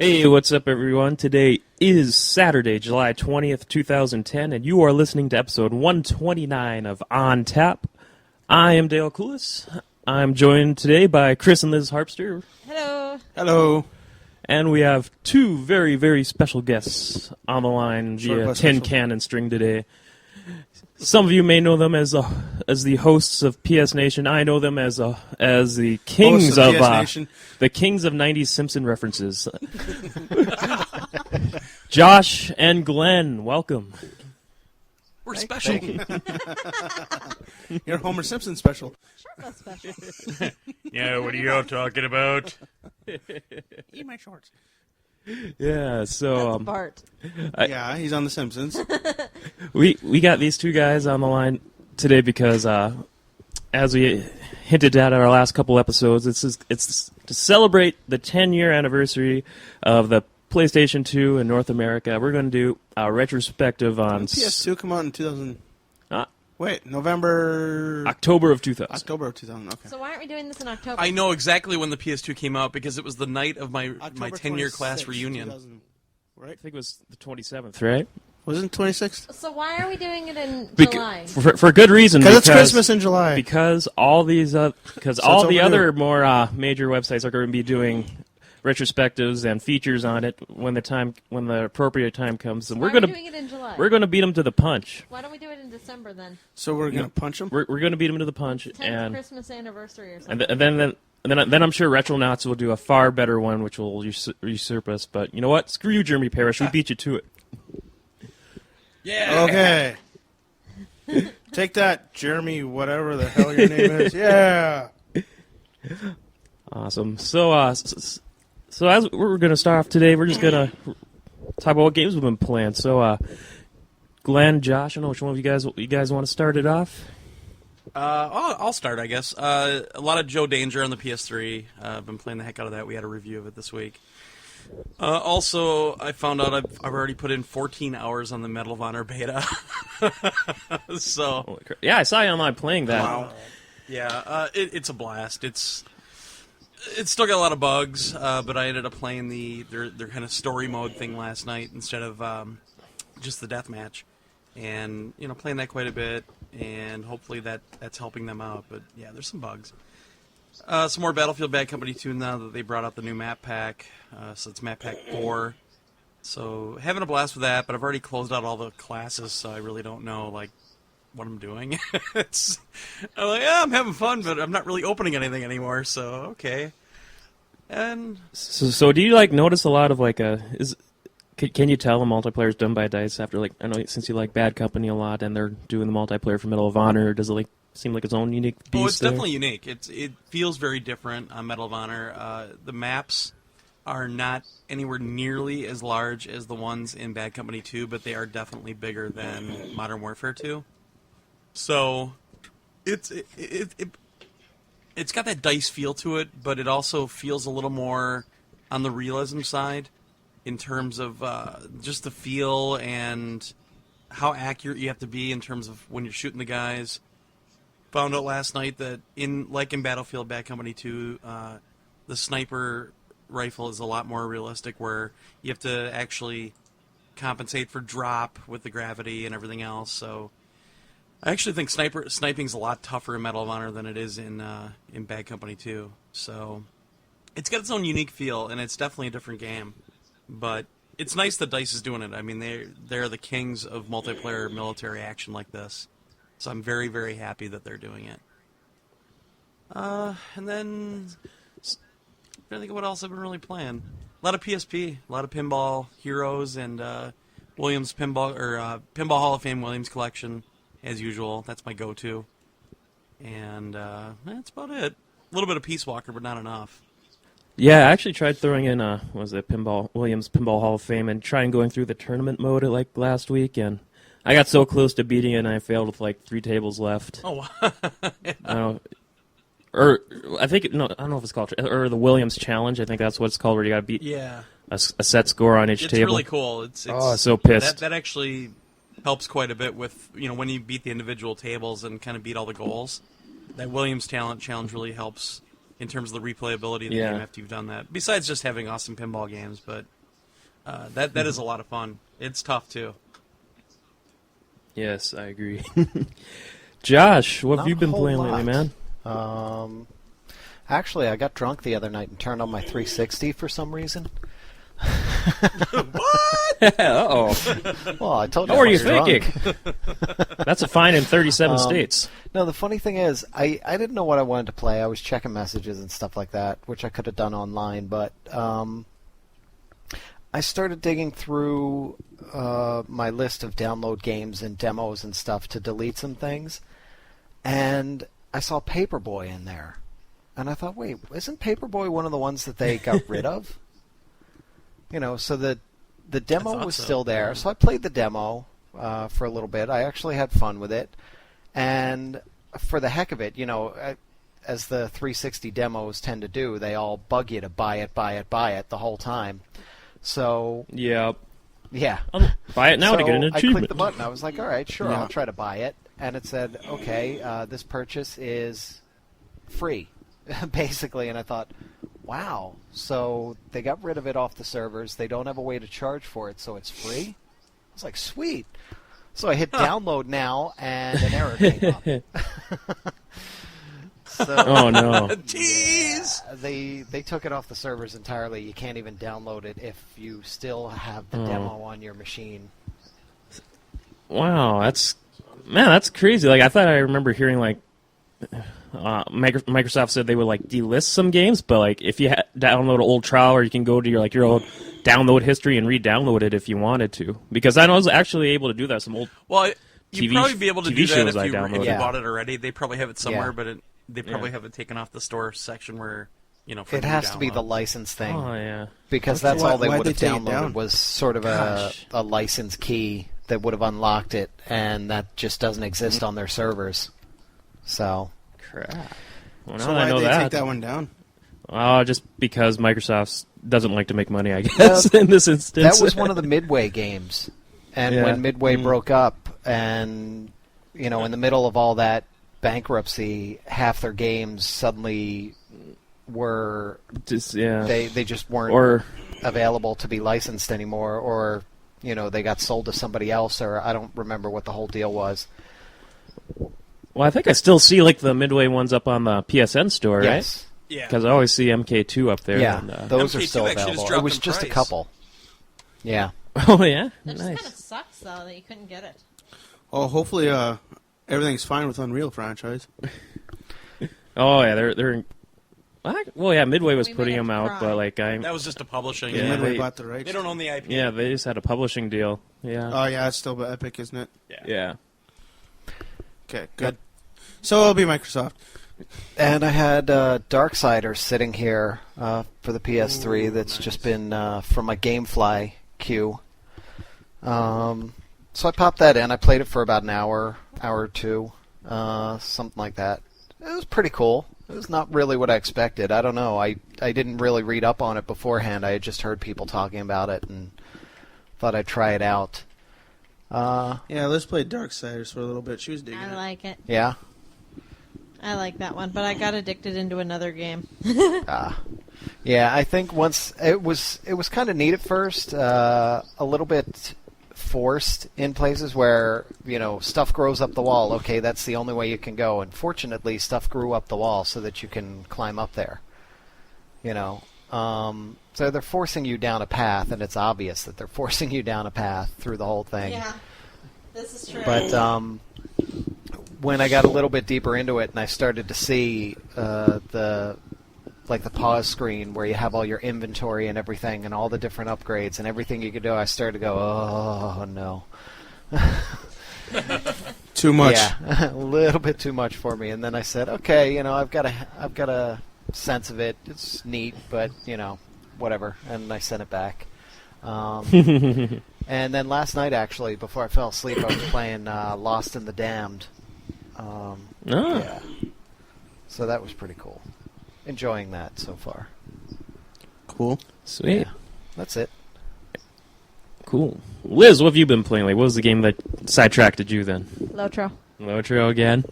Hey, what's up, everyone? Today is Saturday, July 20th, 2010, and you are listening to episode 129 of On Tap. I am Dale Coulis. I'm joined today by Chris and Lyzz Harpster. Hello. Hello. And we have two very, very special guests on the line via tin can and string today. Some of you may know them as the hosts of PSnation. I know them as the kings of the kings of 90s Simpson references. Josh and Glenn, welcome. We're special. You're Homer Simpson special. Sure, that's special. Yeah, what are you talking about? Eat my shorts. Yeah, so That's Bart. Yeah, he's on The Simpsons. we got these two guys on the line today because, as we hinted at our last couple episodes, it's to celebrate the 10-year anniversary of the PlayStation 2 in North America. We're going to do a retrospective on PS2 come out in 2000. October of 2000. October of 2000. Okay. So why aren't we doing this in October? I know exactly when the PS2 came out because it was the night of my October 10-year class 26th, reunion. 2000, right? I think it was the 27th, right? Wasn't it 26th? So why are we doing it in July? For good reason. Because it's Christmas in July. Because all these all the other more major websites are going to be doing retrospectives and features on it when the appropriate time comes, and Why we're going are we doing it in July? We're going to beat them to the punch. Why don't we do it in December then? So we're going to punch them? We're going to beat them to the punch, 10th and Christmas anniversary or something. and then I'm sure Retronauts will do a far better one, which will usurp us. But you know what? Screw you, Jeremy Parrish. We beat you to it. Yeah. Okay. Take that, Jeremy, whatever the hell your name is. Yeah. Awesome. So as we're going to start off today, we're just going to talk about what games we've been playing. So, Glenn, Josh, I don't know which one of you guys want to start it off. I'll start, I guess. A lot of Joe Danger on the PS3. I've been playing the heck out of that. We had a review of it this week. Also, I found out I've already put in 14 hours on the Medal of Honor beta. So, yeah, I saw you online playing that. Wow. Yeah, it's a blast. It's still got a lot of bugs, but I ended up playing their kind of story mode thing last night instead of just the deathmatch, and playing that quite a bit, and hopefully that's helping them out. But yeah, there's some bugs. Some more Battlefield Bad Company 2 now that they brought out the new map pack, so it's map pack 4. So having a blast with that, but I've already closed out all the classes, so I really don't know what I'm doing. I'm like, yeah, I'm having fun, but I'm not really opening anything anymore, so okay. And so do you notice a lot of can you tell the multiplayer is done by DICE after I know since you like Bad Company a lot and they're doing the multiplayer for Medal of Honor, does it seem like its own unique beast? Oh, it's definitely unique. It feels very different on Medal of Honor. The maps are not anywhere nearly as large as the ones in Bad Company 2, but they are definitely bigger than Modern Warfare 2. So, it's got that DICE feel to it, but it also feels a little more on the realism side in terms of just the feel and how accurate you have to be in terms of when you're shooting the guys. Found out last night that in Battlefield Bad Company 2, the sniper rifle is a lot more realistic, where you have to actually compensate for drop with the gravity and everything else. So I actually think sniping's a lot tougher in Medal of Honor than it is in Bad Company 2. So it's got its own unique feel, and it's definitely a different game. But it's nice that DICE is doing it. I mean, they're the kings of multiplayer military action like this. So I'm very, very happy that they're doing it. And then I'm trying to think of what else I've been really playing. A lot of PSP, a lot of Pinball Heroes, and Williams Pinball Pinball Hall of Fame Williams collection. As usual, that's my go-to. And that's about it. A little bit of Peace Walker, but not enough. Yeah, I actually tried throwing in Williams Pinball Hall of Fame and trying going through the tournament mode last week, and I got so close to beating it, and I failed with 3 tables left. Oh, wow. I don't know if it's called, or the Williams Challenge. I think that's what it's called, where you got to beat a set score on each table. It's really cool. It's so pissed. That actually helps quite a bit with when you beat the individual tables and kind of beat all the goals. That Williams Challenge really helps in terms of the replayability of the game after you've done that. Besides just having awesome pinball games, but that is a lot of fun. It's tough too. Yes, I agree. Josh, what have you been playing lately, man? Actually, I got drunk the other night and turned on my 360 for some reason. What? Uh-oh. Well, I told you. What were you drunk. thinking? That's a fine in 37 states. No, the funny thing is, I didn't know what I wanted to play. I was checking messages and stuff like that, which I could have done online, but I started digging through my list of download games and demos and stuff to delete some things, and I saw Paperboy in there. And I thought, wait, isn't Paperboy one of the ones that they got rid of? So the demo was still there. So I played the demo for a little bit. I actually had fun with it. And for the heck of it, as the 360 demos tend to do, they all bug you to buy it the whole time. So yeah. I'll buy it now to get an achievement. I clicked the button. I was like, all right, sure, I'll try to buy it. And it said, okay, this purchase is free, basically. And I thought, wow, so they got rid of it off the servers. They don't have a way to charge for it, so it's free? I was like, sweet. So I hit download now, and an error came up. Oh, no. Jeez! They took it off the servers entirely. You can't even download it if you still have the demo on your machine. Wow, that's crazy. Like, I thought I remember hearing, like, Microsoft said they would, like, delist some games, but, like, if you download an old trial, or you can go to your old download history and re-download it if you wanted to. Because I was actually able to do that. Some old you'd probably be able to do that if you bought it already. They probably have it somewhere, but they probably have it taken off the store section where, for it has to be the license thing. Oh, yeah. Because that's all they would have downloaded was sort of a license key that would have unlocked it, and that just doesn't exist on their servers. So... Crap. Well, so why did they take that one down? Just because Microsoft doesn't like to make money, I guess, in this instance. That was one of the Midway games. And when Midway broke up, and, in the middle of all that bankruptcy, half their games suddenly were... They just weren't available to be licensed anymore, or, they got sold to somebody else, or I don't remember what the whole deal was. Well, I think I still see, like, the Midway ones up on the PSN store, yes. right? Yeah. Because I always see MK2 up there. Yeah, and, those are still available. It was just a couple. Yeah. Oh, yeah? That just nice. kind of sucks, though, that you couldn't get it. Well, hopefully everything's fine with Unreal franchise. Oh, yeah, they're... Well, yeah, Midway was putting them out, but, like, that was just a publishing. Yeah, Midway bought the rights. They don't own the IP. Yeah, they just had a publishing deal. Yeah. Oh, yeah, it's still Epic, isn't it? Yeah. Okay, good. So it'll be Microsoft. And I had Darksiders sitting here for the PS3 that's just been from my GameFly queue. So I popped that in. I played it for about an hour or two, something like that. It was pretty cool. It was not really what I expected. I don't know. I didn't really read up on it beforehand. I had just heard people talking about it and thought I'd try it out. Yeah, Liz played Darksiders for a little bit. She was digging it. I like it. Yeah? I like that one, but I got addicted into another game. Yeah, I think once it was kind of neat at first, a little bit forced in places where stuff grows up the wall. Okay, that's the only way you can go, and fortunately, stuff grew up the wall so that you can climb up there. So they're forcing you down a path, and it's obvious that they're forcing you down a path through the whole thing. Yeah, this is true. But when I got a little bit deeper into it, and I started to see the pause screen where you have all your inventory and everything, and all the different upgrades and everything you could do, I started to go, oh no. Too much. Yeah, a little bit too much for me. And then I said, okay, I've got a sense of it. It's neat, but whatever. And I sent it back. And then last night, actually, before I fell asleep, I was playing Lost in the Damned. Yeah. So that was pretty cool. Enjoying that so far. Cool. Sweet. Yeah, that's it. Cool. Liz, what have you been playing? Like, what was the game that sidetracked you then? Lotro. Lotro again?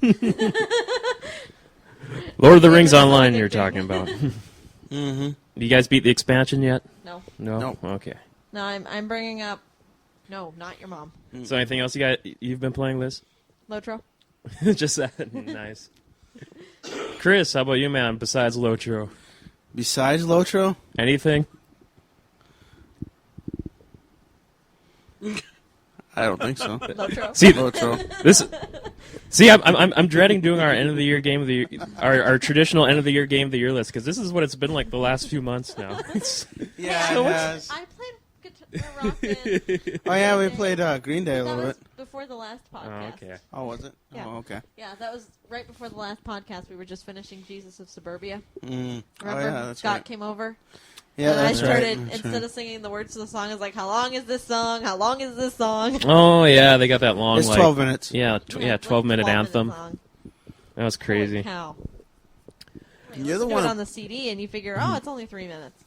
Lord of the Rings Online you're talking about. Mm-hmm. You guys beat the expansion yet? No. No? Okay. No, I'm bringing up... No, not your mom. So anything else you've been playing, Lyzz? Lotro? Just that. Nice. Chris, how about you, man, besides Lotro? Besides Lotro? Anything? I don't think so. Lotro? See, Lotro. See, I'm dreading doing our end of the year game of the year, our traditional end of the year game of the year list, because this is what it's been like the last few months now. Yeah, it has. I played rock band. Oh yeah, we played Green Day a That little was bit. before the last podcast. Oh, okay. Oh, was it? Yeah. Oh, okay. Yeah, that was right before the last podcast. We were just finishing Jesus of Suburbia. Mm. Remember? Oh yeah, that's Scott right. came over. Yeah, and that's I started, right. That's instead of singing the words to the song, I was like, how long is this song? How long is this song? Oh yeah, they got that long. It's like, 12 minutes. Yeah, 12-minute anthem. Song. That was crazy. Holy cow. You're the Listen to one. it on the CD, and you figure, oh, it's only 3 minutes.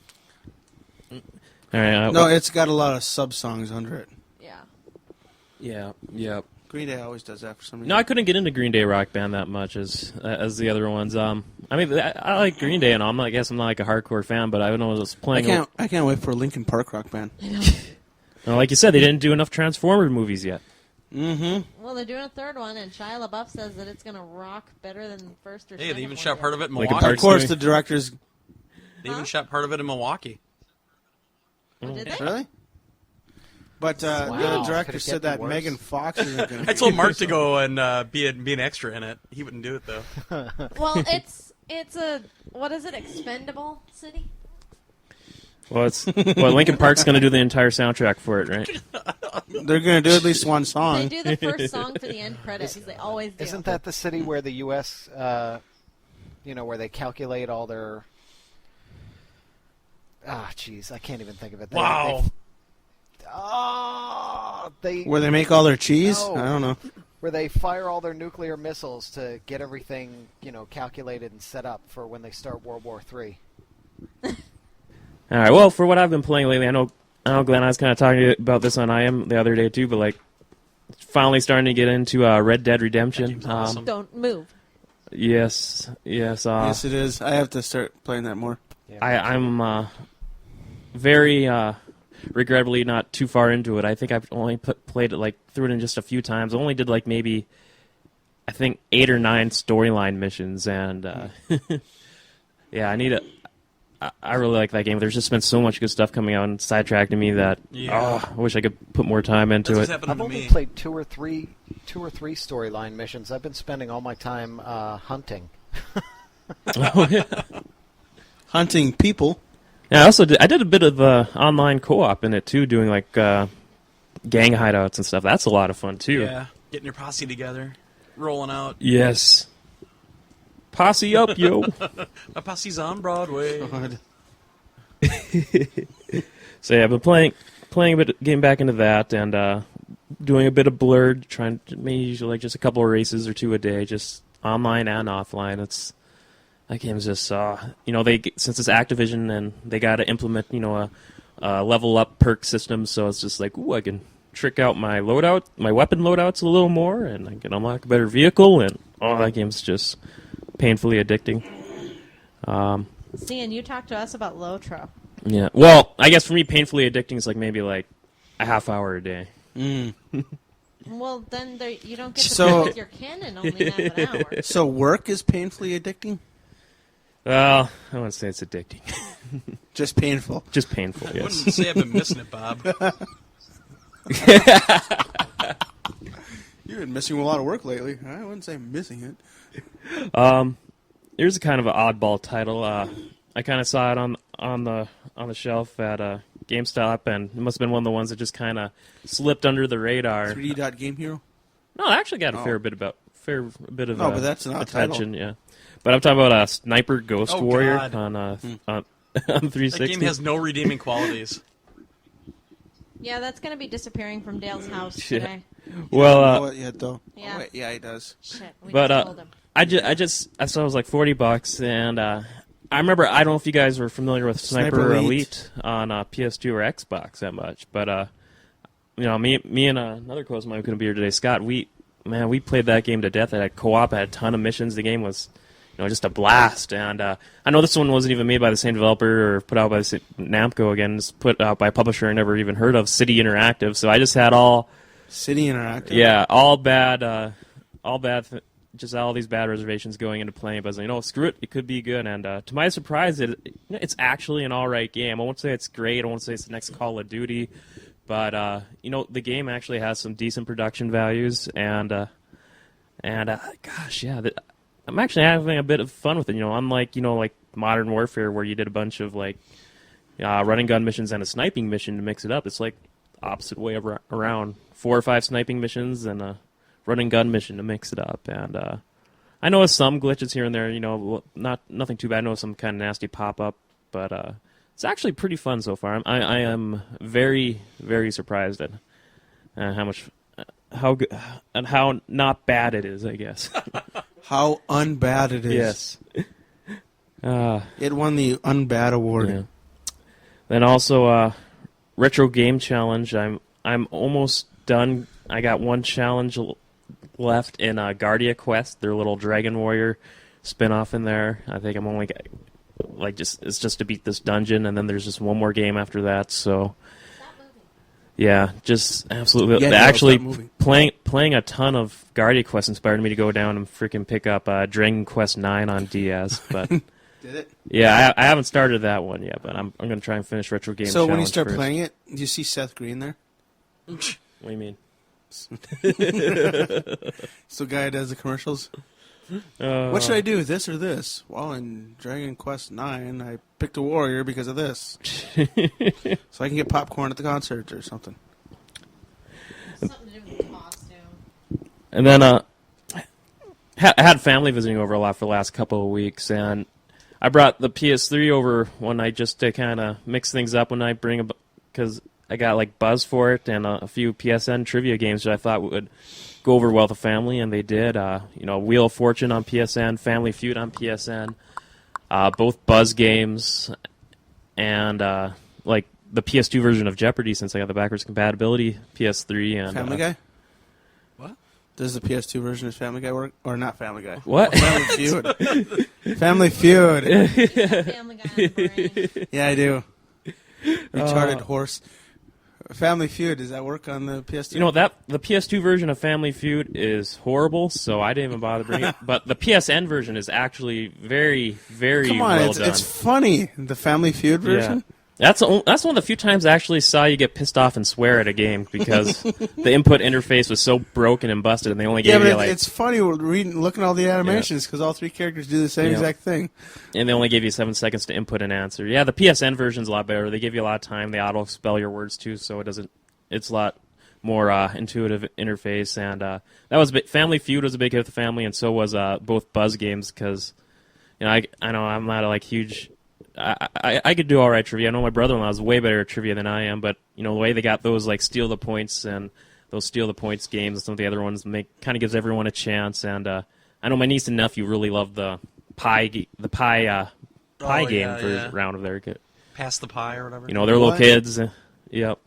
All right. No, it's got a lot of sub songs under it. Yeah. Yeah. Green Day always does that for some reason. No, I couldn't get into Green Day Rock Band that much as the other ones. I mean, I like Green Day, and I guess I'm not like a hardcore fan, but I know I was playing. I can't wait for a Linkin Park rock band. Well, like you said, they didn't do enough Transformers movies yet. Mm-hmm. Well, they're doing a third one, and Shia LaBeouf says that it's going to rock better than the first or second. Hey, they even one shot did. part of it in Like a Milwaukee. park Of course, movie. the directors. They even shot part of it in Milwaukee. Oh, did they? Really? But the Wow. director Could it said get that worse? Megan Fox isn't going to. I told Mark to go and be an extra in it. He wouldn't do it though. Well, it's a, what is it, expendable city? Well, Linkin Park's going to do the entire soundtrack for it, right? They're going to do at least one They song. do the first song for the end credits. They always do. Isn't that the city where the U.S., where they calculate all their... jeez, I can't even think of it. Wow. Where they make all their cheese? No. I don't know. Where they fire all their nuclear missiles to get everything, calculated and set up for when they start World War III. All right. Well, for what I've been playing lately, I know Glenn, I was kind of talking to you about this on IM the other day too, but like, finally starting to get into Red Dead Redemption. That game's awesome. Don't move. Yes. Yes, it is. I have to start playing that more. I'm very regrettably not too far into it. I think I've only played it through it in just a few times. I only did maybe I think 8 or 9 storyline missions, and yeah, I really like that game. There's just been so much good stuff coming out and sidetracking me that I wish I could put more time into That's it. what's happened I've to only me. played two or three storyline missions. I've been spending all my time hunting. Oh, yeah. Hunting people. Yeah, I did a bit of online co-op in it too, doing gang hideouts and stuff. That's a lot of fun too. Yeah, getting your posse together, rolling out. Yes. Posse up, yo. My posse's on Broadway. God. So yeah, I've been playing a bit, getting back into that, and doing a bit of Blurred, trying to maybe just a couple of races or 2 a day, just online and offline. That game's just since it's Activision and they got to implement a level up perk system, so it's just like, ooh, I can trick out my weapon loadouts a little more, and I can unlock a better vehicle, and that game's just painfully addicting. See, and you talked to us about Lotro. Yeah. Well, I guess for me, painfully addicting is maybe a half hour a day. Mm. Well, then you don't get to So- play with your cannon only half an hour. So work is painfully addicting? Well, I wouldn't say it's addicting. Just painful. Just painful, I yes. wouldn't say I've been missing it, Bob. You've been missing a lot of work lately. I wouldn't say missing it. Here's a kind of an oddball title. I kind of saw it on the shelf at GameStop, and it must have been one of the ones that just kind of slipped under the radar. 3D Game Hero? No, I actually got a Oh. fair bit of No, but that's not a title. attention. Yeah, but I'm talking about a Sniper Ghost Oh, Warrior God. on 360. That game has no redeeming qualities. Yeah, that's going to be disappearing from Dale's house Yeah. today. Well, I don't know it yet, though. Yeah. Oh, wait, yeah, he does. Shit, we But, just told him. I saw it was like $40, and I remember, I don't know if you guys were familiar with Sniper Sniper Elite. Elite on PS2 or Xbox that much, but me and another co-host of mine who couldn't be here today, Scott, we played that game to death. It had co-op, it had a ton of missions. The game was just a blast. And I know this one wasn't even made by the same developer or put out by Namco again. It's put out by a publisher I never even heard of, City Interactive. So I just had City Interactive. Yeah, all bad. Just all these bad reservations going into playing, but I was like, screw it, it could be good. And to my surprise, it's actually an all right game. I won't say it's great. I won't say it's the next Call of Duty, but the game actually has some decent production values, and gosh, yeah, I'm actually having a bit of fun with it. Unlike like Modern Warfare, where you did a bunch of like running gun missions and a sniping mission to mix it up. It's like opposite way around. 4 or 5 sniping missions and a running gun mission to mix it up. And I know some glitches here and there, nothing too bad. I know some kind of nasty pop-up, but it's actually pretty fun so far. I am very, very surprised at how good and how not bad it is, I guess. How unbad it is. Yes. It won the Unbad Award. Yeah. Then also, Retro Game Challenge. I'm almost done. I got one challenge left in Guardia Quest, their little Dragon Warrior spin-off in there. I think I'm only it's just to beat this dungeon, and then there's just one more game after that. So yeah, just absolutely. Yeah, actually, playing a ton of Guardia Quest inspired me to go down and freaking pick up Dragon Quest 9 on DS. But did it? Yeah, I haven't started that one yet, but I'm going to try and finish Retro Game Challenge. So when you start first. playing it, do you see Seth Green there? What do you mean? So guy does the commercials. What should I do, this or this? Well, in Dragon Quest 9, I picked a warrior because of this. So I can get popcorn at the concert or something. Something to do with the costume. And then I had family visiting over a lot for the last couple of weeks, and I brought the PS3 over one night just to kind of mix things up when I because I got like buzz for it and a few PSN trivia games that I thought would go over well with the family, and they did. Wheel of Fortune on PSN, Family Feud on PSN, both Buzz games, and like the PS2 version of Jeopardy since I got the backwards compatibility PS3 and Family Guy. What? Does the PS2 version of Family Guy work or not Family Guy? What? Family Feud. Family Feud. Family Guy on the brain. Yeah, I do. Retarded horse. Family Feud, does that work on the PS2? The PS2 version of Family Feud is horrible, so I didn't even bother bringing it. But the PSN version is actually very, very Come on, well done. It's funny. The Family Feud version? Yeah. That's one of the few times I actually saw you get pissed off and swear at a game because the input interface was so broken and busted, and they only gave you it's funny looking at all the animations because all 3 characters do the same exact thing. And they only gave you 7 seconds to input an answer. Yeah, the PSN version's a lot better. They give you a lot of time. They auto spell your words too, so it's a lot more intuitive interface. And that was Family Feud was a big hit with the family, and so was both Buzz games because I know I'm not a huge. I could do all right trivia. I know my brother-in-law is way better at trivia than I am, but the way they got those Steal the Points and those Steal the Points games and some of the other ones kind of gives everyone a chance. And I know my niece and nephew really love the pie game round of their. Pass the pie or whatever. They're little kids. Yep.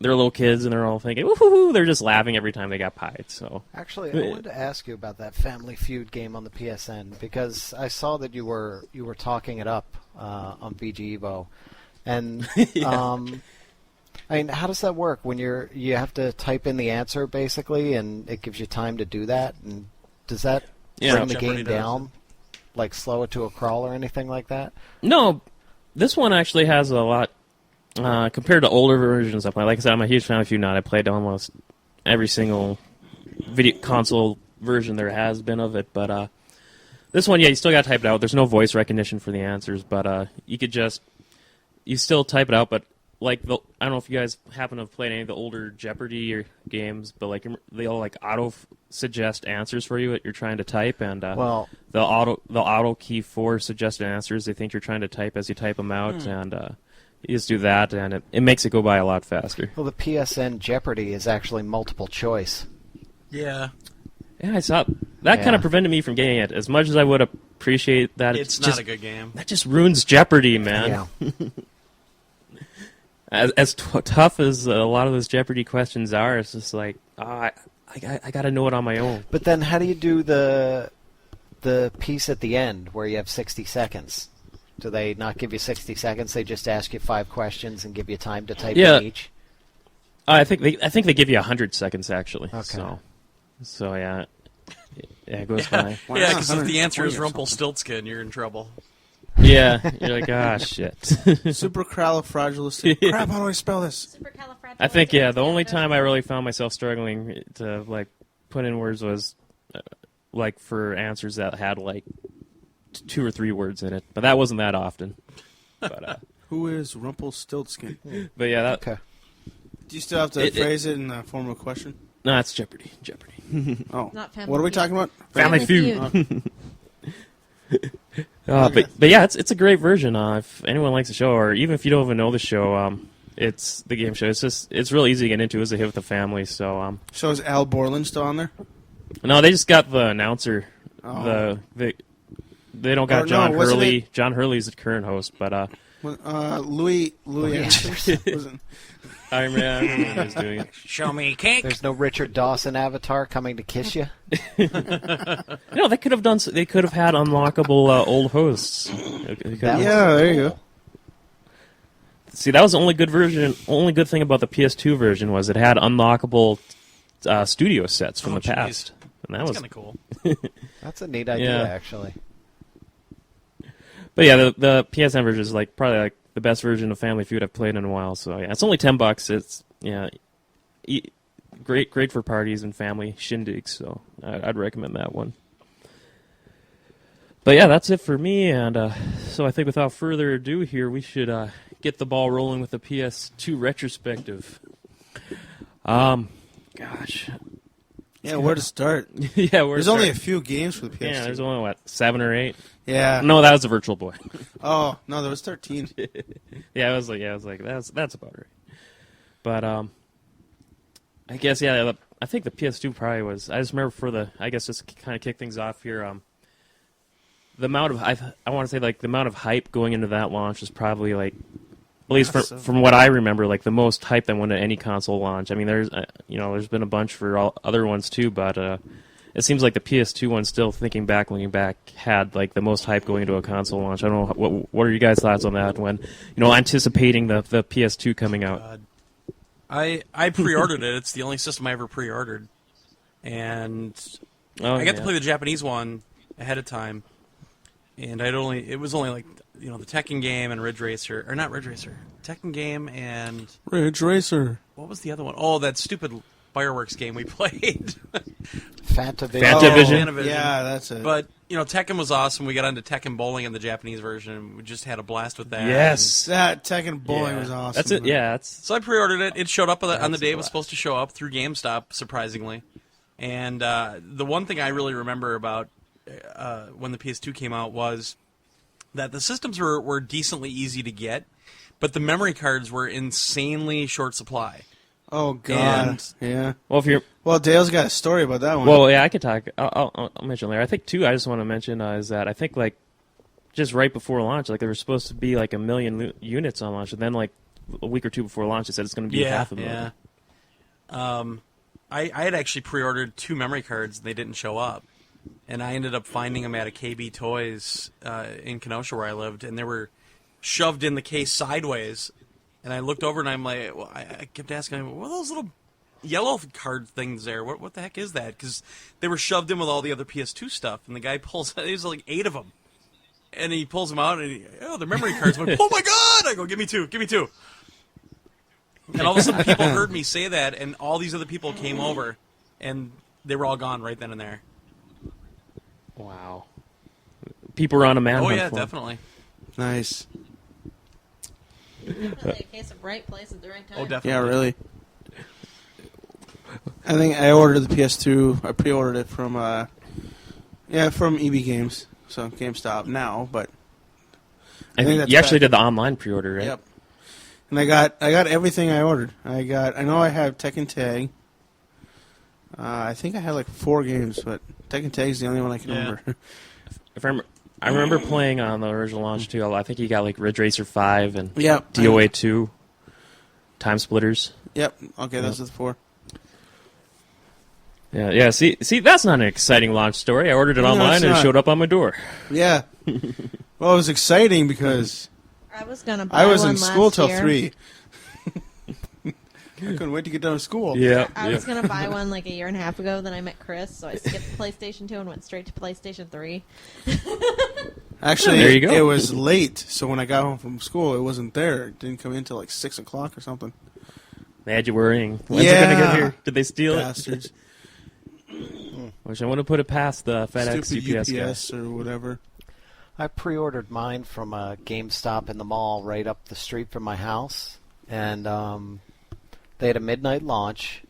They're little kids, and they're all thinking, woohoo! They're just laughing every time they got pied. So actually, I wanted to ask you about that Family Feud game on the PSN because I saw that you were talking it up on VGevo, and how does that work when you have to type in the answer basically, and it gives you time to do that? And does that bring the game down, like slow it to a crawl or anything like that? No, this one actually has a lot. Compared to older versions I play, like I said, I'm a huge fan of Feud now. I played almost every single video console version there has been of it, but this one, you still got to type it out. There's no voice recognition for the answers, but you still type it out. But I don't know if you guys happen to have played any of the older Jeopardy games, but they'll auto suggest answers for you that you're trying to type, and they'll auto key for suggested answers they think you're trying to type as you type them out, and you just do that, and it makes it go by a lot faster. Well, the PSN Jeopardy is actually multiple choice. Yeah. Yeah, I saw that kind of prevented me from getting it. As much as I would appreciate that, it's not a good game. That just ruins Jeopardy, man. Yeah. as tough as a lot of those Jeopardy questions are, it's just I got to know it on my own. But then how do you do the the piece at the end where you have 60 seconds? Do they not give you 60 seconds? They just ask you 5 questions and give you time to type in each? I think they give you 100 seconds, actually. Okay. So yeah. Yeah, it goes by. Yeah, because if the answer is Rumpelstiltskin, you're in trouble. Yeah, you're like, shit. Supercalifragilistic. Crap, how do I spell this? I think, the only time I really found myself struggling to, like, put in words was, like, for answers that had, like, 2 or 3 words in it. But that wasn't that often. But who is Rumpelstiltskin? But yeah, that... Okay. Do you still have to phrase it in the form of a question? No, it's Jeopardy. Oh. Not Family What are we Feud. talking about? Family Feud. But yeah, it's a great version. If anyone likes the show, or even if you don't even know the show, it's the game show. It's real easy to get into as a hit with the family. So So is Al Borland still on there? no, they just got the announcer. Oh. They don't got John Hurley. John Hurley's the current host, but Louis Anderson. I remember when he was doing it. Show me cake. There's no Richard Dawson avatar coming to kiss you? They could have done. They could have had unlockable old hosts. There you go. See, that was the only good version. Only good thing about the PS2 version was it had unlockable studio sets from the past, and that was kind of cool. That's a neat idea, actually. But yeah, the PSN version is probably like the best version of Family Feud I've played in a while. So yeah, it's only $10. It's great for parties and family shindigs. So I'd recommend that one. But yeah, that's it for me. And so I think without further ado, here we should get the ball rolling with the PS2 retrospective. Gosh. Yeah, where to start? There's only a few games for the PS2. Yeah, there's only 7 or 8. Yeah. No, that was the Virtual Boy. Oh no, there was 13. I was like that's about right. But I guess I think the PS2 probably was. I just remember just to kind of kick things off here. The amount of I want to say the amount of hype going into that launch was probably at least from what I remember, the most hype that went to any console launch. I mean, there's been a bunch for all other ones too, but it seems like the PS2 one, still looking back, had the most hype going into a console launch. I don't know what are you guys' thoughts on that when anticipating the PS2 coming out. I pre-ordered it. It's the only system I ever pre-ordered, and I got to play the Japanese one ahead of time, and it was only the Tekken game and Tekken game and Ridge Racer. What was the other one? Oh, that stupid Fireworks game we played. Fantavision. Yeah, that's it. But Tekken was awesome. We got into Tekken Bowling in the Japanese version, and we just had a blast with that. Yes, that Tekken Bowling was awesome. That's it. Yeah, so I pre-ordered it. It showed up on the day it was supposed to show up through GameStop, surprisingly. And the one thing I really remember about when the PS2 came out was that the systems were decently easy to get, but the memory cards were insanely short supply. Oh God! Yeah. Well, Dale's got a story about that one. Well, yeah, I could talk. I'll mention later. I think too. I just want to mention is that I think just right before launch, there were supposed to be 1 million units on launch, and then a week or two before launch, they said it's going to be half a million. Yeah. I had actually pre-ordered 2 memory cards, and they didn't show up, and I ended up finding them at a KB Toys in Kenosha where I lived, and they were shoved in the case sideways. And I looked over and I'm like, I kept asking, what are those little yellow card things there? What the heck is that? Because they were shoved in with all the other PS2 stuff. And the guy pulls, there's 8 of them. And he pulls them out and the memory cards went, oh my God! I go, give me 2. And all of a sudden people heard me say that and all these other people came over and they were all gone right then and there. Wow. People were on a manhunt. Oh yeah, definitely. Nice. Definitely a case of right place at the right time. Oh, definitely. Yeah, really. I think I ordered the PS2. I pre-ordered it from EB Games, so GameStop now. But I think you actually did the online pre-order, right? Yep. And I got everything I ordered. I know I have Tekken Tag. I think I had 4 games, but Tekken Tag is the only one I can remember. I remember playing on the original launch too. I think you got Ridge Racer 5 and Yep. DOA 2, Time Splitters. Yep. Okay, those are the 4. Yeah. See, that's not an exciting launch story. I ordered it online and it showed up on my door. Yeah. Well, it was exciting because I was gonna buy I was one in school last till year. 3. I couldn't wait to get done with school. Yeah. I was gonna buy one like a year and a half ago. Then I met Chris, so I skipped PlayStation 2 and went straight to PlayStation 3. Actually, There you go. it was late, so when I got home from school, it wasn't there. It didn't come in until like 6 o'clock or something. They had you worrying. When's it gonna get here? Did they steal Bastards. Which I want to put it past the FedEx Stupid UPS UPS guy. or whatever. I pre-ordered mine from a GameStop in the mall right up the street from my house, and they had a midnight launch,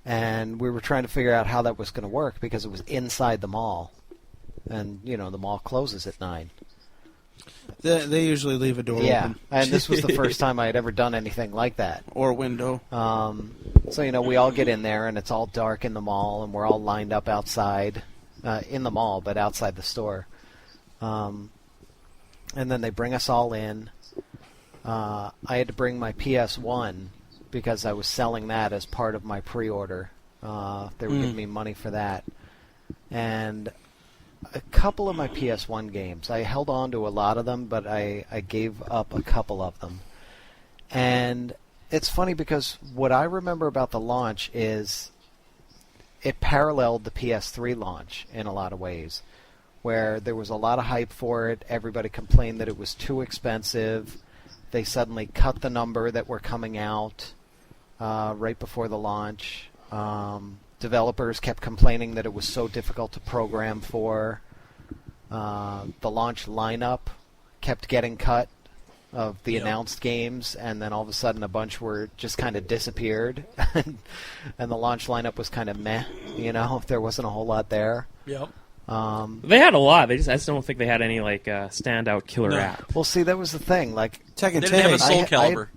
and we were trying to figure out how that was going to work because it was inside the mall, and the mall closes at 9. They usually leave a door open. And this was the first time I had ever done anything like that. Or a window. So we all get in there, and it's all dark in the mall, and we're all lined up outside, in the mall, but outside the store. And then they bring us all in. I had to bring my PS1 because I was selling that as part of my pre-order. They were giving me money for that. And a couple of my PS1 games, I held on to a lot of them, but I gave up a couple of them. And it's funny because what I remember about the launch is it paralleled the PS3 launch in a lot of ways, where there was a lot of hype for it. Everybody complained that it was too expensive. They suddenly cut the number that were coming out right before the launch. Developers kept complaining that it was so difficult to program for. The launch lineup kept getting cut of the announced games, and then all of a sudden a bunch were just kind of disappeared. And the launch lineup was kind of meh, there wasn't a whole lot there. Yep. They had a lot. I just don't think they had any standout killer app. Well, see, that was the thing. Like Tekken They didn't have a Tag. Soul Calibur.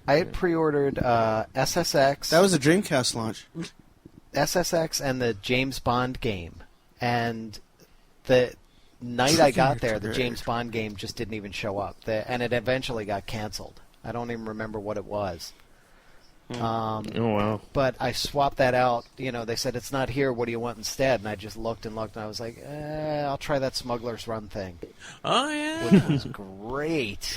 I had pre-ordered SSX. That was a Dreamcast launch. SSX and the James Bond game. And the night I got there, the James Bond game just didn't even show up. And it eventually got canceled. I don't even remember what it was. Oh, wow. But I swapped that out. They said, it's not here. What do you want instead? And I just looked, and I was like, I'll try that Smuggler's Run thing. Oh, yeah. Which was great.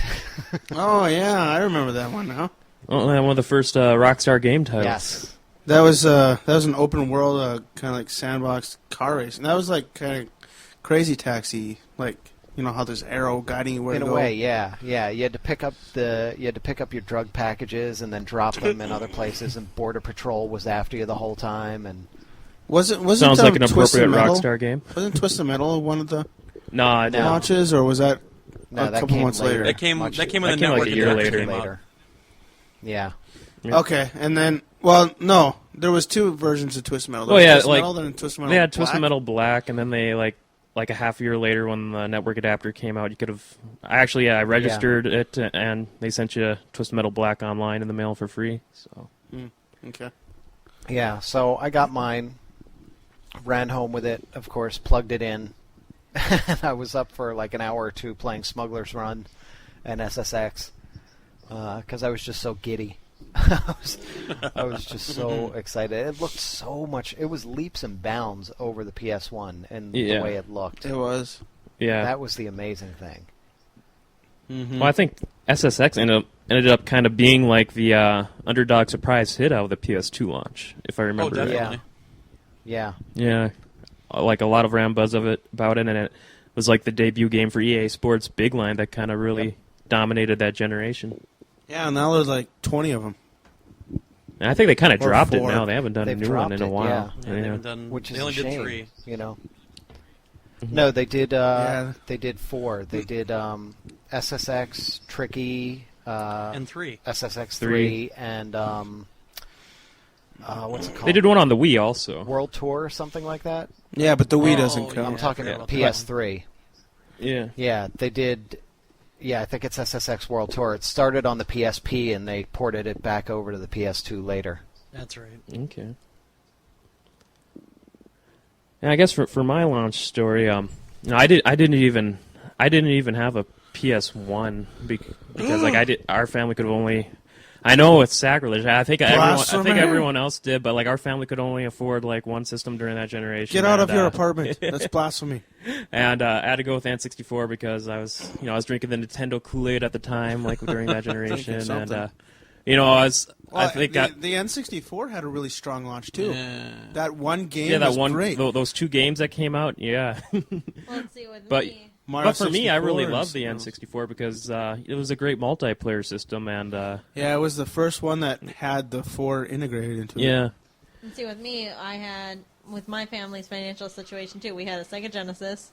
Oh, yeah, I remember that one now. Oh, one of the first Rockstar game titles. Yes. That was an open world kind of like sandbox car race, and that was like kind of Crazy Taxi, like how there's arrow guiding you where to go. In a way, yeah. You had to pick up your drug packages and then drop them in other places, and Border Patrol was after you the whole time. And wasn't sounds like an Twisted appropriate Metal? Rockstar game. Wasn't Twisted Metal one of the No. launches, or was that a that couple came months later? That came when the came network like a year adapter later. came out. Yeah. Okay, and then no, there was 2 versions of Twisted Metal. There Oh, was yeah, Twisted like, Metal, then Twisted Metal They had Black. Twisted Metal Black, and then they like a half year later when the network adapter came out, you could have... I registered it, and they sent you Twisted Metal Black online in the mail for free. So Okay. Yeah, so I got mine, ran home with it, of course, plugged it in, and I was up for like an hour or two playing Smuggler's Run and SSX, because I was just so giddy. I was just so excited. It looked so much... It was leaps and bounds over the PS1 and the way it looked. It was. yeah. That was the amazing thing. Mm-hmm. Well, I think SSX ended up kind of being like the underdog surprise hit out of the PS2 launch, if I remember right. definitely. Yeah. Yeah, like a lot of buzz about it, and it was like the debut game for EA Sports Big Line that kind of really dominated that generation. Yeah, now there's like 20 of them. And I think they kind of Or dropped it 4. now. They haven't done They've a new one in dropped a it, while. yeah. Yeah, they haven't done. Which is they only a did shame, 3. No, they did. Yeah. They did 4. They did SSX, Tricky, And 3. SSX 3, and what's it called? They did one on the Wii also. World Tour or something like that. Yeah, but the Wii doesn't count. I'm talking yeah. about PS3. Yeah. Yeah, they did. Yeah, I think it's SSX World Tour. It started on the PSP, and they ported it back over to the PS2 later. That's right. Okay. And I guess for my launch story, I didn't even have a PS1 because our family could have only I know it's sacrilege. I think Blasphemer. everyone else did, but like our family could only afford like one system during that generation. Get out of your apartment. That's blasphemy. And I had to go with N64 because I was drinking the Nintendo Kool-Aid at the time, like during that generation, and the N64 had a really strong launch too. Yeah. That one game was great. Those two games that came out, yeah. Let's see with me. But for me, I really loved the N64 because it was a great multiplayer system, and it was the first one that had the 4 integrated into it. Yeah. And see, with me, I had, with my family's financial situation too, we had a Sega Genesis,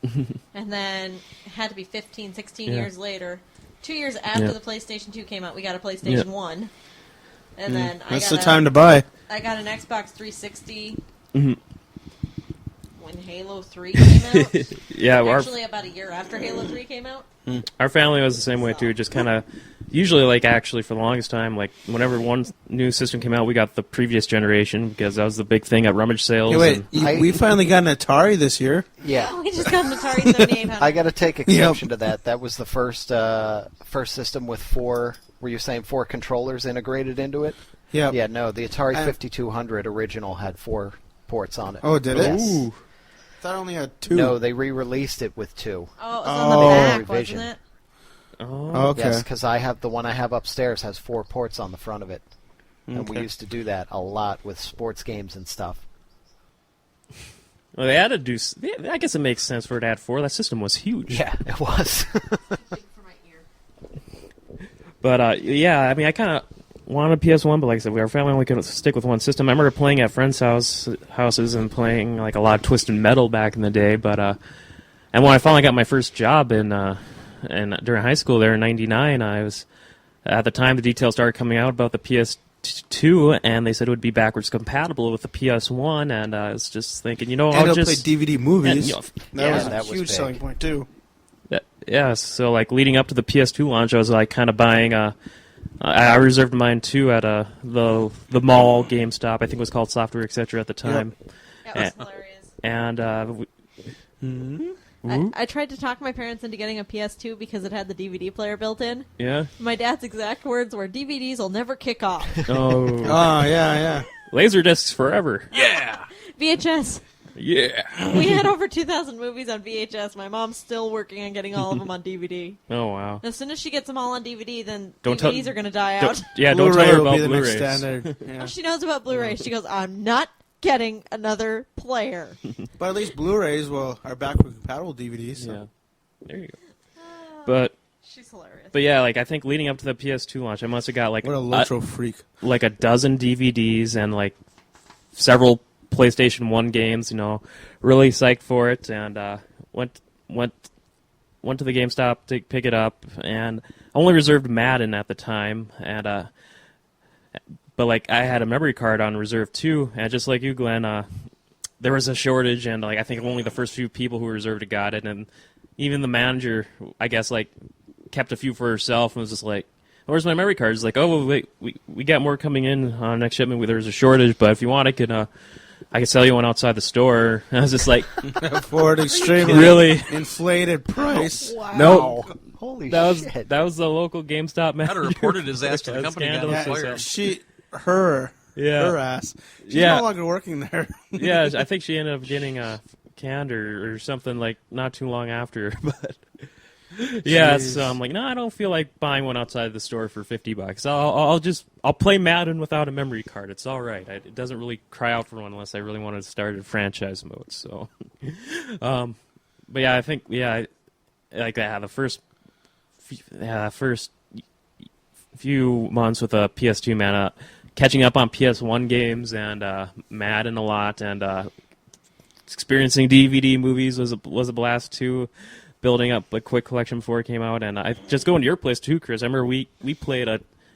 and then it had to be 15, 16 years later, 2 years after the PlayStation 2 came out, we got a PlayStation 1. And then that's the time to buy. I got an Xbox 360. When Halo 3 came out. Actually, about a year after Halo 3 came out. Our family was the same way too. Just kind of, usually, like actually for the longest time, like whenever one new system came out, we got the previous generation because that was the big thing at rummage sales. Hey, wait, we finally got an Atari this year. Yeah, we just got an Atari 7800. I got to take exception to that. That was the first system with 4. Were you saying 4 controllers integrated into it? Yeah. Yeah. No, the Atari 5200 original had 4 ports on it. Oh, did it? Yes. Ooh. I thought it only had 2. No, they re-released it with 2. Oh, it was on the back, revision. wasn't it? Oh, okay. Yes, because the one I have upstairs has 4 ports on the front of it. Okay. And we used to do that a lot with sports games and stuff. Well, they had to do. I guess it makes sense for it to add 4. That system was huge. Yeah, it was. But I mean, I kind of wanted a PS1, but like I said, our family only could stick with one system. I remember playing at friends' houses and playing like a lot of Twisted Metal back in the day. But and when I finally got my first job during high school there in '99, I was at the time the details started coming out about the PS2, and they said it would be backwards compatible with the PS1. And I was just thinking, I'll just play DVD movies. That was a huge selling point too. Yeah, so like leading up to the PS2 launch, I was like kind of buying. I reserved mine too at the mall GameStop. I think it was called Software Etc. at the time. Yep. That was hilarious. And I tried to talk my parents into getting a PS2 because it had the DVD player built in. Yeah. My dad's exact words were, "DVDs will never kick off." Oh. Yeah. Laser discs forever. Yeah. VHS. Yeah. We had over 2,000 movies on VHS. My mom's still working on getting all of them on DVD. Oh, wow. As soon as she gets them all on DVD, then DVDs are going to die out. Don't tell her about the Blu-rays. next standard. Yeah. Oh, she knows about Blu-rays. She goes, "I'm not getting another player." But at least Blu-rays are backward compatible DVDs. So. Yeah. There you go. But she's hilarious. But yeah, like I think leading up to the PS2 launch, I must have got like what a Lotro freak. Like a dozen DVDs and like several PlayStation 1 games, really psyched for it, and went to the GameStop to pick it up, and I only reserved Madden at the time, and but like I had a memory card on reserve too, and just like you, Glenn, there was a shortage, and like I think only the first few people who reserved it got it, and even the manager, I guess, like kept a few for herself and was just like, "Where's my memory card?" It's like, "Oh, wait, we got more coming in on next shipment. There's a shortage, but if you want, I could sell you one outside the store." And I was just like, for an extremely really inflated price. Wow. Nope. Holy shit. That was the local GameStop manager. I'd have reported his ass to the company. Her ass. She's no longer working there. Yeah, I think she ended up getting canned or something like not too long after. But yeah, so I'm like, no, I don't feel like buying one outside the store for $50. I'll play Madden without a memory card. It's all right. It doesn't really cry out for one unless I really wanted to start a franchise mode. So, but yeah, I think the first few months with a PS2, man, catching up on PS1 games and Madden a lot, and experiencing DVD movies was a blast too. Building up a quick collection before it came out, and I just going to your place too, Chris. I remember we played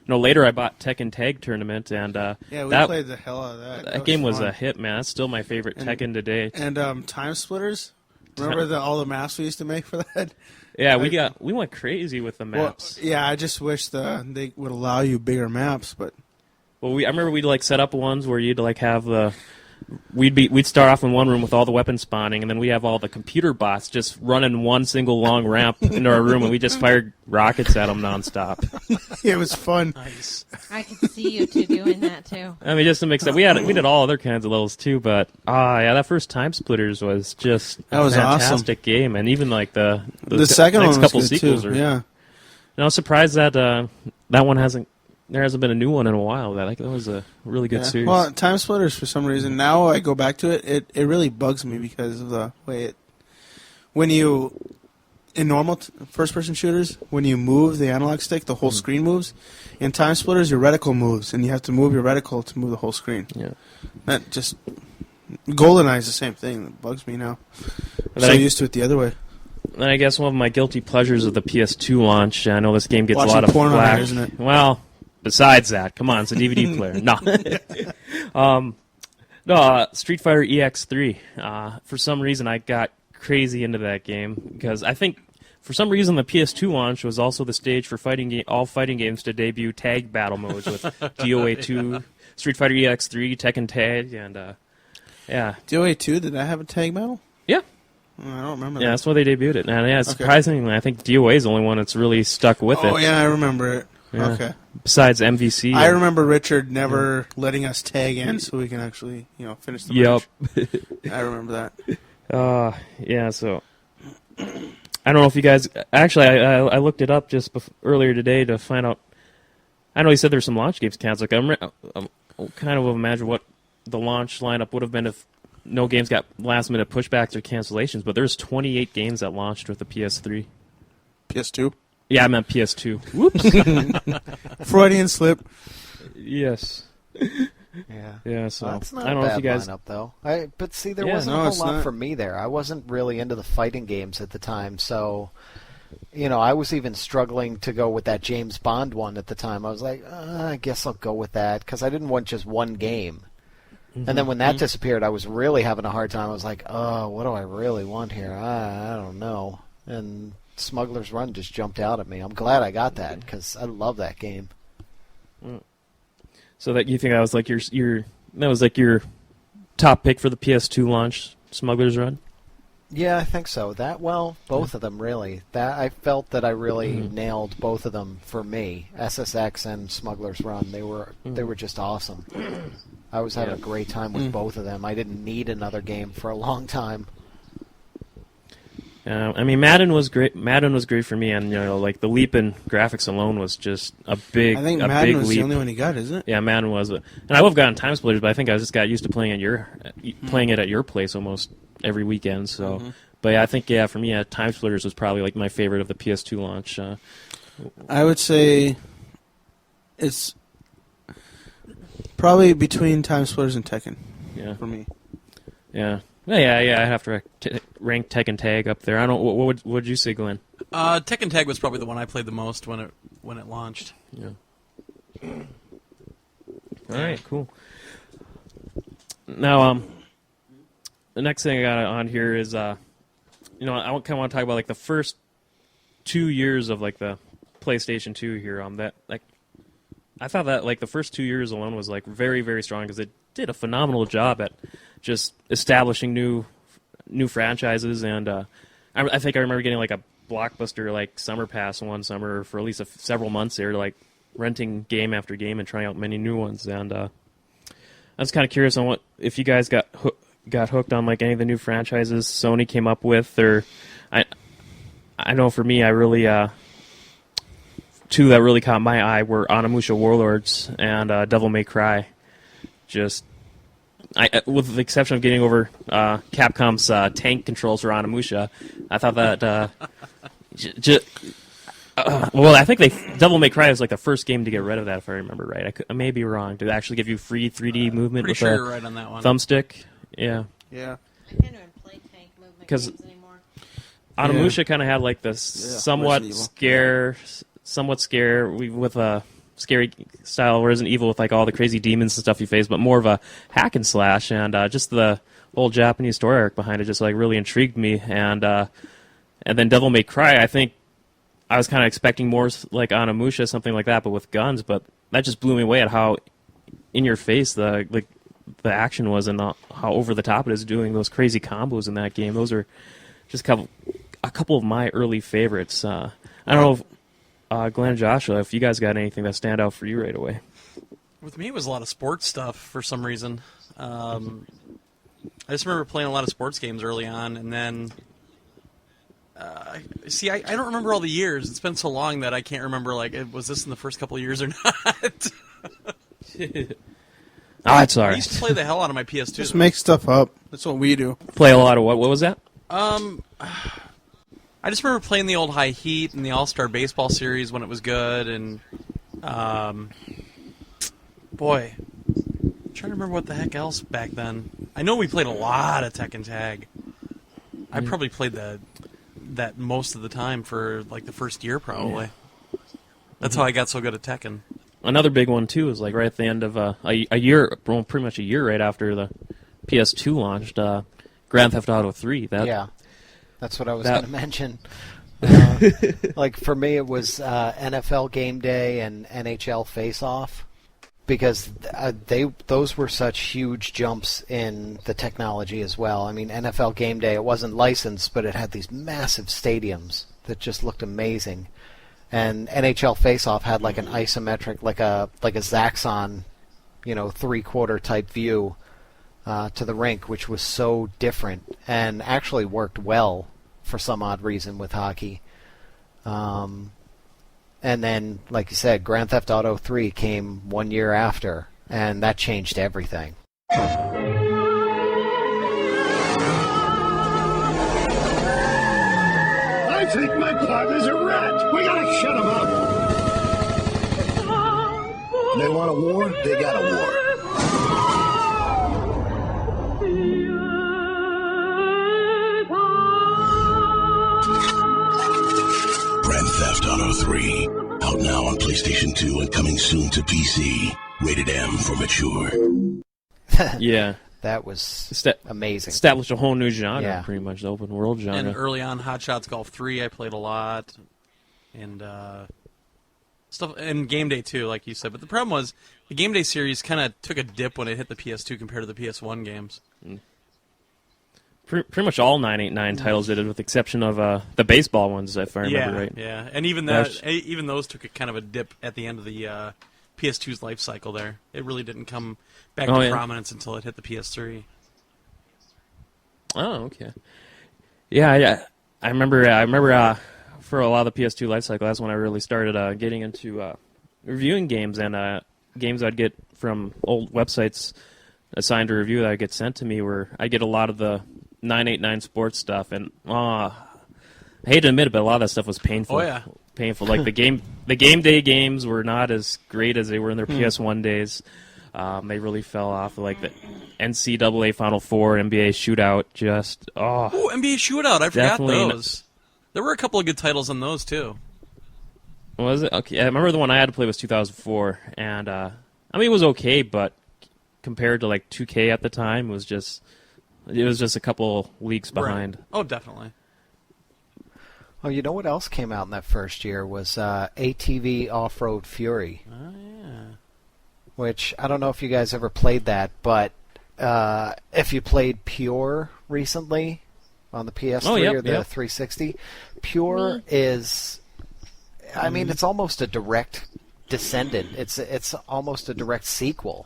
later I bought Tekken Tag Tournament, and we played the hell out of that. That game was a hit, man. That's still my favorite Tekken today. And Time Splitters. Remember all the maps we used to make for that? Yeah, we went crazy with the maps. Well, yeah, I just wish they would allow you bigger maps, but I remember we'd like set up ones where you'd like have the we'd start off in one room with all the weapons spawning, and then we have all the computer bots just running one single long ramp into our room, and we just fired rockets at them nonstop. Yeah, it was fun. Nice. I can see you two doing that too. I mean, just to mix up, we did all other kinds of levels too, but yeah, that first Time Splitters was just That was a fantastic awesome. game, and even like the second next one was couple good sequels too. are. Yeah. And I was surprised that that one hasn't been a new one in a while. That was a really good series. Well, Time Splitters, for some reason, now I go back to it, it really bugs me because of the way in normal first-person shooters, when you move the analog stick, the whole screen moves. In Time Splitters, your reticle moves, and you have to move your reticle to move the whole screen. Yeah. That just... GoldenEye is the same thing. It bugs me now. I'm so used to it the other way. And I guess one of my guilty pleasures of the PS2 launch, I know this game gets Watching a lot of porn on flack. it, isn't it? Well, besides that, come on, it's a DVD player. No. No, Street Fighter EX3. For some reason, I got crazy into that game because I think for some reason the PS2 launch was also the stage for all fighting games to debut tag battle modes with DOA 2, Street Fighter EX3, Tekken Tag, and yeah. DOA 2, did that have a tag battle? Yeah. I don't remember Yeah, that. that's why they debuted it. And yeah, Okay. surprisingly, I think DOA is the only one that's really stuck with it. Oh, yeah, I remember it. Yeah. Okay. Besides MVC. I remember Richard never letting us tag in so we can actually, finish the match. Yep. I remember that. Yeah, so I don't know if you guys actually I looked it up just earlier today to find out. I know he said there's some launch games canceled. I'm kind of imagine what the launch lineup would have been if no games got last minute pushbacks or cancellations, but there's 28 games that launched with the PS3. PS2? Yeah, I meant PS2. Whoops. Freudian slip. Yes. Yeah. Yeah, so Well, that's not I don't a know if bad you guys lineup, though. But see, there Yeah. wasn't No, a it's whole lot not. for me there. I wasn't really into the fighting games at the time, so I was even struggling to go with that James Bond one at the time. I was like, I guess I'll go with that because I didn't want just one game. And then when that disappeared, I was really having a hard time. I was like, oh, what do I really want here? I don't know. And Smuggler's Run just jumped out at me. I'm glad I got that because I love that game. So that you think that was like your top pick for the PS2 launch, Smuggler's Run? Yeah, I think so. Both of them really. That I felt that I really nailed both of them for me. SSX and Smuggler's Run. They were just awesome. I was having a great time with both of them. I didn't need another game for a long time. I mean, Madden was great. Madden was great for me, and like the leap in graphics alone was just a big. I think a Madden big was leap. the only one you got, isn't it? Yeah, Madden was, and I would have gotten Time Splitters, but I think I just got used to playing playing it at your place almost every weekend. So, but yeah, I think for me, Time Splitters was probably like my favorite of the PS2 launch. I would say it's probably between Time Splitters and Tekken. Yeah, for me. Yeah. Yeah. I have to rank Tekken Tag up there. I don't. What would you say, Glenn? Tekken Tag was probably the one I played the most when it launched. Yeah. All right. Cool. Now, the next thing I got on here is, I kind of want to talk about like the first 2 years of like the PlayStation 2 here. That like, I thought that like the first 2 years alone was like very, very strong because it did a phenomenal job at just establishing new franchises, and I think I remember getting like a Blockbuster like summer pass one summer for at least several months there, like renting game after game and trying out many new ones. And I was kind of curious on if you guys got hooked on like any of the new franchises Sony came up with, or I know for me I really two that really caught my eye were Onimusha Warlords and Devil May Cry. Just with the exception of getting over Capcom's tank controls for Onimusha, I thought that well, I think Devil May Cry was like the first game to get rid of that, if I remember right. I may be wrong. Did it actually give you free 3D movement Pretty with sure a you're right on that one. thumbstick? Yeah. Yeah. I can't even play tank movement 'Cause- games anymore. Onimusha kind of had like this somewhat scare with a scary style Resident Evil with like all the crazy demons and stuff you face, but more of a hack and slash, and just the whole Japanese story arc behind it just like really intrigued me. And then Devil May Cry, I think I was kind of expecting more like Onimusha, something like that, but with guns. But that just blew me away at how in your face the the action was and how over the top it is doing those crazy combos in that game. Those are just a couple of my early favorites. I don't know, if, Glenn, Joshua, if you guys got anything that stand out for you right away. With me, it was a lot of sports stuff for some reason. I just remember playing a lot of sports games early on, and then I don't remember all the years. It's been so long that I can't remember, like, was this in the first couple of years or not? That's all right. I used to play the hell out of my PS2. Just make stuff up. That's what we do. Play a lot of what? What was that? I just remember playing the old High Heat and the All-Star Baseball series when it was good, and boy, I'm trying to remember what the heck else back then. I know we played a lot of Tekken Tag. I probably played that most of the time for like the first year, probably. That's how I got so good at Tekken. Another big one too is like right at the end of a year, well, pretty much a year right after the PS2 launched, Grand Theft Auto 3. That's what I was going to mention. Like for me, it was NFL Game Day and NHL Face Off, because those were such huge jumps in the technology as well. I mean, NFL Game Day, it wasn't licensed, but it had these massive stadiums that just looked amazing. And NHL Face Off had like an isometric, like a Zaxxon, 3/4 type view to the rink, which was so different and actually worked well for some odd reason with hockey. And then, like you said, Grand Theft Auto 3 came 1 year after, and that changed everything. I think my partner's a rat. We gotta shut him up. They want a war? They got a war. Grand Theft Auto 3, out now on PlayStation 2 and coming soon to PC. Rated M for mature. Yeah. That was amazing. Established a whole new genre, pretty much, the open world genre. And early on, Hot Shots Golf 3, I played a lot. And stuff, and Game Day, too, like you said. But the problem was, the Game Day series kind of took a dip when it hit the PS2 compared to the PS1 games. Pretty much all 989 titles did it, with the exception of the baseball ones, if I remember right. Yeah, and even those took a kind of a dip at the end of the PS2's life cycle there. It really didn't come back to prominence until it hit the PS3. Oh, okay. Yeah. I remember for a lot of the PS2 life cycle, that's when I really started getting into reviewing games, and games I'd get from old websites assigned to review that I'd get sent to me, where I get a lot of the 989 sports stuff, and I hate to admit it, but a lot of that stuff was painful. Oh, yeah. Painful. Like the Game Day games were not as great as they were in their PS1 days. They really fell off. Like the NCAA Final Four, NBA Shootout, NBA Shootout! I forgot those. There were a couple of good titles on those too. Was it? Okay, I remember the one I had to play was 2004, and it was okay, but compared to like 2K at the time, it was just a couple leagues behind. Right. Oh, definitely. Oh, you know what else came out in that first year was ATV Off-Road Fury. Oh, yeah. Which, I don't know if you guys ever played that, but if you played Pure recently on the PS3 or the 360, Pure is, it's almost a direct descendant. It's almost a direct sequel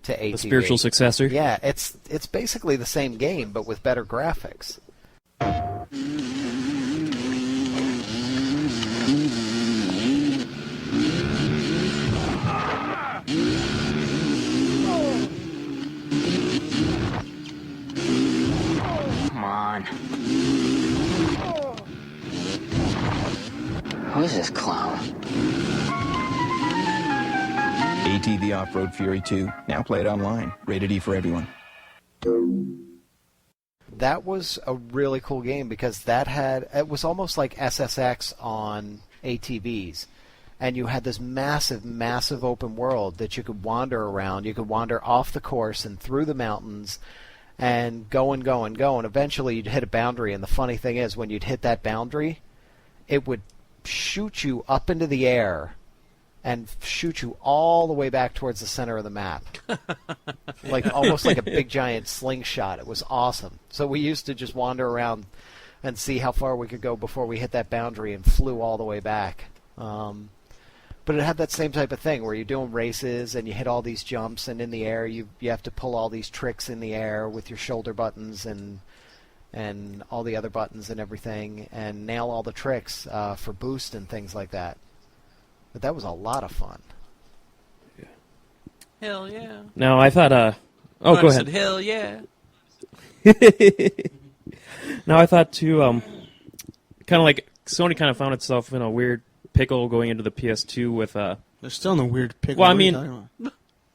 to ATV. The spiritual successor? Yeah, it's basically the same game, but with better graphics. Who's this clown? ATV Off-Road Fury 2, now played online. Rated E for everyone. That was a really cool game because it was almost like SSX on ATVs. And you had this massive, massive open world that you could wander around. You could wander off the course and through the mountains and go and go and go. And eventually you'd hit a boundary. And the funny thing is, when you'd hit that boundary, it would shoot you up into the air and shoot you all the way back towards the center of the map. like almost like a big giant slingshot. It was awesome. So we used to just wander around and see how far we could go before we hit that boundary and flew all the way back. But it had that same type of thing where you're doing races and you hit all these jumps, and in the air you have to pull all these tricks in the air with your shoulder buttons and all the other buttons and everything, and nail all the tricks for boost and things like that. But that was a lot of fun. Hell yeah. No, I thought, go ahead. Said, hell yeah. No, I thought too, kind of like Sony kind of found itself in a weird pickle going into the PS2 with, They're still in a weird pickle. Well, I What are you mean, talking about?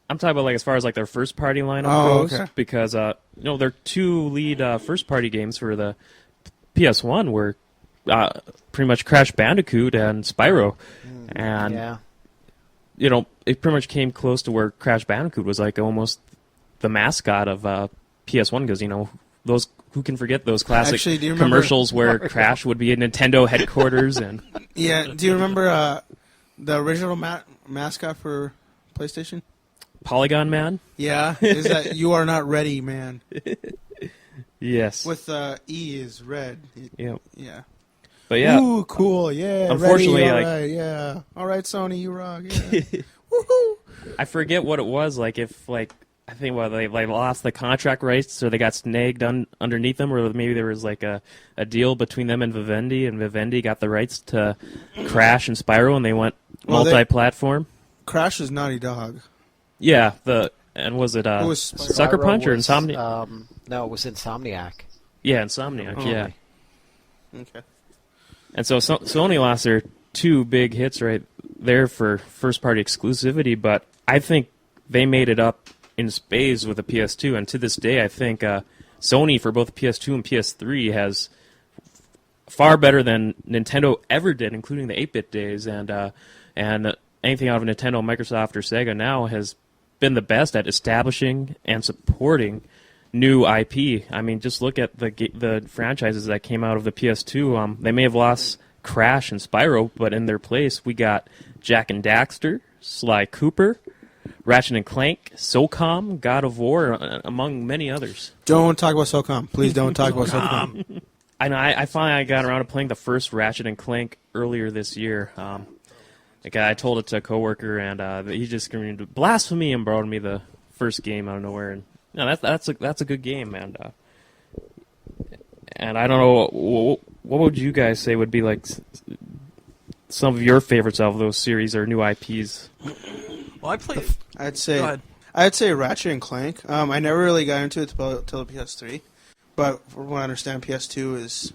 I'm talking about like as far as like their first party lineup goes, okay. because their two lead first party games for the PS1 were pretty much Crash Bandicoot and Spyro, and Yeah. It pretty much came close to where Crash Bandicoot was like almost the mascot of PS1, because those who can forget those classic Actually, do you remember commercials where Crash would be at Nintendo headquarters and Yeah, do you remember the original mascot for PlayStation? Polygon Man? Yeah, is that You Are Not Ready, Man? Yes. With E is red. Yep. Yeah. But yeah, Ooh, cool, yeah. Unfortunately, ready, all like- right, yeah. All right, Sony, you rock, yeah. Woohoo! I forget what it was. Like if like I think they lost the contract rights, or they got snagged underneath them, or maybe there was like a deal between them and Vivendi got the rights to Crash and Spyro, and they went multi-platform. Crash is Naughty Dog. Yeah, and was it Who was Sucker Spyro Punch or was, Insomniac? No, it was Insomniac. Yeah, Insomniac. Oh. Yeah, Okay. and so Sony lost their two big hits right there for first-party exclusivity, but I think they made it up in spades with the PS2, and to this day, I think Sony for both PS2 and PS3 has far better than Nintendo ever did, including the 8-bit days, and anything out of Nintendo, Microsoft, or Sega now has been the best at establishing and supporting new IP. I mean, just look at the franchises that came out of the PS2. They may have lost Crash and Spyro, but in their place, we got Jak and Daxter, Sly Cooper, Ratchet and Clank, SOCOM, God of War, among many others. Don't talk about SOCOM. Please don't talk about SOCOM. I know. I finally got around to playing the first Ratchet and Clank earlier this year. I told it to a coworker, and he just screamed blasphemy and brought me the first game out of nowhere. And that's a good game, and I don't know what would you guys say would be like some of your favorites of those series or new IPs. Well, I played. I'd Go ahead. say Ratchet and Clank. I never really got into it till the PS3, but from what I understand, PS2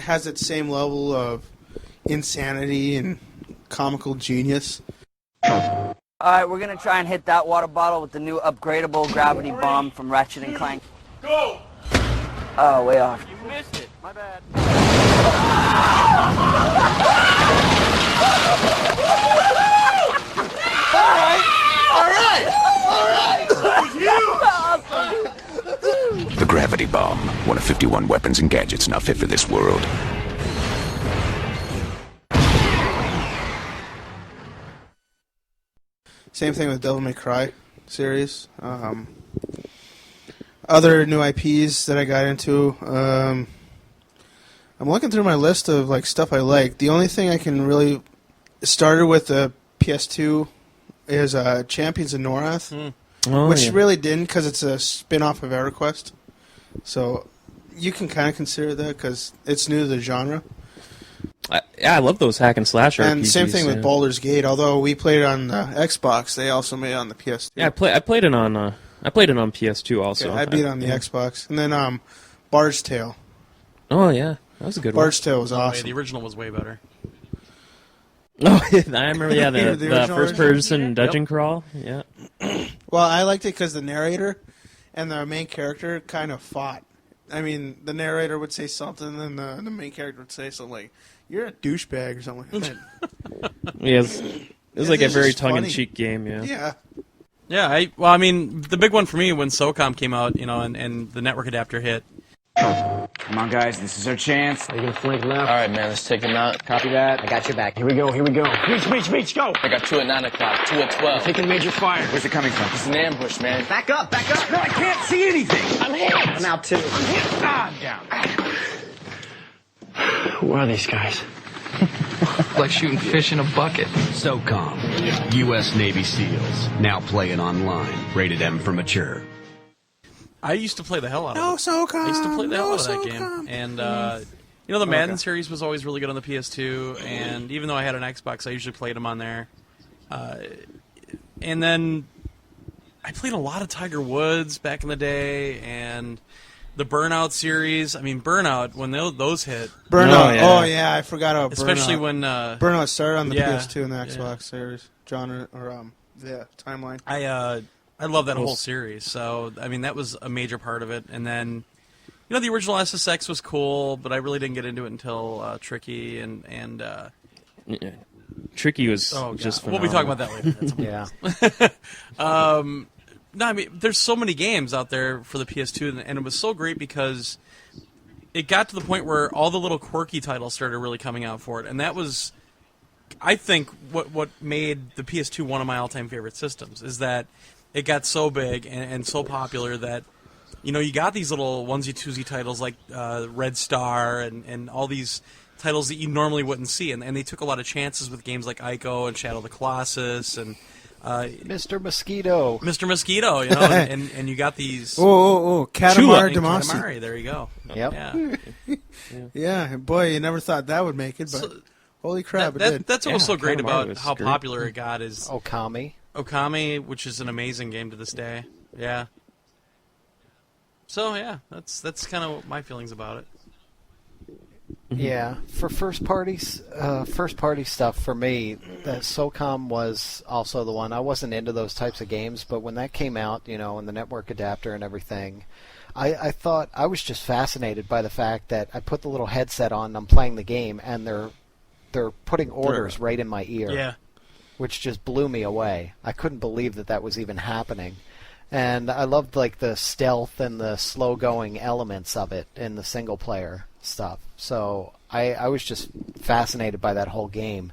has its same level of insanity and comical genius. All right, we're gonna try and hit that water bottle with the new upgradable gravity bomb from Ratchet and Clank. Go! Oh, way off. You missed it. My bad. The gravity bomb, one of 51 weapons and gadgets not fit for this world. Same thing with Devil May Cry series. Other new IPs that I got into. I'm looking through my list of like stuff I like. The only thing I can really started with the PS2 is Champions of Norath, which really didn't because it's a spin-off of EverQuest. So you can kind of consider that because it's new to the genre. I love those hack and slash RPGs. And same thing with Baldur's Gate. Although we played it on the Xbox, they also made it on the PS2. Yeah, I played it on PS2 also. Okay, I beat it on the Xbox. And then Bard's Tale. Oh yeah, that was a good Bard's Tale was awesome. The original was way better. Oh, I remember. Yeah, the original first person dungeon crawl. Yeah. Well, I liked it because the narrator and the main character kind of fought. I mean, the narrator would say something, and the main character would say something like, "You're a douchebag" or something like that. Yeah, it was like a it's very just tongue-in-cheek game. Yeah. Yeah. Yeah, I mean, the big one for me when SOCOM came out, and the network adapter hit, Come on, guys. This is our chance. Are you going to flank left? All right, man. Let's take him out. Copy that. I got your back. Here we go. Reach, go. I got 2 at 9 o'clock, 2 at 12. Taking major fire. Where's it coming from? It's an ambush, man. Back up. No, I can't see anything. I'm hit. I'm out, too. I'm hit. I'm down. Who are these guys? Like shooting fish in a bucket. SOCOM, U.S. Navy SEALs, now playing online. Rated M for mature. I used to play the hell out of it. SOCOM. I used to play the hell out of that SOCOM. game. And, the Madden series was always really good on the PS2, and even though I had an Xbox, I usually played them on there. And then I played a lot of Tiger Woods back in the day, and the Burnout series. I mean, Burnout, when those hit. Burnout. Oh, yeah, I forgot about Especially Burnout. when... Burnout started on the PS2 and the Xbox series. Genre, or, timeline. I love that whole series, so, I mean, that was a major part of it. And then, the original SSX was cool, but I really didn't get into it until Tricky and Tricky was just phenomenal. We'll be talking about that later. No, I mean, there's so many games out there for the PS2, and it was so great because it got to the point where all the little quirky titles started really coming out for it, and that was, I think, what made the PS2 one of my all-time favorite systems, is that it got so big and so popular that, you got these little onesie-twosie titles like Red Star and all these titles that you normally wouldn't see, and they took a lot of chances with games like Ico and Shadow of the Colossus and Mr. Mosquito. Mr. Mosquito, and you got these... Katamari Damacy. Katamari, there you go. Yep. Yeah, boy, you never thought that would make it, but holy crap, it did. That's what was so great about how popular it got is... Okami, which is an amazing game to this day. Yeah. So, yeah, that's kind of my feelings about it. Yeah, for first party stuff for me, SOCOM was also the one. I wasn't into those types of games, but when that came out, and the network adapter and everything, I thought I was just fascinated by the fact that I put the little headset on and I'm playing the game, and they're putting orders right in my ear. Yeah. Which just blew me away. I couldn't believe that was even happening. And I loved the stealth and the slow-going elements of it in the single-player stuff. So I was just fascinated by that whole game.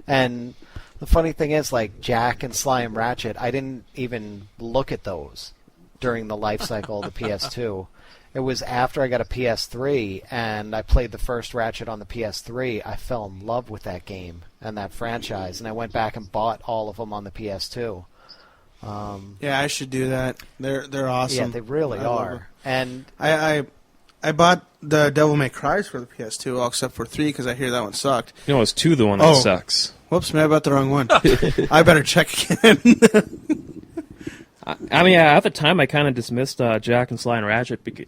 And the funny thing is, Jack and Sly and Ratchet, I didn't even look at those during the life cycle of the PS2. It was after I got a PS3 and I played the first Ratchet on the PS3, I fell in love with that game and that franchise, and I went back and bought all of them on the PS2. Yeah, I should do that. They're awesome. Yeah, they really are. And I bought the Devil May Cry's for the PS2, all except for 3 because I hear that one sucked. It's 2 the one that sucks. Whoops, man, I bought the wrong one. I better check again. I mean, at the time, I kind of dismissed Jack and Sly and Ratchet because,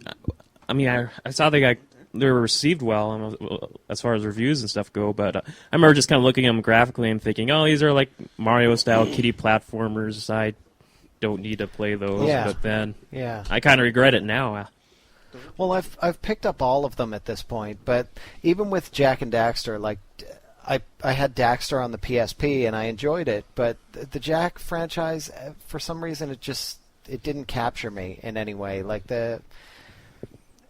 I saw they were received well as far as reviews and stuff go, but I remember just kind of looking at them graphically and thinking, these are like Mario-style kiddie platformers. I don't need to play those, but then I kind of regret it now. Well, I've picked up all of them at this point, but even with Jak and Daxter, I had Daxter on the PSP and I enjoyed it, but the Jak franchise, for some reason, it didn't capture me in any way.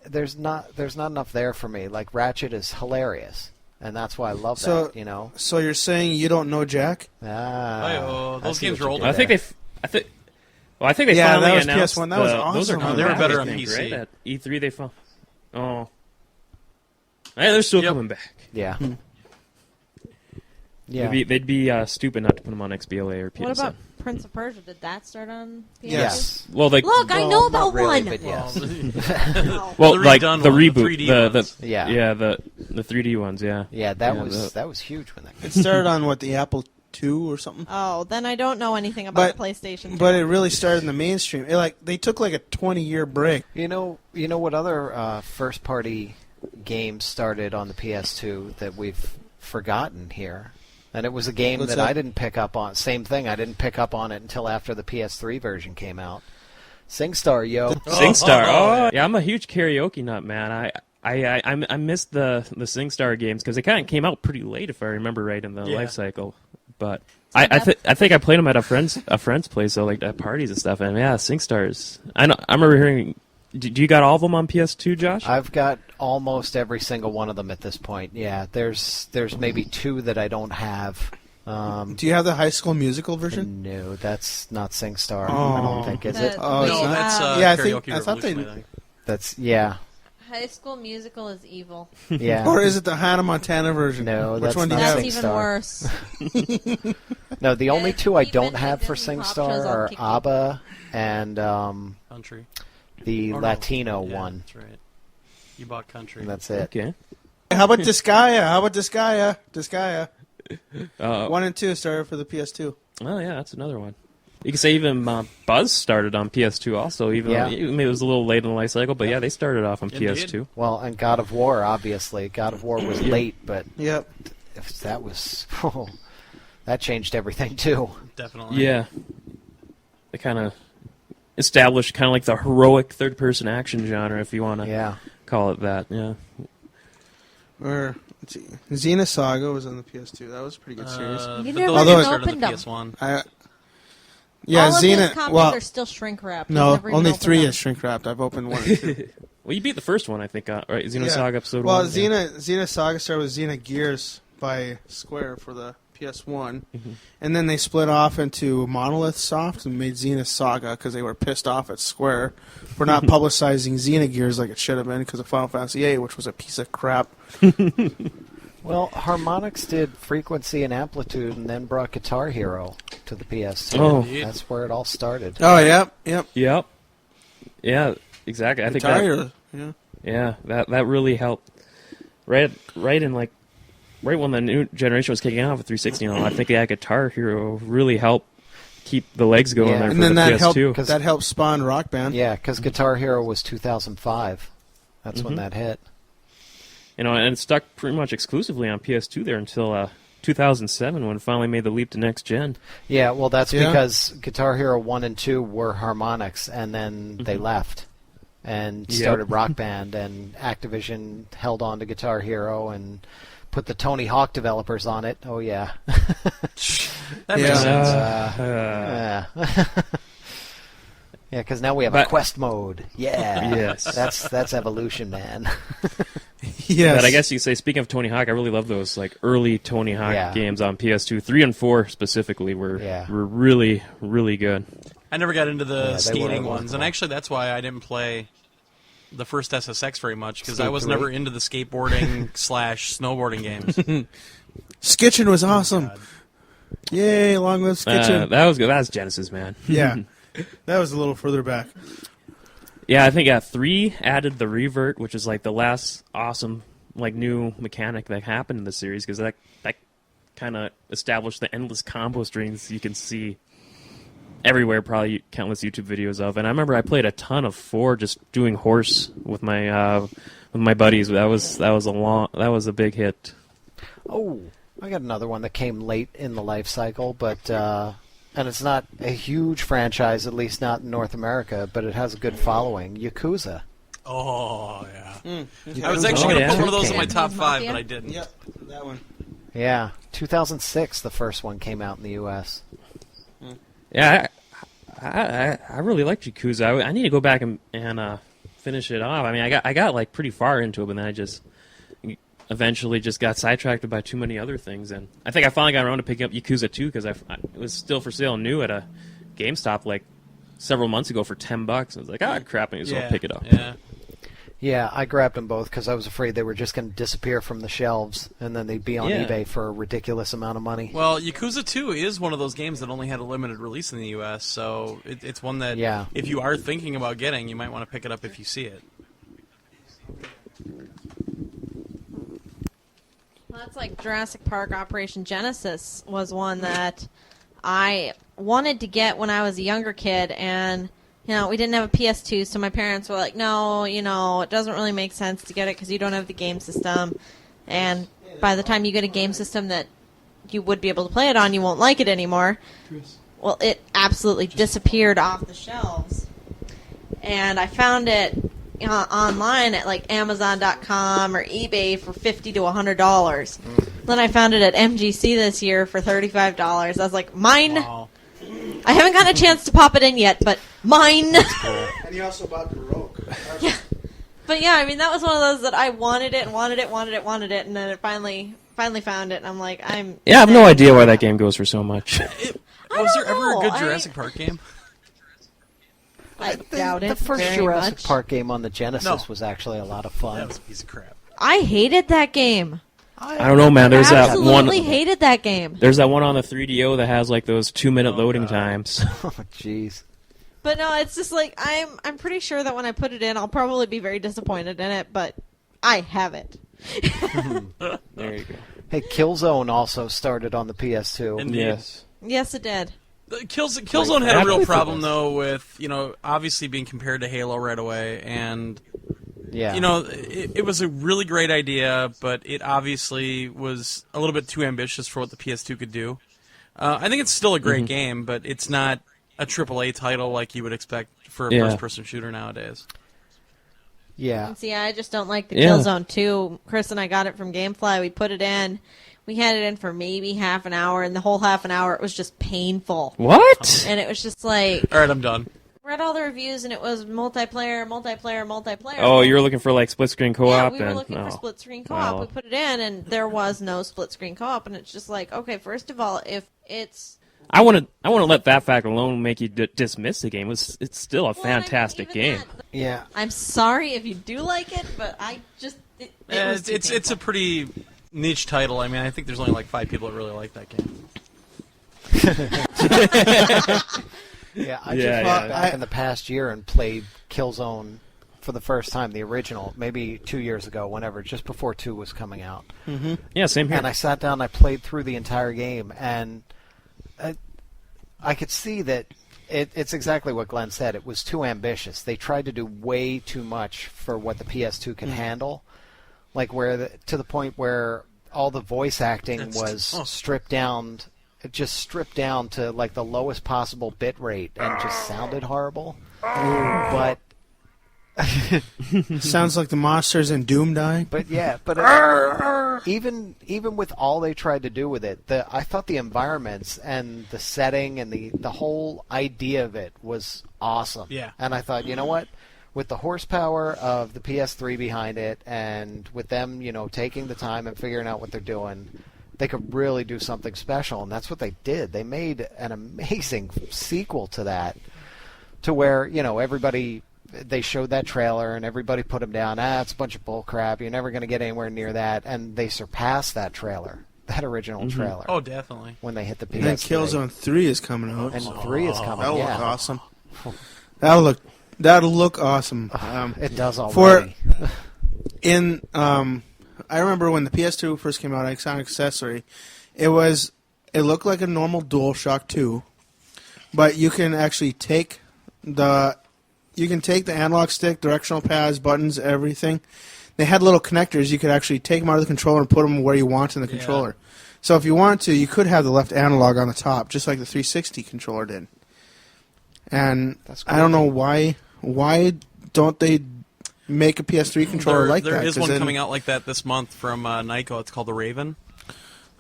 There's not enough there for me. Ratchet is hilarious, and that's why I love that. So you're saying you don't know Jak? Those games are old. I think they finally that was announced PS1. That was awesome. Those are they were better on PC. Right? At E3 they found. Oh, hey, they're still coming back. Yeah. Yeah. They'd be stupid not to put them on XBLA or PSN. What about Prince of Persia? Did that start on PS2? Yes. Well, Look, I know about really, one. But yes. Well, the the reboot, the 3D ones, yeah. Yeah, that was huge when that came. It started on the Apple II or something. Oh, then I don't know anything about the PlayStation 2. But it really started in the mainstream. They took a 20-year break. You know what other first-party games started on the PS2 that we've forgotten here? And it was a game that I didn't pick up on. Same thing, I didn't pick up on it until after the PS3 version came out. SingStar, yo. SingStar. Oh, yeah, I'm a huge karaoke nut, man. I missed the SingStar games because they kind of came out pretty late, if I remember right, in the life cycle. But I think I played them at a friend's place, so at parties and stuff. And yeah, SingStars. I remember hearing Do you got all of them on PS2, Josh? I've got almost every single one of them at this point. Yeah, there's maybe 2 that I don't have. Do you have the High School Musical version? No, that's not SingStar. I don't think, is it? No, that's Karaoke I thought Revolution, That's, yeah. High School Musical is evil. Yeah. Or is it the Hannah Montana version? No, Which that's one do not you have? That's even worse. No, the only 2 I don't have for Disney pop SingStar shows on are Kiki. ABBA and Country. the Oh, no. Latino Yeah, one. That's right. You bought Country. And that's it. Okay. How about Disgaea? Disgaea. 1 and 2 started for the PS2. Oh, yeah, that's another one. You can say even Buzz started on PS2 also, even though it was a little late in the life cycle, but yeah, they started off on PS2. Well, and God of War, obviously. God of War was late, but Yep. if that was... that changed everything, too. Definitely. Yeah. They kind of established kind of like the heroic third-person action genre, if you want to call it that, yeah. Or, let's see, Xenosaga was on the PS2. That was a pretty good series. You never Although even opened them. Yeah, All of his Xena. copies Well, are still shrink wrapped. no, only 3 is shrink wrapped. I've opened 1 and 2. Well, you beat the first one, I think, right? Xenosaga Episode 1. Well, Xenosaga started with Xenogears by Square for the PS1, and then they split off into Monolith Soft and made Xenosaga because they were pissed off at Square for not publicizing Xenogears like it should have been because of Final Fantasy VIII, which was a piece of crap. Well, Harmonix did Frequency and Amplitude and then brought Guitar Hero to the PS2. Oh. That's where it all started. Oh, yep. Yeah, exactly. I think Guitar that, Hero, yeah, that really helped. Right when the new generation was kicking off with 360 and all, I think Guitar Hero really helped keep the legs going there and for then the that PS2. that helped spawn Rock Band. Yeah, because Guitar Hero was 2005. That's when that hit. And it stuck pretty much exclusively on PS2 there until 2007 when it finally made the leap to next gen. Yeah, well, that's because Guitar Hero 1 and 2 were Harmonix, and then they left and started Rock Band, and Activision held on to Guitar Hero and put the Tony Hawk developers on it. Oh, yeah. That makes sense. Yeah, because now we have a quest mode. Yeah. Yes. That's evolution, man. Yes. But I guess you could say, speaking of Tony Hawk, I really love those like early Tony Hawk games on PS2. 3 and 4 specifically were really, really good. I never got into the skating ones, and actually that's why I didn't play the first SSX very much, because I was never into the skateboarding / snowboarding games. Skitchin was awesome. Yay, long live Skitchin. That was good. That was Genesis, man. Yeah. That was a little further back. Yeah, I think 3 added the revert, which is like the last awesome like new mechanic that happened in the series, because that kind of established the endless combo strings you can see everywhere, probably countless YouTube videos of. And I remember I played a ton of 4 just doing horse with my buddies. That was a big hit. Oh, I got another one that came late in the life cycle, but and it's not a huge franchise, at least not in North America, but it has a good following. Yakuza. Oh, yeah. I was actually going to put one of those in my top 5, but I didn't. Yep, that one. Yeah, 2006, the first one came out in the U.S. Yeah, I really liked Yakuza. I need to go back and finish it off. I mean, I got like pretty far into it, but then I just eventually just got sidetracked by too many other things. And I think I finally got around to picking up Yakuza 2 because it was still for sale new at a GameStop like several months ago for $10. I was like, crap, I may as well pick it up. Yeah, I grabbed them both because I was afraid they were just going to disappear from the shelves, and then they'd be on eBay for a ridiculous amount of money. Well, Yakuza 2 is one of those games that only had a limited release in the U.S., so it's one that if you are thinking about getting, you might want to pick it up if you see it. Well, that's like Jurassic Park Operation Genesis was one that I wanted to get when I was a younger kid, and we didn't have a PS2, so my parents were like, no, it doesn't really make sense to get it because you don't have the game system, and by the time you get a game system that you would be able to play it on, you won't like it anymore. Well, it absolutely disappeared off the shelves, and I found it online at like Amazon.com or eBay for $50 to $100. Then I found it at MGC this year for $35. I was like, mine. Wow. I haven't gotten a chance to pop it in yet, but mine. And you also bought the Rogue. Yeah. But yeah, I mean, that was one of those that I wanted it, and then it finally found it, and I'm like, I have no idea why that game goes for so much. Was there ever a good Jurassic Park game? I doubt it. The first very Jurassic much. Park game on the Genesis was actually a lot of fun. That was a piece of crap. I hated that game. I don't know, man. There's that one. Absolutely hated that game. There's that one on the 3DO that has like those 2-minute loading times. Oh, jeez. But no, it's just like I'm pretty sure that when I put it in, I'll probably be very disappointed in it. But I have it. There you go. Hey, Killzone also started on the PS2. Indeed. Yes. Yes, it did. Killzone had a real problem though with obviously being compared to Halo right away, and it was a really great idea, but it obviously was a little bit too ambitious for what the PS2 could do. I think it's still a great game, but it's not a AAA title like you would expect for a first-person shooter nowadays. Yeah. And see, I just don't like the Killzone 2. Chris and I got it from GameFly. We put it in. We had it in for maybe half an hour, and the whole half an hour it was just painful. What? And it was just like... All right, I'm done. Read all the reviews, and it was multiplayer. Oh, you were looking for like split-screen co-op? Yeah, we were looking for split-screen co-op. Well. We put it in, and there was no split-screen co-op, and it's just like, okay, first of all, if it's... I want to let that fact alone make you dismiss the game. It's still a fantastic game. Yeah. I'm sorry if you do like it, but I just... It's a pretty niche title. I mean, I think there's only like 5 people that really like that game. Yeah, I just went back in the past year and played Killzone for the first time, the original, maybe 2 years ago, whenever, just before 2 was coming out. Mm-hmm. Yeah, same here. And I sat down and I played through the entire game, and I could see that it's exactly what Glenn said. It was too ambitious. They tried to do way too much for what the PS2 could handle, like to the point where all the voice acting was stripped down. It just stripped down to like the lowest possible bit rate and just sounded horrible. But sounds like the monsters in Doom dying. But yeah, but even with all they tried to do with it, I thought the environments and the setting and the whole idea of it was awesome. Yeah. And I thought, you know what? With the horsepower of the PS3 behind it, and with them, taking the time and figuring out what they're doing, they could really do something special, and that's what they did. They made an amazing sequel to that, to where, everybody, they showed that trailer, and everybody put them down. It's a bunch of bull crap. You're never going to get anywhere near that. And they surpassed that trailer, that original trailer. Oh, definitely. When they hit the PS3. And then Killzone 3 is coming out. And 3 is coming, That'll look awesome. That'll look awesome. It does already. I remember when the PS2 first came out, I saw an accessory. It looked like a normal DualShock 2, but you can actually take the analog stick, directional pads, buttons, everything. They had little connectors. You could actually take them out of the controller and put them where you want in the controller. So if you wanted to, you could have the left analog on the top, just like the 360 controller did. And I don't know why don't they make a PS3 controller like that? There is one coming out like that this month from Nyko. It's called the Raven.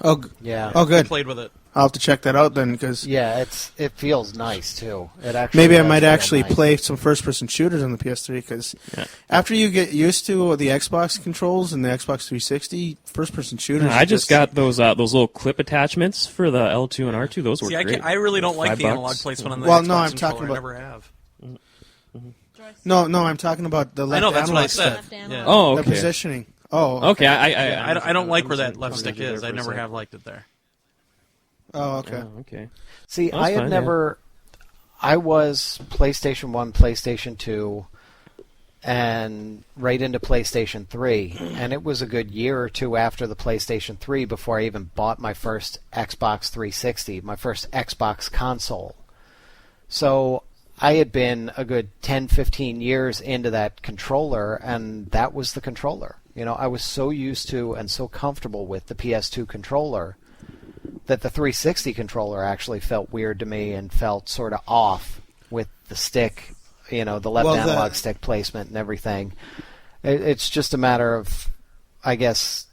Oh, yeah. Oh, good. I played with it. I'll have to check that out then, because it feels nice too. It actually maybe I might actually play some first-person shooters on the PS3, because after you get used to the Xbox controls and the Xbox 360, first-person shooters. I just got those little clip attachments for the L2 and R2. Those were great. I really don't like the analog placement on the Xbox Xbox no, I'm controller. talking about. I never have. No, I'm talking about the left I know, that's analog what I said. stick. Yeah. Oh, okay. The positioning. Oh, okay. I don't like where that left stick is. I never have liked it there. Oh, okay. Okay. See, I had never. I was PlayStation 1, PlayStation 2, and right into PlayStation 3, and it was a good year or two after the PlayStation 3 before I even bought my first Xbox 360, my first Xbox console. So I had been a good 10, 15 years into that controller, and that was the controller. I was so used to and so comfortable with the PS2 controller that the 360 controller actually felt weird to me and felt sort of off with the stick, the left analog stick placement and everything. It's just a matter of, I guess,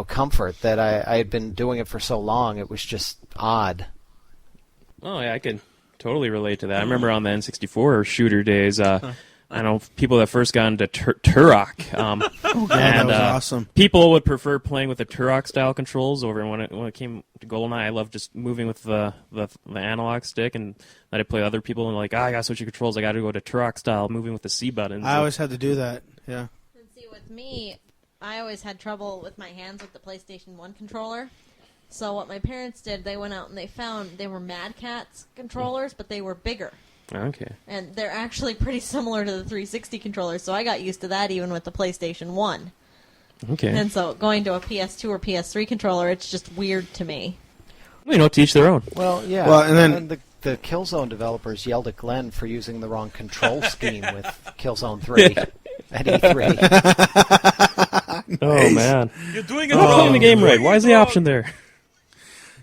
comfort that I had been doing it for so long. It was just odd. Oh yeah, I can totally relate to that. I remember on the N64 shooter days, I know people that first got into Turok. That was awesome. People would prefer playing with the Turok style controls over when it came to GoldenEye. I loved just moving with the analog stick, and then I play with other people and I gotta switch your controls. I gotta go to Turok style, moving with the C buttons. I always had to do that. Yeah. And see, with me, I always had trouble with my hands with the PlayStation 1 controller. So what my parents did, they went out and they were Mad Catz controllers, but they were bigger. Okay. And they're actually pretty similar to the 360 controllers, so I got used to that even with the PlayStation 1. Okay. And so going to a PS2 or PS3 controller, it's just weird to me. Well, to each their own. Well, yeah. Well, and then the Killzone developers yelled at Glenn for using the wrong control scheme with Killzone 3 at E3. Oh, man. You're doing it wrong. wrong. Playing the game right. Why is the option there?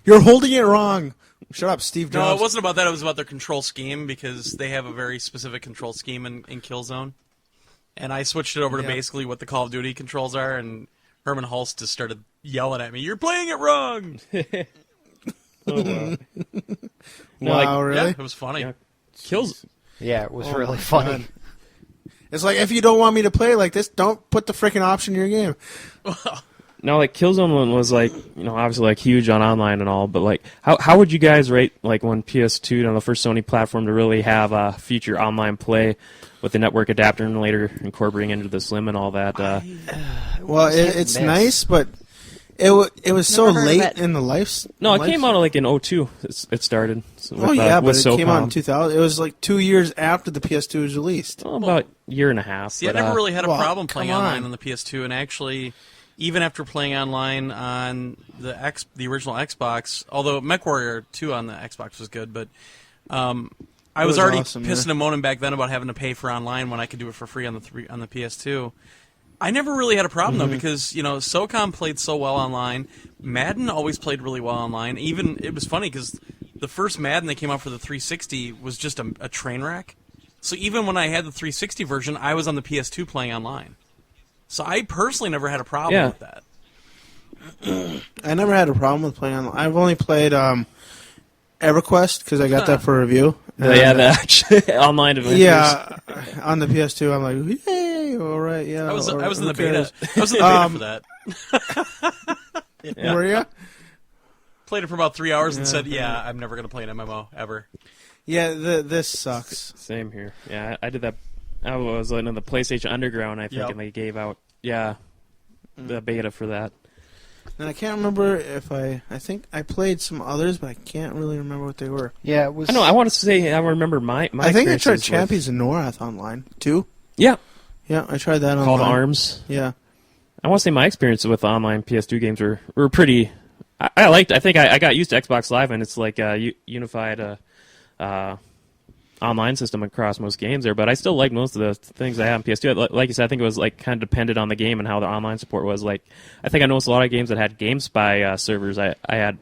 You're holding it wrong. Shut up, Steve Jobs. No, it wasn't about that. It was about their control scheme, because they have a very specific control scheme in Killzone. And I switched it over to basically what the Call of Duty controls are, and Herman Hulst just started yelling at me, "You're playing it wrong!" Oh, wow. Wow, really? Yeah, it was funny. Yeah. Yeah, it was really funny. God. It's like, if you don't want me to play like this, don't put the freaking option in your game. Now, Killzone one was obviously huge on online and all, but how would you guys rate when PS2, the first Sony platform to really have feature online play with the network adapter and later incorporating into the Slim and all that? Well, it's nice, but it was so late in the life. No, it came out in 2002. It started. But it came out in 2000. It was 2 years after the PS2 was released. Well, about a year and a half. See, I never really had a problem playing online on the PS2, and actually, even after playing online on the original Xbox, although MechWarrior 2 on the Xbox was good, but I was already pissing and moaning back then about having to pay for online when I could do it for free on the PS2. I never really had a problem though, because SOCOM played so well online. Madden always played really well online. Even it was funny because the first Madden that came out for the 360 was just a train wreck. So even when I had the 360 version, I was on the PS2 playing online. So I personally never had a problem with that. I never had a problem with playing online. I've only played EverQuest because I got that for review. The online adventures. Yeah, on the PS2, I'm like, yay, all right, yeah. I was in the beta. I was in the beta for that. Were you? Played it for about 3 hours and said, I'm never going to play an MMO ever. Yeah, this sucks. Same here. Yeah, I did that. I was in the PlayStation Underground, I think, and they gave out, the beta for that. And I can't remember if I think I played some others, but I can't really remember what they were. Yeah, it was. I know. I want to say I remember my. I think I tried Champions of Norath online too. Yeah. Yeah, I tried that online. Called Arms. Yeah. I want to say my experience with online PS2 games were pretty. I liked. I think I got used to Xbox Live, and it's like a unified online system across most games there. But I still like most of the things I have on PS2. Like you said, I think it was kind of dependent on the game and how the online support was. I think I noticed a lot of games that had GameSpy servers. I had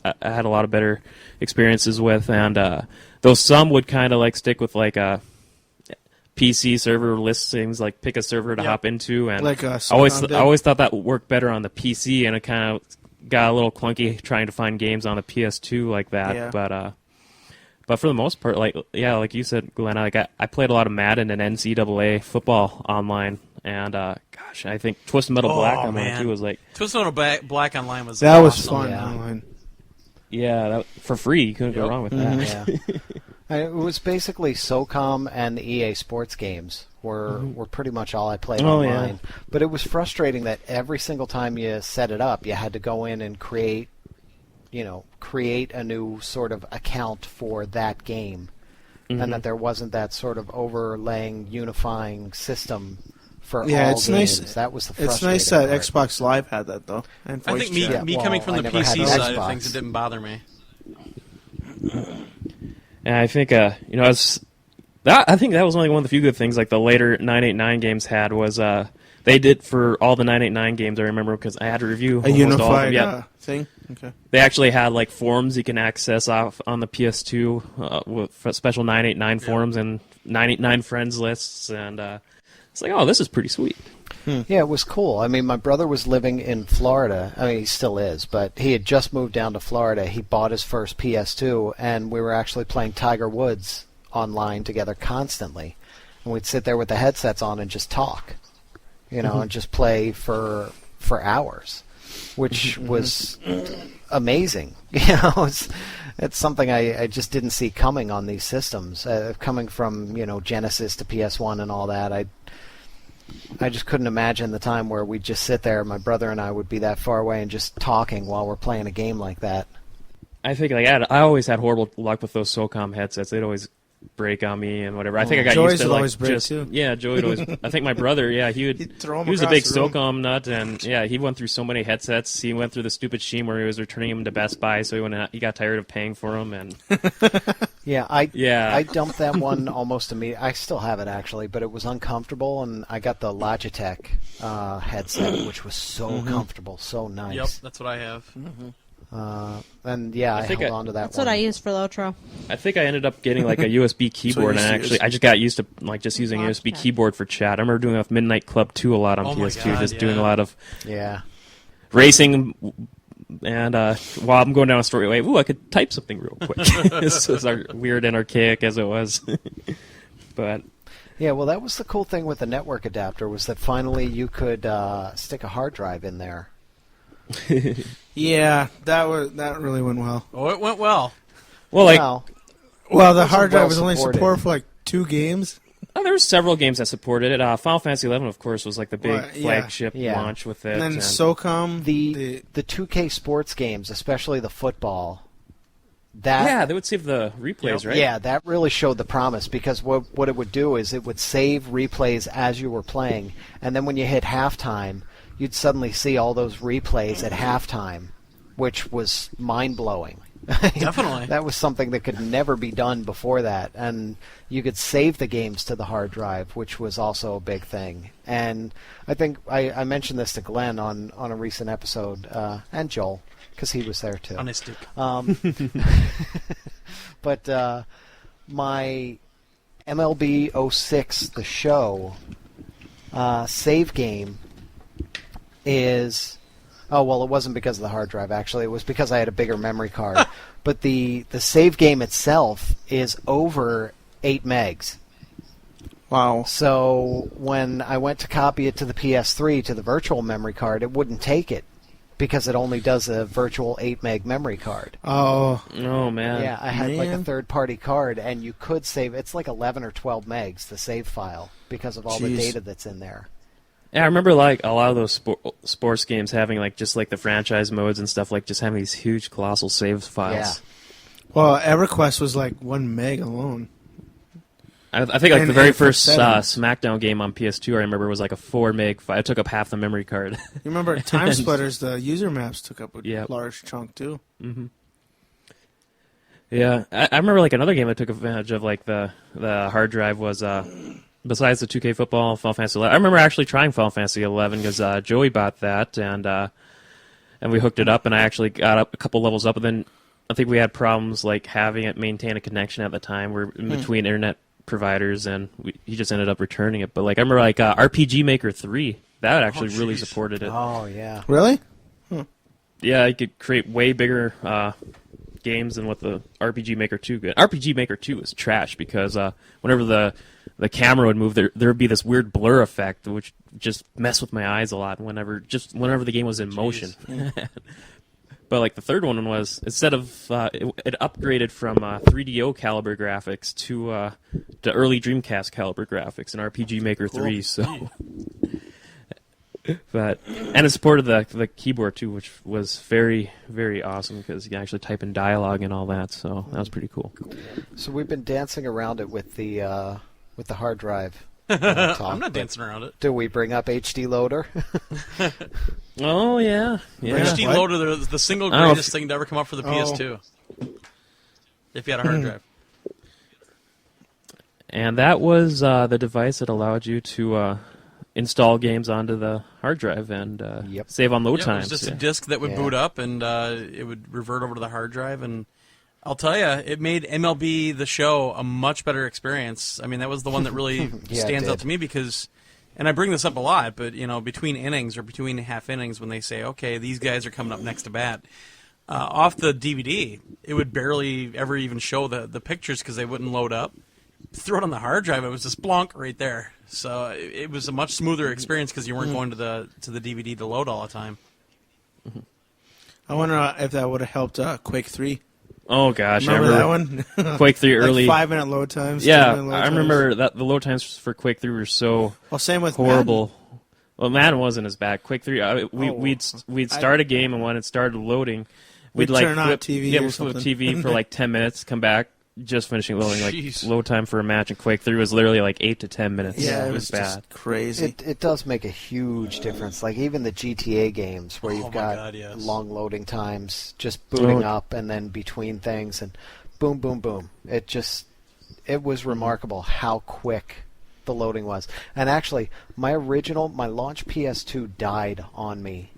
a lot of better experiences with, and though some would kind of stick with a PC server listings, pick a server to hop into, and I always thought that would work better on the PC, and it kind of got a little clunky trying to find games on the PS2 like that. Yeah. But for the most part, like you said, Glenn, I played a lot of Madden and NCAA football online, and I think Twisted Metal Black online too was Twisted Metal Black online was that awesome. Was fun online. Yeah, for free, you couldn't go wrong with that. Yeah. It was basically SOCOM and the EA Sports games were pretty much all I played online. Yeah. But it was frustrating that every single time you set it up, you had to go in and create a new sort of account for that game, and that there wasn't that sort of overlaying, unifying system for all games. Nice. That was the frustrating It's nice that Xbox Live had that, though. And I think me coming from the PC side of things, it didn't bother me. And I think, I think that was only one of the few good things the later 989 games had was they did for all the 989 games, I remember, because I had to review a unified all of them. thing. Okay. They actually had forums you can access off on the PS2 with special 989 forums and 989 friends lists, and it's this is pretty sweet. Yeah, it was cool. I mean, my brother was living in Florida. I mean, he still is, but he had just moved down to Florida. He bought his first PS2, and we were actually playing Tiger Woods online together constantly. And we'd sit there with the headsets on and just talk, and just play for hours, which was amazing. It's something I just didn't see coming on these systems. Coming from Genesis to PS1 and all that, I just couldn't imagine the time where we'd just sit there, my brother and I would be that far away and just talking while we're playing a game like that. I think I always had horrible luck with those SOCOM headsets. They'd always break on me and whatever. I think I got Joey's used to would always break too. Yeah, Joey would always. I think my brother, he was a big SOCOM nut, and he went through so many headsets. He went through the stupid scheme where he was returning them to Best Buy, so he got tired of paying for them. And I dumped that one almost immediately. I still have it actually, but it was uncomfortable, and I got the Logitech headset, which was so comfortable, so nice. Yep, that's what I have. And I held on to that. That's what I use for Lotro. I think I ended up getting like a USB keyboard, and I just got used to just using a USB keyboard for chat. I remember doing it with Midnight Club 2 a lot on PS2, doing a lot of racing. And while I'm going down a story, I could type something real quick. This was weird and archaic as it was, but. Yeah, well, that was the cool thing with the network adapter, was that finally you could stick a hard drive in there. Yeah, that really went well. Oh, it went well. Well, the hard drive was only support for like 2 games. Oh, there were several games that supported it. Final Fantasy XI, of course, was like the big flagship launch with it. And then SOCOM. The 2K sports games, especially the football. They would save the replays, right? Yeah, that really showed the promise, because what it would do is it would save replays as you were playing, and then when you hit halftime, you'd suddenly see all those replays at halftime, which was mind-blowing. Definitely. That was something that could never be done before that. And you could save the games to the hard drive, which was also a big thing. And I think I mentioned this to Glenn on a recent episode, and Joel, because he was there too. Honestic. But my MLB 06, the show, save game is... Oh, well, it wasn't because of the hard drive, actually. It was because I had a bigger memory card. But the save game itself is over 8 megs. Wow. So when I went to copy it to the PS3, to the virtual memory card, it wouldn't take it, because it only does a virtual 8 meg memory card. Oh, man. Yeah, I had like a third-party card, and you could save... It's like 11 or 12 megs, the save file, because of all the data that's in there. Yeah, I remember like a lot of those sports games having like just like the franchise modes and stuff, like just having these huge colossal save files. Yeah. Well, EverQuest was like 1 meg alone. I think like the very first SmackDown game on PS2, I remember, was like a 4 meg file. It took up half the memory card. You remember Time Splitters? The user maps took up a Yep. large chunk too. Mm-hmm. Yeah, I remember like another game that took advantage of like the hard drive was. Besides the 2K football, Final Fantasy 11. I remember actually trying Final Fantasy 11 because Joey bought that, and we hooked it up, and I actually got up a couple levels up, and then I think we had problems like having it maintain a connection at the time. We're in between internet providers, and he just ended up returning it. But like I remember like RPG Maker 3, that actually really supported it. Oh, yeah. Really? Yeah, you could create way bigger games than what the RPG Maker 2 could. RPG Maker 2 was trash because whenever the camera would move, there would be this weird blur effect, which just messed with my eyes a lot whenever the game was in motion. But like the third one was, instead of it upgraded from 3DO caliber graphics to early Dreamcast caliber graphics in RPG Maker 3. So, and it supported the keyboard too, which was very, very awesome because you can actually type in dialogue and all that. So that was pretty cool. So we've been dancing around it with the hard drive. I'm not dancing around it. Do we bring up HD Loader? Oh, yeah. HD Loader, the single greatest thing to ever come up for the PS2. If you had a hard drive. And that was the device that allowed you to install games onto the hard drive and save on load times. It was just a disc that would boot up, and it would revert over to the hard drive, and I'll tell you, it made MLB The Show a much better experience. I mean, that was the one that really stands out to me because and I bring this up a lot, but between innings or between half innings, when they say, okay, these guys are coming up next to bat, off the DVD, it would barely ever even show the pictures because they wouldn't load up. Throw it on the hard drive, it was just blonk right there. So it was a much smoother experience because you weren't going to the DVD to load all the time. I wonder if that would have helped Quake 3. Oh gosh, remember that one? Quake 3 early, 5-minute load times. Yeah, load I remember that the load times for Quake 3 were so same with horrible. Madden. Well, Madden wasn't as bad. Quake 3, we'd start a game, and when it started loading, we'd turn on flip TV. Yeah, we'd flip the TV for like 10 minutes, come back, just finishing loading. Like load time for a match in Quake 3 was literally like 8 to 10 minutes. Yeah, it was bad. Just crazy. It does make a huge difference. Like even the GTA games where you've got long loading times, just booting up and then between things, and boom, boom, boom. It was remarkable how quick the loading was. And actually, my launch PS2 died on me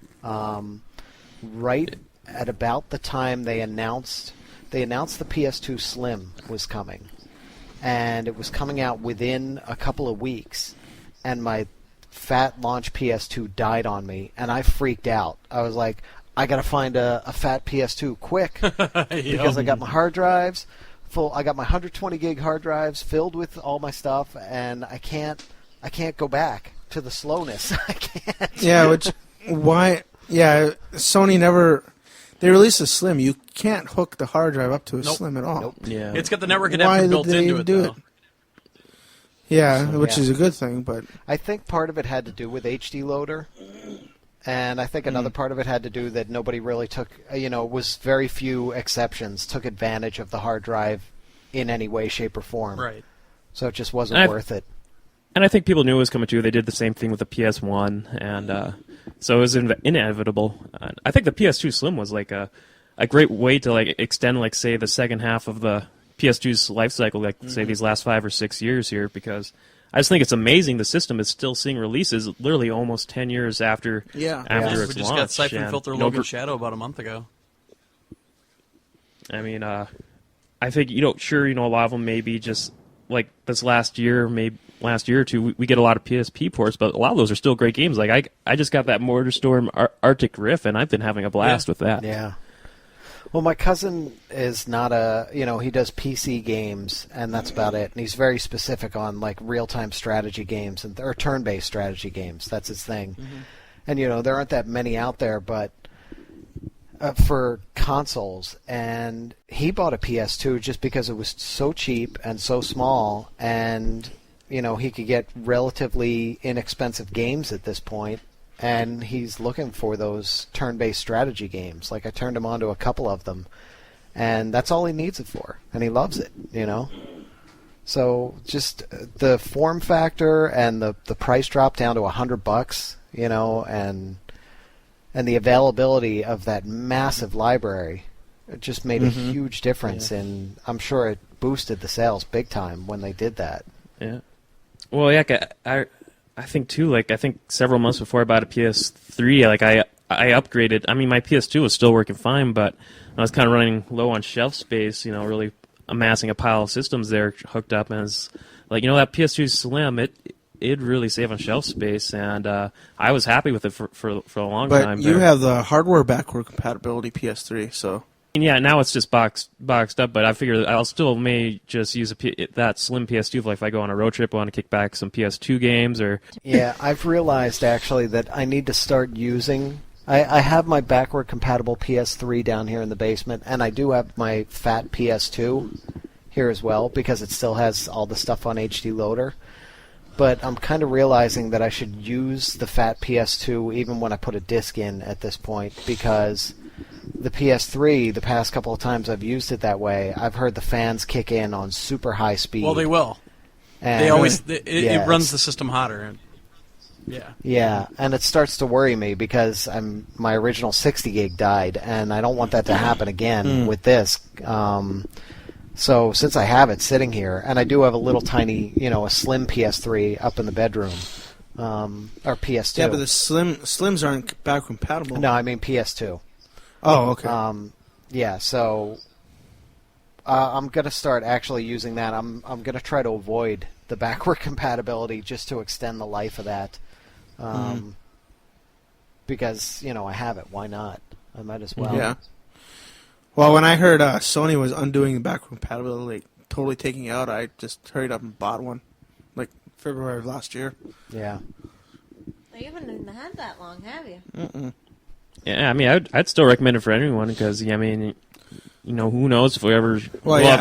right at about the time they announced the PS2 Slim was coming, and it was coming out within a couple of weeks, and my fat launch PS2 died on me, and I freaked out. I was like, I gotta find a fat PS2 quick because I got my hard drives full. I got my 120 gig hard drives filled with all my stuff, and I can't go back to the slowness. I can't. Yeah, why? Yeah, Sony never. They released a Slim. You can't hook the hard drive up to a Slim at all. Nope. Yeah, it's got the network adapter built into it, though. Yeah, which is a good thing, but I think part of it had to do with HD Loader, and I think another part of it had to do that nobody really took, was very few exceptions took advantage of the hard drive in any way, shape, or form. Right. So it just wasn't worth it. And I think people knew it was coming too. They did the same thing with the PS1, and so it was inevitable. I think the PS2 Slim was like a great way to like extend, like say, the second half of the PS2's life cycle, like say these last 5 or 6 years here, because I just think it's amazing the system is still seeing releases literally almost 10 years after its launch. We just got Siphon Filter Logan Shadow about a month ago. I mean, I think a lot of them maybe just like this last year or two, we get a lot of PSP ports, but a lot of those are still great games. Like I just got that MotorStorm Arctic Rift, and I've been having a blast with that. Yeah. Well, my cousin is not he does PC games, and that's about it. And he's very specific on like real-time strategy games or turn-based strategy games. That's his thing. Mm-hmm. And there aren't that many out there, but for consoles, and he bought a PS2 just because it was so cheap and so small, and he could get relatively inexpensive games at this point, and he's looking for those turn-based strategy games. Like I turned him on to a couple of them, and that's all he needs it for, and he loves it, So just the form factor and the price drop down to $100, and the availability of that massive library, it just made a huge difference, and I'm sure it boosted the sales big time when they did that. Yeah. Well, yeah, I think too. Like I think several months before I bought a PS3, like I upgraded. I mean, my PS2 was still working fine, but I was kind of running low on shelf space. Really amassing a pile of systems there hooked up, and it's like that PS2 Slim, it really saved on shelf space, and I was happy with it for a long time. But you have the hardware backward compatibility PS3, so. Yeah, now it's just boxed up, but I figure I'll still may just use that Slim PS2 if I go on a road trip, I want to kick back some PS2 games or. Yeah, I've realized actually that I need to start using. I have my backward compatible PS3 down here in the basement, and I do have my fat PS2 here as well because it still has all the stuff on HD Loader. But I'm kind of realizing that I should use the fat PS2 even when I put a disc in at this point, because the PS3, the past couple of times I've used it that way, I've heard the fans kick in on super high speed. Well, they will. And they always it runs the system hotter. Yeah. Yeah, and it starts to worry me because my original 60 gig died, and I don't want that to happen again with this. So since I have it sitting here, and I do have a little tiny, a slim PS3 up in the bedroom, or PS2. Yeah, but the Slims aren't back compatible. No, I mean PS2. Oh, okay. Yeah, so I'm going to start actually using that. I'm going to try to avoid the backward compatibility just to extend the life of that. Because, I have it. Why not? I might as well. Yeah. Well, when I heard Sony was undoing the backward compatibility, like, totally taking it out, I just hurried up and bought one, like February of last year. Yeah. You haven't had that long, have you? Mm-mm. Yeah, I mean, I'd still recommend it for anyone because, I mean, who knows if we'll ever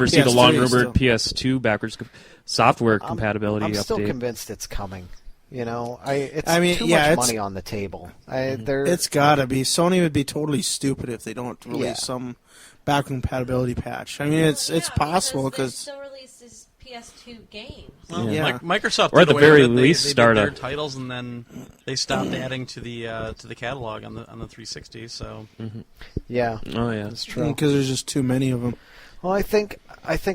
see the long-rumored PS2 backwards software compatibility update. I'm still convinced it's coming. It's too much money on the table. It's gotta be. Sony would be totally stupid if they don't release some backward compatibility patch. I mean, it's possible because still releases PS2 games. Well, Microsoft or at the very least they start did their titles and then they stopped adding to the catalog on the 360. So yeah, that's true because there's just too many of them. Well, I think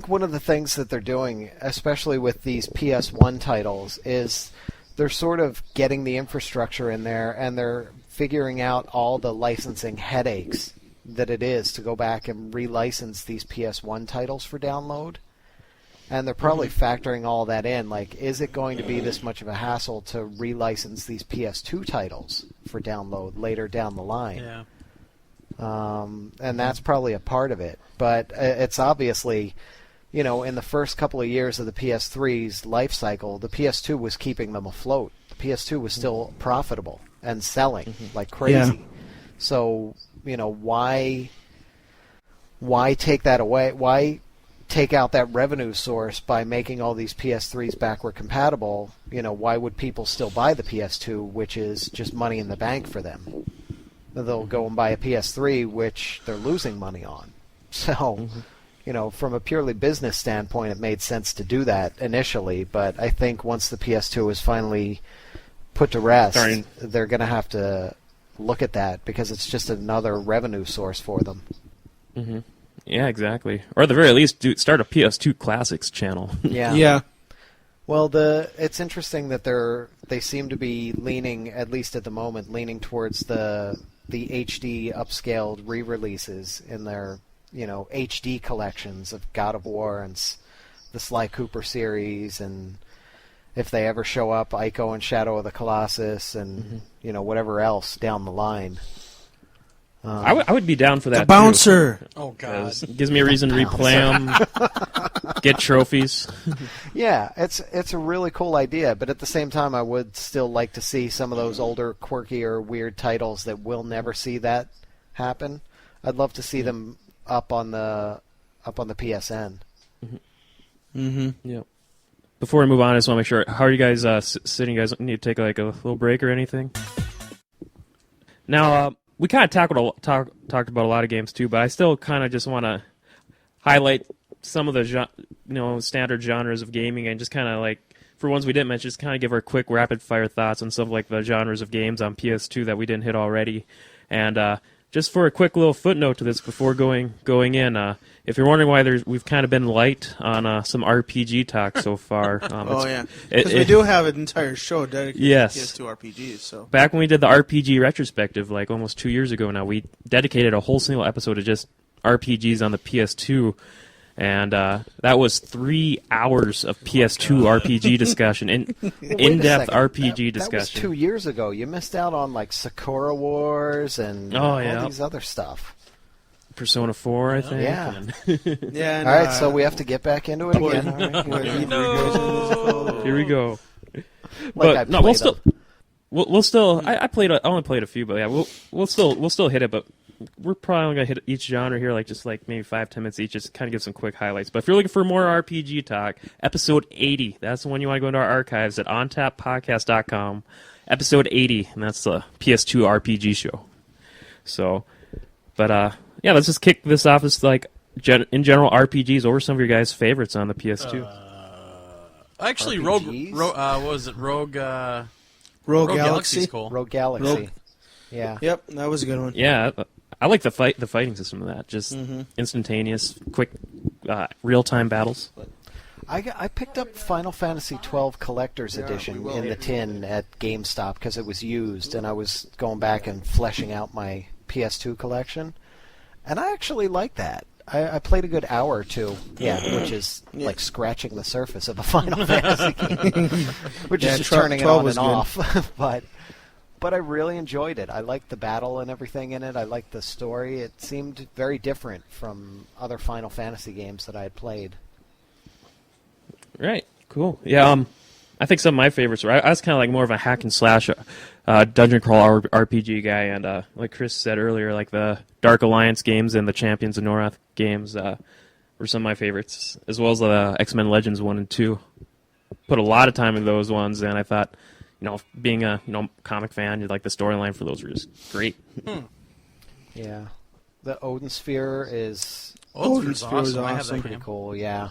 one of the things that they're doing, especially with these PS1 titles, is they're sort of getting the infrastructure in there, and they're figuring out all the licensing headaches that it is to go back and relicense these PS1 titles for download. And they're probably factoring all that in. Like, is it going to be this much of a hassle to relicense these PS2 titles for download later down the line? Yeah. And that's probably a part of it. But it's obviously... in the first couple of years of the PS3's life cycle, the PS2 was keeping them afloat. The PS2 was still profitable and selling like crazy. Yeah. So, why take that away? Why take out that revenue source by making all these PS3s backward compatible? Why would people still buy the PS2, which is just money in the bank for them? They'll go and buy a PS3, which they're losing money on. So... from a purely business standpoint, it made sense to do that initially, but I think once the PS2 is finally put to rest, they're going to have to look at that because it's just another revenue source for them. Mm-hmm. Yeah, exactly. Or at the very least, start a PS2 Classics channel. Yeah. Well, it's interesting that they seem to be leaning, at least at the moment, towards the HD upscaled re-releases in their HD collections of God of War and the Sly Cooper series, and if they ever show up, Ico and Shadow of the Colossus, and whatever else down the line. I would be down for that. The bouncer. Too. Oh God, it gives me a reason to replay them, get trophies. Yeah, it's a really cool idea, but at the same time, I would still like to see some of those older, quirky or weird titles that we'll never see that happen. I'd love to see them up on the PSN. Yeah. Before we move on, I just want to make sure. How are you guys sitting? You guys need to take like a little break or anything? Now, we kind of talked about a lot of games too, but I still kind of just want to highlight some of the standard genres of gaming and just kind of like for ones we didn't mention, just kind of give our quick rapid fire thoughts on some of like the genres of games on PS2 that we didn't hit already, and. Just for a quick little footnote to this before going in, if you're wondering why we've kind of been light on some RPG talk so far. Because we do have an entire show dedicated to PS2 RPGs. So back when we did the RPG retrospective, like almost 2 years ago now, we dedicated a whole single episode to just RPGs on the PS2. And that was 3 hours of PS2 RPG discussion, in-depth RPG discussion. That was 2 years ago. You missed out on like Sakura Wars and all these other stuff. Persona 4, I think. Yeah. All right, so we have to get back into it again. Here we go. But no, we'll still. I only played a few, but yeah, we'll still hit it, but. We're probably going to hit each genre here, like just like maybe 5-10 minutes each, just kind of give some quick highlights. But if you're looking for more RPG talk, episode 80, that's the one you want to go into our archives at ontappodcast.com. Episode 80, and that's the PS2 RPG show. So, but yeah, let's just kick this off as like in general RPGs. What were some of your guys' favorites on the PS2? Actually, RPGs? what was it? Rogue Galaxy. Cool. Rogue Galaxy. Yeah. Yep, that was a good one. Yeah. I like the fighting system of that. Just instantaneous, quick, real-time battles. I picked up Final Fantasy XII Collector's Edition in the tin at GameStop because it was used, and I was going back and fleshing out my PS2 collection. And I actually like that. I played a good hour or two, which is like scratching the surface of a Final Fantasy game, which is just turning it on and off. But I really enjoyed it. I liked the battle and everything in it. I liked the story. It seemed very different from other Final Fantasy games that I had played. Right, cool. Yeah, I think some of my favorites were, I was kind of like more of a hack and slash dungeon crawl RPG guy, and like Chris said earlier, like the Dark Alliance games and the Champions of Norath games were some of my favorites, as well as the X-Men Legends 1 and 2. Put a lot of time in those ones, and I thought, being a comic fan, you'd like the storyline for those was great. Yeah, the Odin Sphere is awesome. I have that pretty game. Cool. Yeah.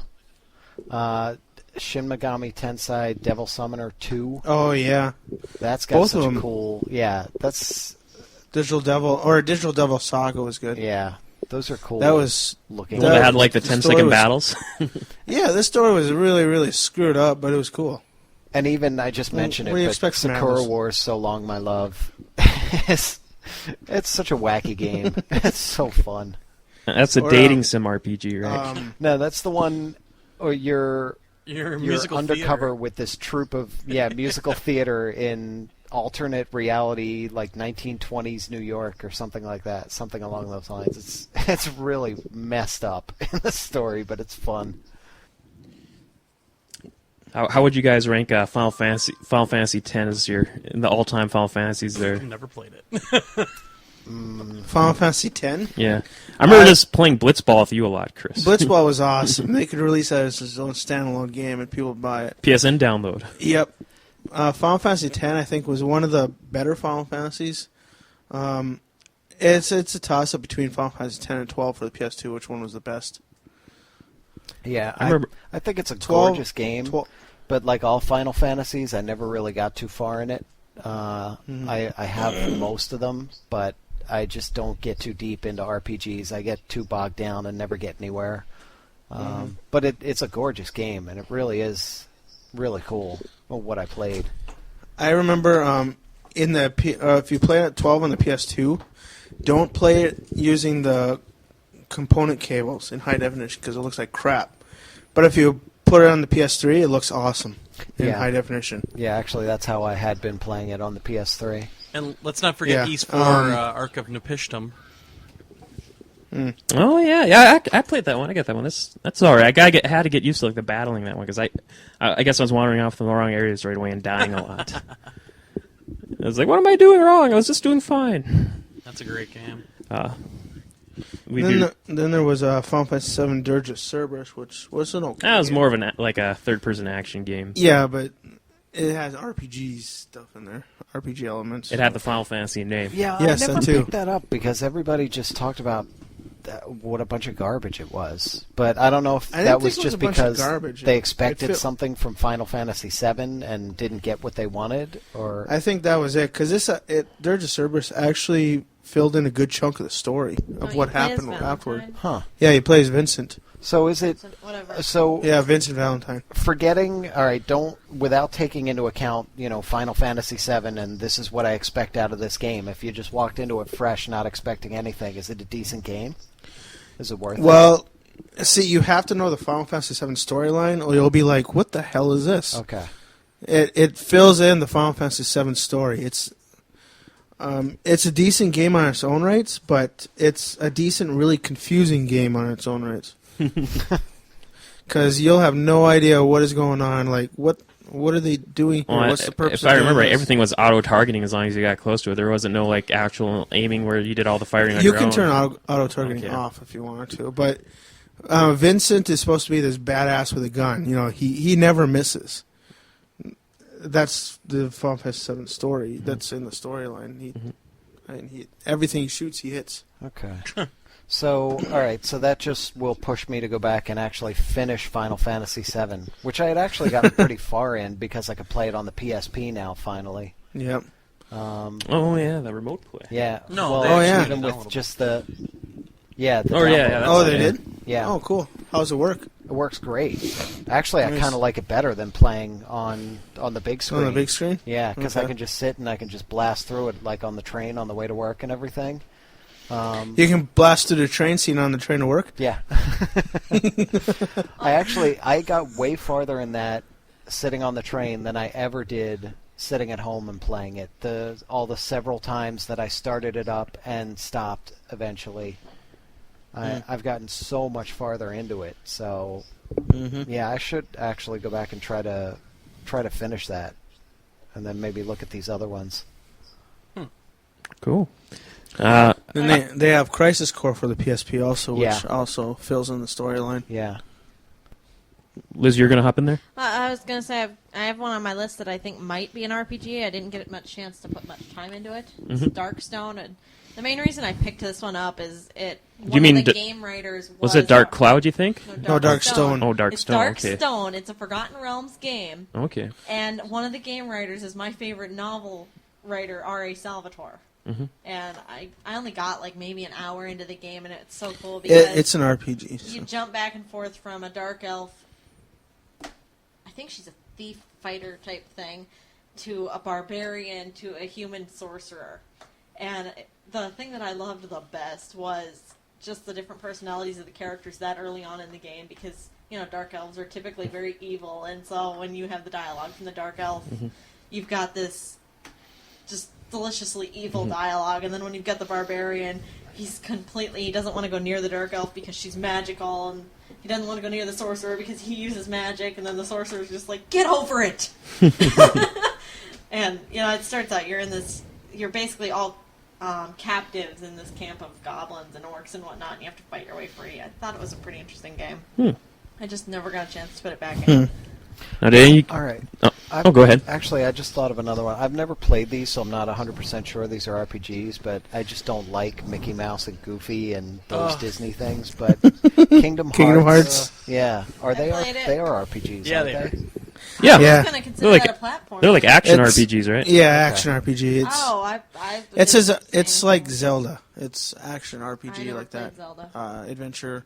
Shin Megami Tensei Devil Summoner 2. Oh yeah, that's got both such of them. A cool. Yeah, that's Digital Devil Saga was good. Yeah, those are cool. That was looking. They had like the 10-second battles. Yeah, this story was really, really screwed up, but it was cool. And even I just mentioned what do you but expect from Sakura Atlas? Wars So Long My Love. it's such a wacky game. It's so fun. That's a dating sim RPG, right? No, that's the one. Or you're musical undercover theater. with this troupe of musical theater in alternate reality, like 1920s New York or something like that, something along those lines. It's really messed up in the story, but it's fun. How would you guys rank Final Fantasy X as in the all-time Final Fantasies there? I've never played it. Final Fantasy X? Yeah. I remember just playing Blitzball with you a lot, Chris. Blitzball was awesome. They could release that as its own standalone game and people would buy it. PSN download. Yep. Final Fantasy X, I think, was one of the better Final Fantasies. It's a toss-up between Final Fantasy X and 12 for the PS2. Which one was the best? Yeah, I think it's a 12, gorgeous game, but like all Final Fantasies, I never really got too far in it. I have most of them, but I just don't get too deep into RPGs. I get too bogged down and never get anywhere. But it's a gorgeous game, and it really is really cool what I played. I remember if you play it 12 on the PS2, don't play it using the component cables in high definition because it looks like crap. But if you put it on the PS3, it looks awesome in high definition. Yeah, actually, that's how I had been playing it on the PS3. And let's not forget East 4 Arc of Nepishtim. Oh yeah. I played that one. I got that one. That's all right. I had to get used to like the battling that one because I guess I was wandering off in the wrong areas right away and dying a lot. I was like, what am I doing wrong? I was just doing fine. That's a great game. Then there was Final Fantasy VII Dirge of Cerberus, which was an okay That was game. more of a third-person action game. Yeah, but it has RPG stuff in there, RPG elements. It had the Final Fantasy name. Yeah, yes, I never that too. picked that up because everybody just talked about what a bunch of garbage it was. But I don't know if that was just because they expected something from Final Fantasy VII and didn't get what they wanted, or I think that was it because Dirge of Cerberus actually filled in a good chunk of the story of what happened afterward. Huh? Yeah, he plays Vincent. So is it? Whatever. So yeah, Vincent Valentine. Forgetting, all right, without taking into account, Final Fantasy VII, and this is what I expect out of this game. If you just walked into it fresh, not expecting anything, is it a decent game? Is it worth it? Well, see, you have to know the Final Fantasy VII storyline, or you'll be like, "What the hell is this?" Okay. It fills in the Final Fantasy VII story. It's a decent game on its own rights, but it's a decent, really confusing game on its own rights. Because you'll have no idea what is going on. Like, what are they doing? Well, what's the purpose? If I remember right, everything was auto-targeting as long as you got close to it. There wasn't no like actual aiming where you did all the firing on You your can own. turn auto-targeting off if you want to, but Vincent is supposed to be this badass with a gun. He never misses. That's the Final Fantasy VII story. That's in the storyline. Everything he shoots, he hits. Okay. So, all right. So that just will push me to go back and actually finish Final Fantasy VII, which I had actually gotten pretty far in because I could play it on the PSP now. Finally. Yep. Oh yeah, the remote play. Yeah. No. Well, even with just the. Yeah. The they did? Yeah. Oh, cool. How does it work? It works great. Actually, I kind of like it better than playing on the big screen. On the big screen? Yeah, because I Okay. can just sit and I can just blast through it like on the train on the way to work and everything. You can blast through the train scene on the train to work? Yeah. I got way farther in that sitting on the train than I ever did sitting at home and playing it. All the several times that I started it up and stopped eventually. I've gotten so much farther into it. So, yeah, I should actually go back and try to finish that, and then maybe look at these other ones. Cool. And they have Crisis Core for the PSP also, which also fills in the storyline. Yeah. Lyzz, you're going to hop in there? I was going to say I have one on my list that I think might be an RPG. I didn't get much chance to put much time into it. It's Darkstone. And the main reason I picked this one up is one of the game writers was it Dark Cloud, you think? No, Darkstone. Oh, Darkstone. It's Darkstone. Okay. It's a Forgotten Realms game. Okay. And one of the game writers is my favorite novel writer, R.A. Salvatore. And I only got like maybe an hour into the game, and it's so cool because it's an RPG. So. You jump back and forth from a dark elf, I think she's a thief fighter type thing, to a barbarian, to a human sorcerer. And the thing that I loved the best was just the different personalities of the characters that early on in the game, because, you know, dark elves are typically very evil, and so when you have the dialogue from the dark elf, you've got this just deliciously evil dialogue, and then when you've got the barbarian, he doesn't want to go near the dark elf because she's magical, and he doesn't want to go near the sorcerer because he uses magic, and then the sorcerer's just like, get over it! And, you know, it starts out, you're basically all captives in this camp of goblins and orcs and whatnot, and you have to fight your way free. I thought it was a pretty interesting game. I just never got a chance to put it back in. All right. Go ahead. Actually, I just thought of another one. I've never played these, so I'm not 100% sure these are RPGs, but I just don't like Mickey Mouse and Goofy and those Disney things. But Kingdom Hearts. Yeah. They are RPGs, yeah, aren't they? Yeah. I was going to consider that a platform. They're like action RPGs, right? Yeah, action RPG. It's it's like Zelda. It's action RPG like that. Zelda. Adventure.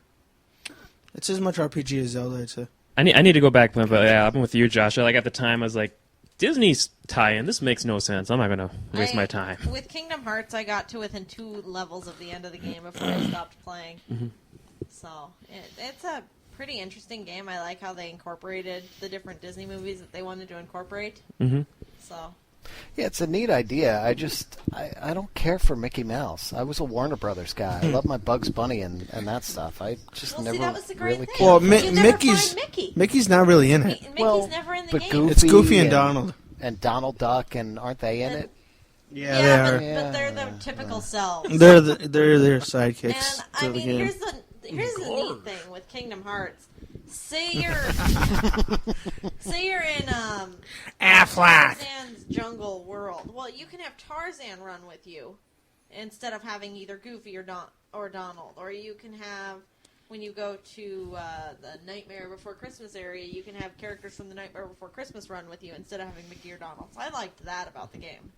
It's as much RPG as Zelda, I'd say. I need to go back, but yeah, I'm with you, Josh. Like at the time, I was like, Disney's tie-in. This makes no sense. I'm not gonna waste my time. With Kingdom Hearts, I got to within 2 levels of the end of the game before I stopped playing. So it's a pretty interesting game. I like how they incorporated the different Disney movies that they wanted to incorporate. So. Yeah, it's a neat idea. I don't care for Mickey Mouse. I was a Warner Brothers guy. I love my Bugs Bunny and that stuff. I just never really cared. Well, Mickey's not really in it. Mickey's never in the game. Goofy it's Goofy and Donald. And Donald Duck, and aren't they in it? Yeah, they are. But they're the typical selves. They're their sidekicks. And I mean, here's the neat thing with Kingdom Hearts. Say you're in Tarzan's jungle world. Well, you can have Tarzan run with you instead of having either Goofy or Donald. Or you can have, when you go to the Nightmare Before Christmas area, you can have characters from the Nightmare Before Christmas run with you instead of having Mickey or Donald. So I liked that about the game.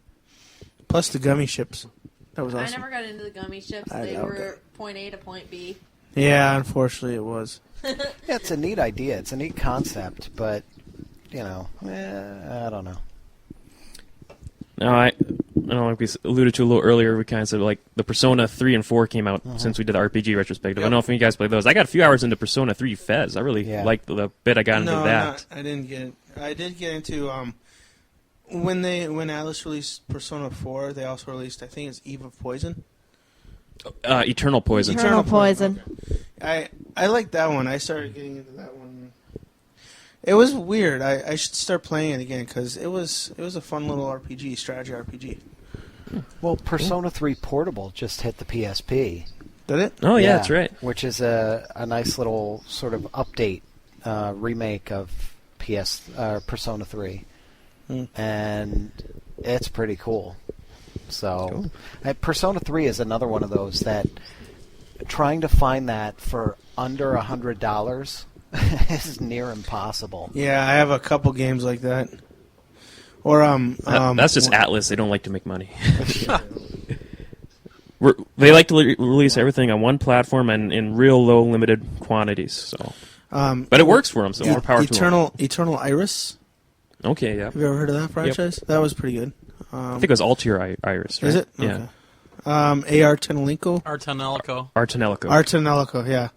Plus the gummy ships. That was awesome. I never got into the gummy ships. They were point A to point B. Yeah, unfortunately it was. Yeah, it's a neat idea. It's a neat concept, but, you know, I don't know. No, I don't know, like we alluded to a little earlier, we kind of said, like, the Persona 3 and 4 came out since we did the RPG retrospective. I don't know if you guys played those. I got a few hours into Persona 3 Fez. I really liked the bit I got into that. No, I didn't get it. I did get into, when Atlas released Persona 4, they also released, I think it's Eve of Poison. Eternal Poison. Eternal Poison. Okay. I like that one. I started getting into that one. It was weird. I should start playing it again because it was a fun little RPG, strategy RPG. Well, Persona 3 Portable just hit the PSP. Did it? Oh, yeah, that's right. Which is a nice little sort of update, remake of Persona 3. And it's pretty cool. So, Persona 3 is another one of those that trying to find that for under $100 is near impossible. Yeah, I have a couple games like that. Or that's just Atlas. They don't like to make money. They like to release everything on one platform and in real low limited quantities. So, but it works for them. So more power to them. Eternal Iris. Okay, yeah. Have you ever heard of that franchise? Yep. That was pretty good. I think it was Altair Iris, right? Is it? Yeah. Okay. Artanelico. Artanelico, yeah.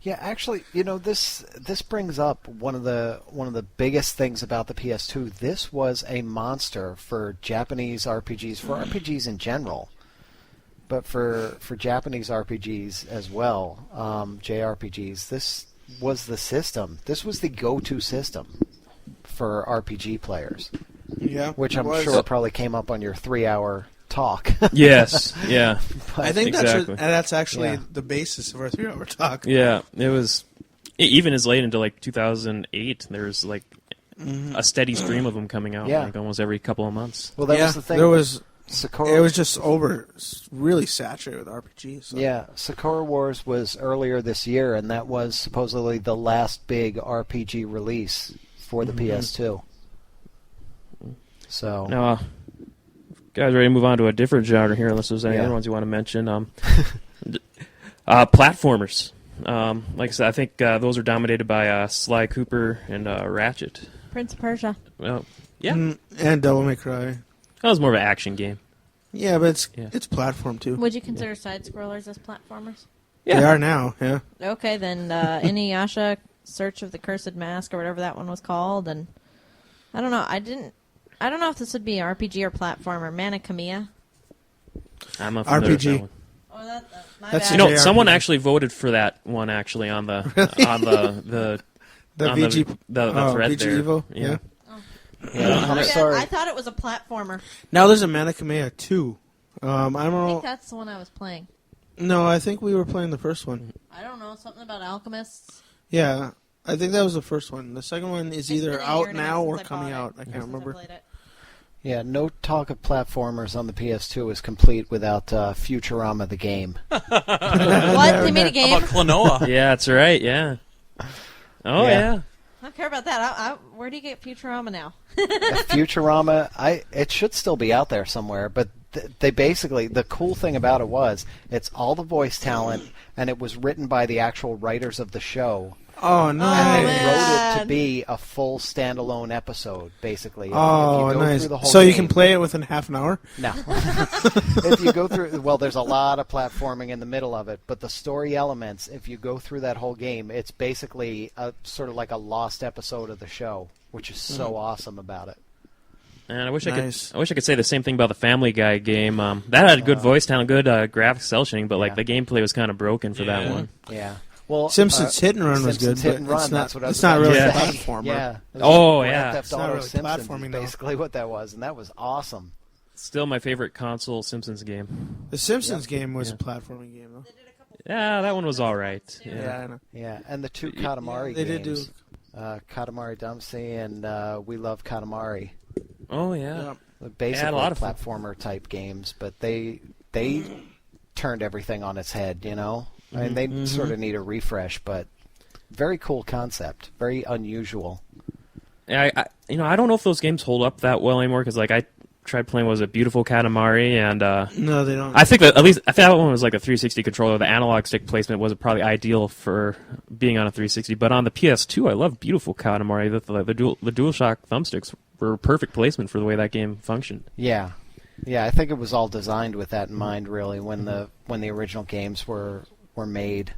Yeah, actually, this brings up one of the biggest things about the PS2. This was a monster for Japanese RPGs, for RPGs in general, but for Japanese RPGs as well, JRPGs. This was the system. This was the go-to system for RPG players. Yeah, which I'm sure probably came up on your 3-hour talk. Yes, yeah. I think exactly. that's actually the basis of our 3-hour talk. Yeah, it was even as late into like 2008. There's like a steady stream of them coming out, like almost every couple of months. Well, that was the thing. There was Sakura. It was just really saturated with RPGs. So. Yeah, Sakura Wars was earlier this year, and that was supposedly the last big RPG release for the PS2. So now. Guys, ready to move on to a different genre here, unless there's any other ones you want to mention. Platformers. Like I said, I think those are dominated by Sly Cooper and Ratchet. Prince of Persia. Well, yeah. And Devil May Cry. That was more of an action game. Yeah, but it's platform, too. Would you consider side-scrollers as platformers? Yeah. They are now, yeah. Okay, then Inuyasha, Search of the Cursed Mask, or whatever that one was called, and I don't know, I don't know if this would be RPG or platformer. Mana Kamiya. I'm not familiar with that one. Oh, that's someone actually voted for that one actually on the VG the thread VGevo? there. Yeah. I'm sorry. I thought it was a platformer. Now there's a Mana Kamiya 2. I don't know. I think that's the one I was playing. No, I think we were playing the first one. I don't know, something about alchemists. Yeah, I think that was the first one. The second one is either out now or coming out. I can't remember. Yeah, no talk of platformers on the PS2 is complete without Futurama the game. What? They made a game? How about Klonoa? Yeah, that's right, yeah. Oh, yeah. I don't care about that. Where do you get Futurama now? Futurama, it should still be out there somewhere, but they basically, the cool thing about it was, it's all the voice talent, and it was written by the actual writers of the show. Oh, no. And they wrote it to be a full standalone episode, basically. Oh, if you go nice. through the whole so game, you can play it within half an hour? No. If you go through, well, there's a lot of platforming in the middle of it, but the story elements, if you go through that whole game, it's basically sort of like a lost episode of the show, which is so awesome about it. And I wish I could say the same thing about the Family Guy game. That had good voice talent, good graphics cell shading, but like the gameplay was kind of broken for that one. Yeah. Well, Simpsons Hit and Run was good, Hit and but Run, it's not, that's what I was it's not really about a to say. platformer. Yeah. It's not really Simpsons platforming, is though. basically what that was, and that was awesome. Still my favorite console Simpsons game. The Simpsons game was a platforming game, though. Yeah, that one was all right. Yeah, I know. Yeah, and the two Katamari they games. did Katamari Damacy and We Love Katamari. Oh, yeah. Basically a lot of platformer type games, but they turned everything on its head, you know? I mean, they sort of need a refresh, but very cool concept, very unusual. Yeah, I don't know if those games hold up that well anymore because, like, I tried playing Beautiful Katamari, and no, they don't. I think that that one was like a 360 controller. The analog stick placement was probably ideal for being on a 360, but on the PS2, I love Beautiful Katamari. The DualShock thumbsticks were perfect placement for the way that game functioned. Yeah, I think it was all designed with that in mind, really, when the original games were made.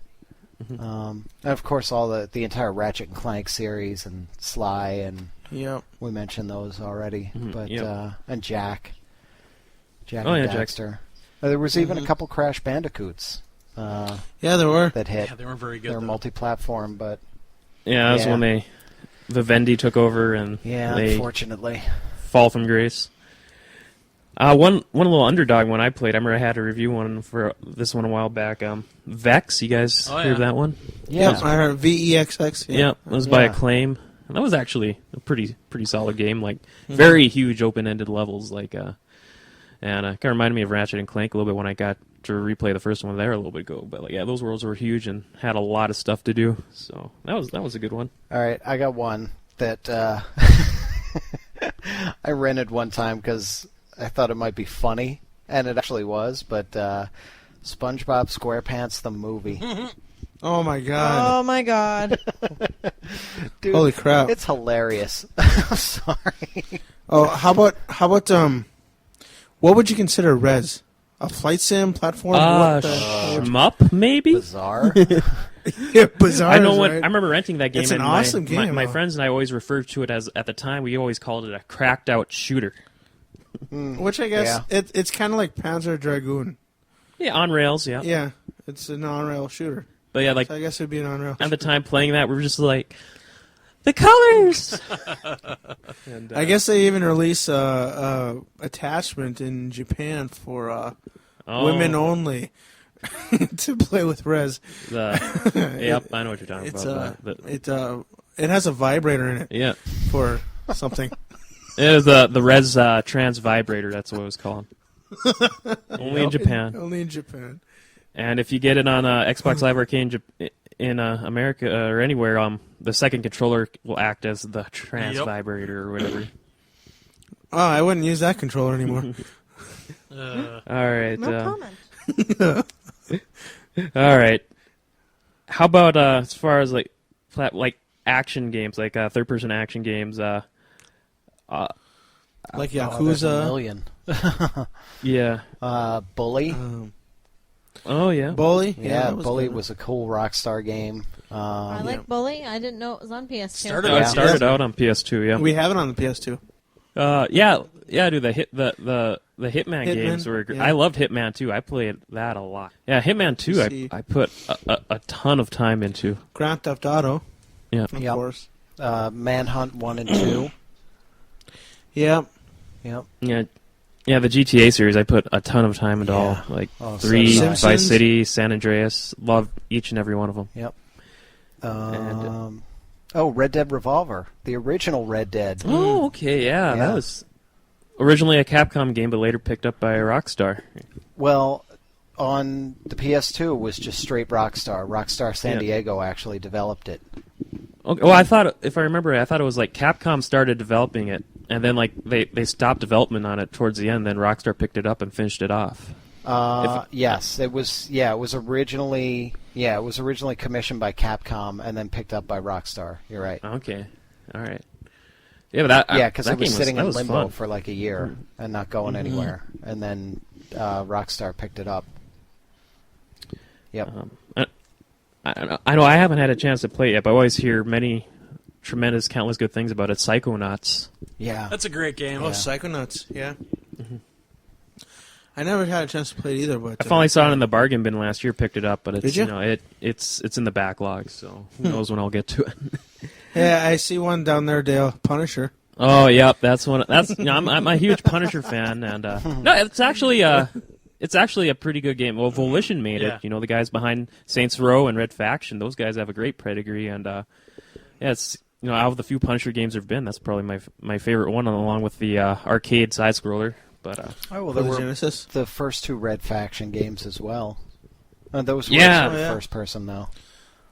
And of course, all the entire Ratchet and Clank series and Sly, and we mentioned those already. But and Jack and Daxter. There was even a couple Crash Bandicoots. Yeah, there were. That hit. Yeah, they were very good. They were multi-platform, but that was when Vivendi took over, and they unfortunately fall from grace. One little underdog one I played. I remember I had a review one for this one a while back. Vex, you guys heard of that one? Yeah, I heard VEXX. Yeah, it was by Acclaim. And that was actually a pretty solid game. Like very huge open-ended levels. Like, and kind of reminded me of Ratchet and Clank a little bit when I got to replay the first one there a little bit ago. But like, those worlds were huge and had a lot of stuff to do. So that was a good one. All right, I got one that I rented one time because I thought it might be funny, and it actually was, but SpongeBob SquarePants the movie. Oh my god. Oh my god. Dude, holy crap. It's hilarious. I'm sorry. Oh, how about what would you consider Rez? a flight sim platform. Shmup, maybe? Bizarre. Yeah, Bizarre. I know right? I remember renting that game. It's an and awesome game. My friends and I always referred to it as, at the time, we always called it a cracked out shooter. Which I guess it's kind of like Panzer Dragoon. Yeah, on rails. Yeah. Yeah, it's an on-rail shooter. But yeah, like so I guess it'd be an on-rail. At the time playing that, we were just like, the colors. And, I guess they even release a attachment in Japan for women only to play with Rez. Yep, I know what you're talking about. It has a vibrator in it. Yeah. For something. It was the Rez Trans Vibrator. That's what it was called. Only in Japan. Only in Japan. And if you get it on Xbox Live Arcade in America or anywhere, the second controller will act as the trans vibrator or whatever. Oh, I wouldn't use that controller anymore. All right. No comment. All right. How about as far as like action games, like third-person action games? Like Yakuza. A million. Yeah. Bully. Oh yeah. Bully. Yeah, Bully was a cool Rockstar game. I like Bully. I didn't know it was on PS2. It started out on PS2. Yeah. We have it on the PS2. Yeah, dude. The Hitman games were. I loved Hitman 2. I played that a lot. Yeah, Hitman 2. I put a ton of time into. Grand Theft Auto. Yeah, of course. Manhunt 1 and 2. Yep. Yeah, the GTA series, I put a ton of time into all. Like 3, Vice City, San Andreas. Love each and every one of them. Yep. Red Dead Revolver. The original Red Dead. Oh, okay, yeah. That was originally a Capcom game, but later picked up by Rockstar. Well, on the PS2, it was just straight Rockstar. Rockstar San Diego actually developed it. Okay, well, I thought, if I remember, I thought it was like Capcom started developing it, and then like they stopped development on it towards the end. Then Rockstar picked it up and finished it off. Yes, it was. Yeah, it was originally commissioned by Capcom and then picked up by Rockstar. You're right. Okay, all right. Yeah, but because it was sitting in limbo for like a year and not going anywhere, and then Rockstar picked it up. Yep. I know I haven't had a chance to play it yet, but I always hear many tremendous, countless good things about it. Psychonauts. Yeah. That's a great game. Oh, Psychonauts, yeah. I never had a chance to play it either, but I finally saw it in the bargain bin last year, picked it up, but it's it's in the backlog, so who knows when I'll get to it. Yeah, I see one down there, Dale. Punisher. Oh, yep, that's one. I'm a huge Punisher fan, and no, it's actually a pretty good game. Well, Volition made it. You know, the guys behind Saints Row and Red Faction. Those guys have a great pedigree, and it's out of the few Punisher games there've been, that's probably my favorite one, along with the arcade side scroller. But there were Genesis. The first 2 Red Faction games as well. Those were first person though.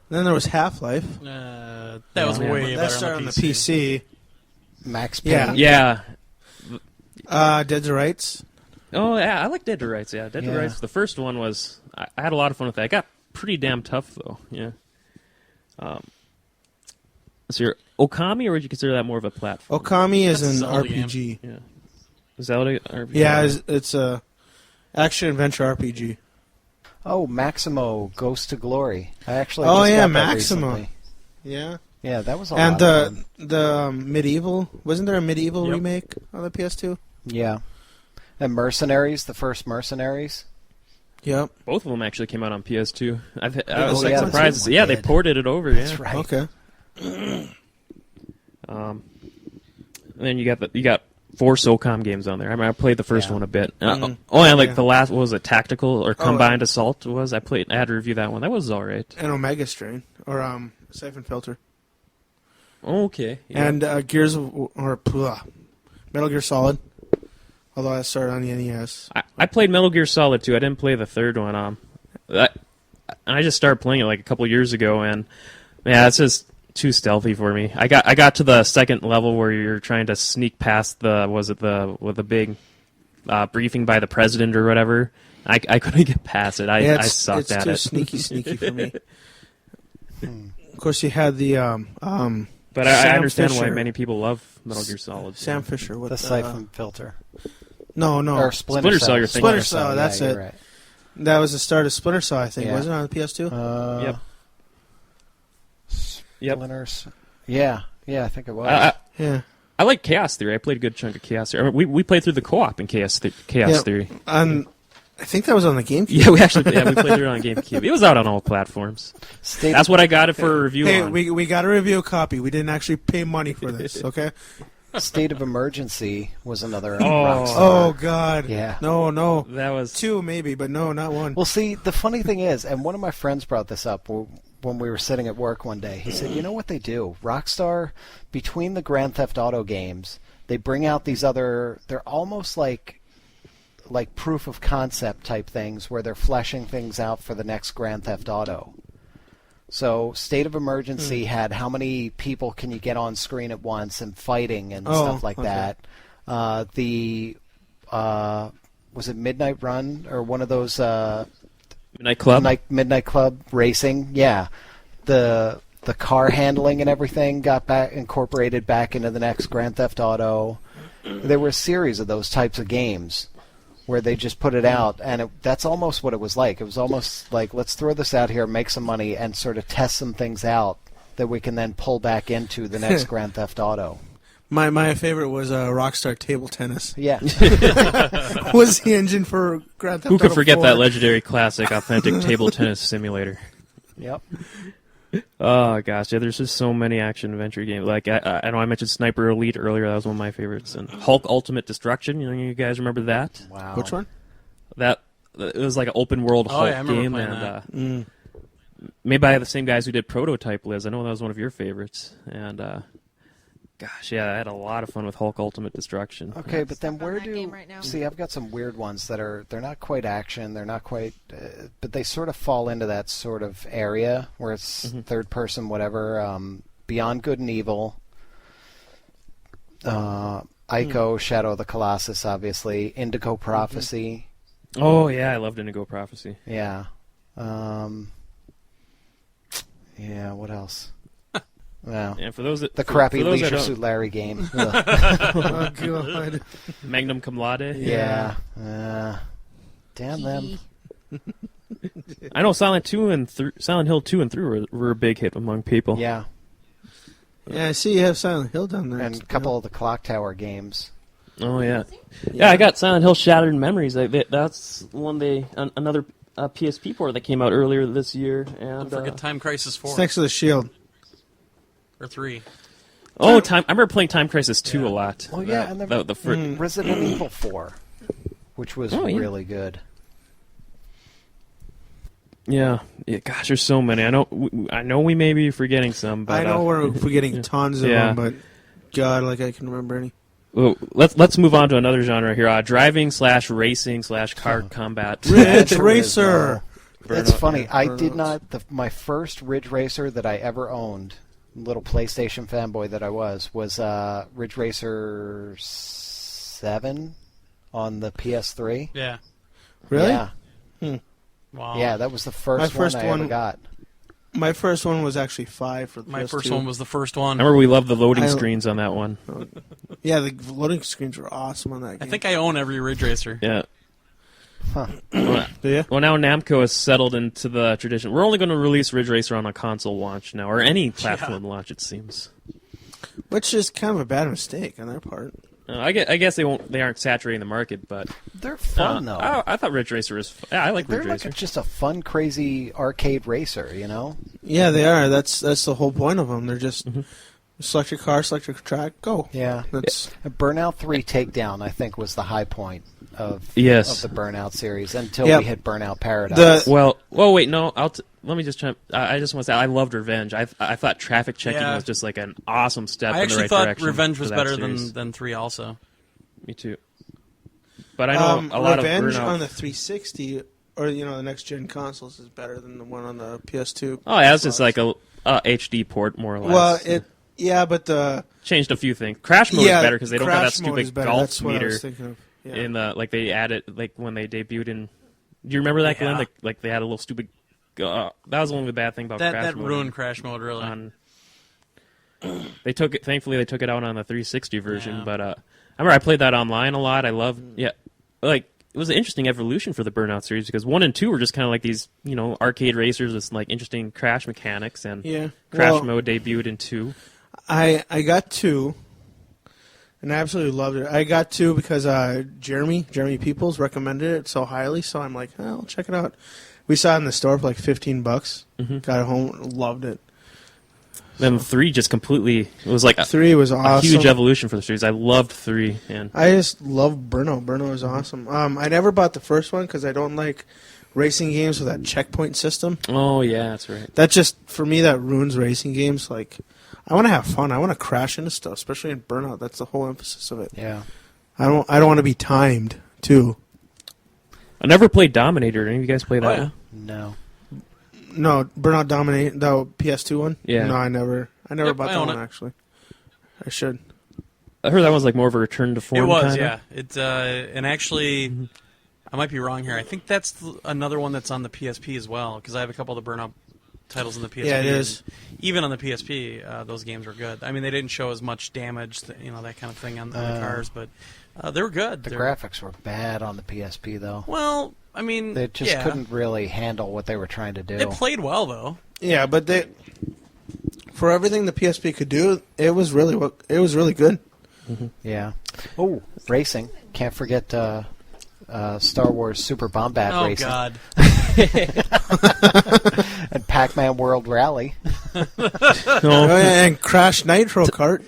Then there was Half-Life. That was way better that started on the PC. Max Payne. Yeah. Dead to Rights. Oh yeah, I like Dead to Rights. Yeah, Dead to Rights. The first one was I had a lot of fun with that. It got pretty damn tough though. Yeah. So you're Okami, or would you consider that more of a platform? Okami is an RPG. Yeah. Zelda RPG. Yeah, it's a action adventure RPG. Oh, Maximo Ghost to Glory. I actually got that Maximo. Recently. Yeah. Yeah, that was a lot of fun. the medieval, wasn't there a medieval remake on the PS2? Yeah. And Mercenaries, the first Mercenaries. Yep. Both of them actually came out on PS2. I was surprised to see. Yeah, they ported it over. That's right. Okay. And then you got 4 SOCOM games on there. I mean, I played the first one a bit. And the last, what was it, Tactical or Combined Assault was? I had to review that one. That was all right. And Omega Strain or Siphon Filter. Okay. Yeah. And Metal Gear Solid. Although I started on the NES. I played Metal Gear Solid 2. I didn't play the third one. I just started playing it like a couple years ago, and it's just too stealthy for me. I got to the second level where you're trying to sneak past the big briefing by the president or whatever. I couldn't get past it. I sucked at it. It's too sneaky for me. Of course, you had the but I understand why many people love Metal Gear Solid. Sam Fisher with the Siphon Filter. No. Or Splinter Cell. You're thinking. Splinter Cell, that's yeah, it. Right. That was the start of Splinter Cell, I think. Yeah. Wasn't it on the PS2? Yep. Splinters. Yeah, I think it was. Yeah. I like Chaos Theory. I played a good chunk of Chaos Theory. I mean, we played through the co-op in Chaos Theory. I think that was on the GameCube. Yeah, we played through it on GameCube. It was out on all platforms. That's what I got it for a review on. We got a review copy. We didn't actually pay money for this, okay? State of Emergency was another. Oh God! Yeah. No. That was 2 maybe, but no, not 1. Well, see, the funny thing is, and one of my friends brought this up when we were sitting at work one day. He said, "You know what they do? Rockstar, between the Grand Theft Auto games, they bring out these other. They're almost like proof of concept type things where they're fleshing things out for the next Grand Theft Auto." So, State of Emergency had how many people can you get on screen at once and fighting and stuff like that. Was it Midnight Run or one of those Midnight Club? Midnight Club racing? Yeah. The car handling and everything got incorporated back into the next Grand Theft Auto. There were a series of those types of games where they just put it out, and that's almost what it was like. It was almost like, let's throw this out here, make some money, and sort of test some things out that we can then pull back into the next Grand Theft Auto. My favorite was Rockstar Table Tennis. Yeah. Was the engine for Grand Theft Auto Who could forget 4. that legendary classic, authentic table tennis simulator? Yep. Oh gosh, yeah. There's just so many action adventure games. Like I know I mentioned Sniper Elite earlier. That was one of my favorites. And Hulk Ultimate Destruction. You guys remember that? Wow. Which one? It was like an open world Hulk game, and made by the same guys who did Prototype. Lyzz, I know that was one of your favorites. And gosh, yeah, I had a lot of fun with Hulk Ultimate Destruction. Okay, but then where do right now. see? I've got some weird ones that they're not quite action. They're not quite, but they sort of fall into that sort of area where it's third person, whatever. Beyond Good and Evil, Ico, Shadow of the Colossus, obviously, Indigo Prophecy. Oh yeah, I loved Indigo Prophecy. Yeah. Yeah. What else? Well, and for those that, the crappy for those Leisure Suit Larry game. Oh God. Magnum Cum Laude. Yeah. Damn them. I know Silent Hill 2 and 3 were a big hit among people. Yeah. Yeah, I see you have Silent Hill down there. And a couple of the Clock Tower games. Oh yeah. Yeah, I got Silent Hill Shattered Memories. That's one another PSP port that came out earlier this year. And Don't forget Time Crisis 4. It's next to the Shield. Or 3. Oh, I remember playing Time Crisis 2 a lot. Oh yeah, and the Resident Evil 4, which was really good. Yeah. Gosh, there's so many. I know we may be forgetting some, but I know we're forgetting tons of them, but God, I can remember any. Well, let's move on to another genre here. Driving/racing/car combat. Ridge Racer. That's funny. I did not. My first Ridge Racer that I ever owned, little PlayStation fanboy that I was Ridge Racer 7 on the PS3. Yeah. Really? Yeah. Wow. Yeah, that was the first one I ever got. My first one was actually 5 for the My PS2. first one was the first one. I remember we loved the loading screens on that one. Yeah, the loading screens were awesome on that game. I think I own every Ridge Racer. Yeah. Huh. Do you? Well, now Namco has settled into the tradition. We're only going to release Ridge Racer on a console launch now, or any platform launch, it seems. Which is kind of a bad mistake on their part. I guess they aren't saturating the market, but they're fun though. I thought Ridge Racer was. I like Ridge Racer. They're just a fun, crazy arcade racer, you know. Yeah, they are. That's the whole point of them. They're just select your car, select your track, go. Yeah. Burnout 3 Takedown, I think, was the high point of the Burnout series until we hit Burnout Paradise. Wait, no. Let me just chime. I just want to say I loved Revenge. I thought traffic checking was just like an awesome step in the right direction. I actually thought Revenge was better than 3 also. Me too. But I know a lot Revenge of Burnout on the 360 or the next gen consoles is better than the one on the PS2. Oh, yeah, it's just like a HD port more or less. Well, but the changed a few things. Crash mode is better because they don't have that stupid golf That's what meter I was thinking of. Yeah. in the they added when they debuted in. Do you remember that, Glenn? They had a little stupid. That was the only bad thing about Crash mode. That ruined Crash mode really. Thankfully they took it out on the 360 version, but I remember I played that online a lot. I loved like it was an interesting evolution for the Burnout series because 1 and 2 were just kind of like these, arcade racers with like interesting crash mechanics, and Crash Mode debuted in 2. I got 2, and I absolutely loved it. I got 2 because Jeremy Peoples recommended it so highly, so I'm like, I'll check it out. We saw it in the store for like $15. Got it home, loved it. Then 3 just completely, it was like 3 was awesome. A huge evolution for the series. I loved 3. And I just love Burnout. Burnout was awesome. I never bought the first one because I don't like racing games with that checkpoint system. Oh, yeah, that's right. That just, for me, that ruins racing games. Like, I want to have fun. I want to crash into stuff, especially in Burnout. That's the whole emphasis of it. Yeah. I don't want to be timed, too. I never played Dominator. Did any of you guys play that one? No. No, Burnout Dominate, the PS2 one? Yeah. No, I never bought that one, actually. I should. I heard that one's like more of a return to form. It was, kinda. yeah. And actually, I might be wrong here. I think that's another one that's on the PSP as well, because I have a couple of the Burnout titles on the PSP. Yeah, it is. Even on the PSP, those games were good. I mean, they didn't show as much damage, that kind of thing on the cars, but they were good. The graphics were bad on the PSP, though. Well, I mean, they just couldn't really handle what they were trying to do. It played well, though. Yeah, but for everything the PSP could do, it was really good. Mm-hmm. Yeah. Oh, racing! Can't forget Star Wars Super Bombat Racing. Oh God! And Pac-Man World Rally. And Crash Nitro Kart.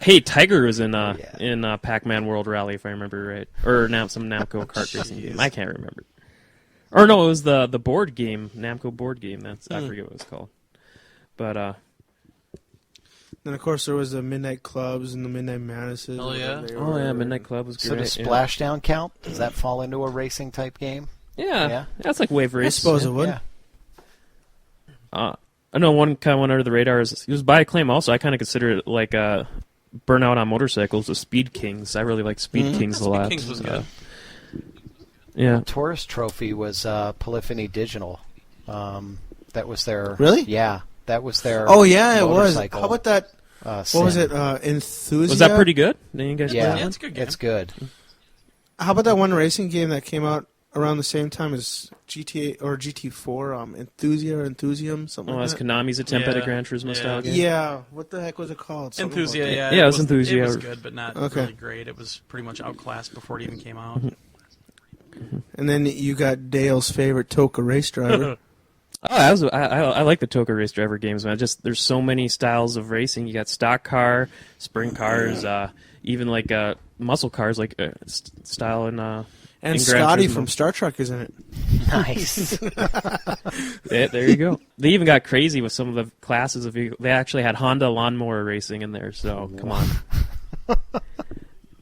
Hey, Tiger was in Pac-Man World Rally, if I remember right, or some Namco kart racing game. I can't remember. Or no, it was the board game, Namco board game. I forget what it was called. But then of course there was the Midnight Clubs and the Midnight Madnesses. Oh yeah, Midnight Club was great. So does Splashdown count? Does that fall into a racing type game? Yeah, that's like Wave Race. I suppose it would. Yeah. I know one kind of went under the radar. It was by acclaim also. I kind of consider it like Burnout on motorcycles with Speed Kings. I really like Speed Kings a lot. Speed Kings was good. Yeah. Tourist Trophy was Polyphony Digital. That was their... Really? Yeah. That was their Oh, yeah, it was. motorcycle, How about that? What was it? Enthusiast? Was that pretty good? Didn't you guys play that Yeah, one? it's a good game. It's good. How about that one racing game that came out around the same time as GTA or GT4? Enthusium, something like That's that. Konami's attempt at a Gran Turismo style game? Yeah. What the heck was it called? Something about Enthusia, that. yeah. Yeah, it was Enthusia. It was good, but not really great. It was pretty much outclassed before it even came out. And then you got Dale's favorite Toka Race Driver. I like the Toka Race Driver games, man. There's so many styles of racing. You got stock car, sprint cars, even like muscle cars, like style in and in Scotty Gran Turismo. from Star Trek is in it. Nice. There you go. They even got crazy with some of the classes of vehicles. They actually had Honda lawnmower racing in there. So come on.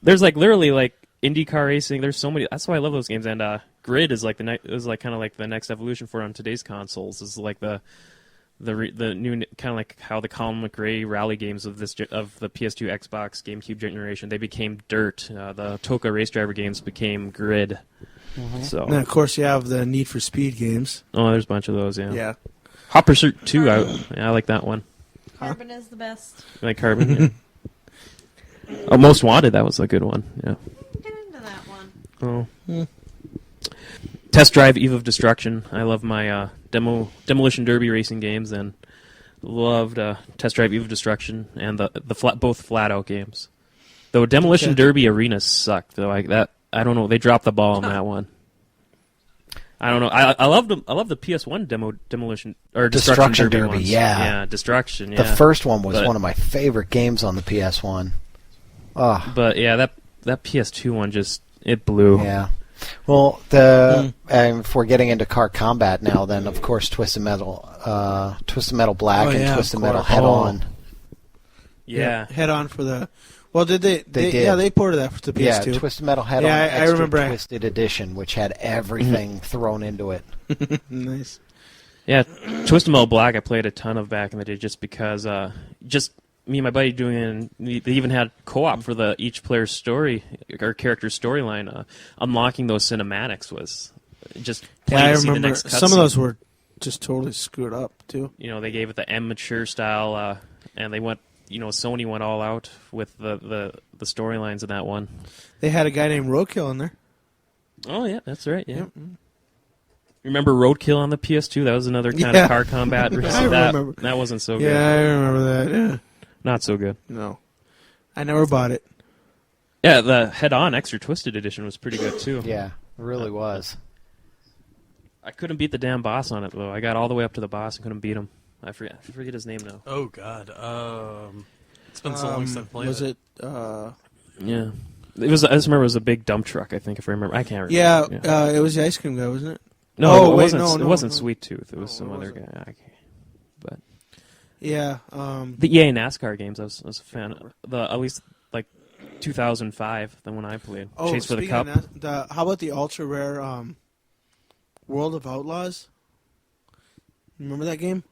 There's like literally like IndyCar racing. There's so many. That's why I love those games. And Grid is like kind of like the next evolution for it on today's consoles. Is like the new kind of like how the Colin McRae rally games of the PS2, Xbox, GameCube generation, they became Dirt. The Toka Race Driver games became Grid. Mm-hmm. So And then, of course, you have the Need for Speed games. oh, there's a bunch of those. Yeah. Yeah. Hot Pursuit 2. I like that one. Carbon is the best. I like Carbon. Yeah. Most Wanted. That was a good one. Yeah. Get into that one. Oh. Test Drive Eve of Destruction. I love my Demolition Derby racing games, and loved Test Drive Eve of Destruction and both Flat Out games. Though Demolition Derby Arena sucked. Though I don't know. They dropped the ball on that one. I don't know. I love the PS1 Demolition or Destruction Derby ones. Yeah, Destruction. Yeah. The first one was one of my favorite games on the PS1. Oh. But yeah, that PS2 one it blew. Yeah. Well, if we're getting into car combat now, then of course Twisted Metal Black and Twisted Metal Head On. Yeah. Head On for the. Well, did they? Yeah, they ported that to PS2. Yeah, Twisted Metal Head On. I remember. Twisted Edition, which had everything thrown into it. Nice. Yeah, Twisted Metal Black I played a ton of back in the day just because me and my buddy doing it, and they even had co-op for each player's story or character's storyline. Unlocking those cinematics was just I to see the remember next some of cutscene. those were just totally screwed up too. They gave it the immature style, and they went. Sony went all out with the storylines in that one. They had a guy named Roadkill in there. Oh yeah, that's right. Yeah. Yep. Remember Roadkill on the PS2? That was another kind of car combat. I remember. That wasn't so good. Yeah, I remember that. Yeah. Not so good. No, I never bought it. Yeah, the Head-On Extra Twisted Edition was pretty good too. Yeah, it really was. I couldn't beat the damn boss on it though. I got all the way up to the boss and couldn't beat him. I forget his name now. Oh God, it's been so long since I've played was it. Yeah, it was. I just remember it was a big dump truck. I think if I remember, I can't remember. Yeah, it was the ice cream guy, wasn't it? No, it wasn't Sweet Tooth. It was some other guy. But yeah, the EA NASCAR games, I was a fan of. At least like 2005, the one I played. Chase for the Cup. How about the ultra rare World of Outlaws? Remember that game?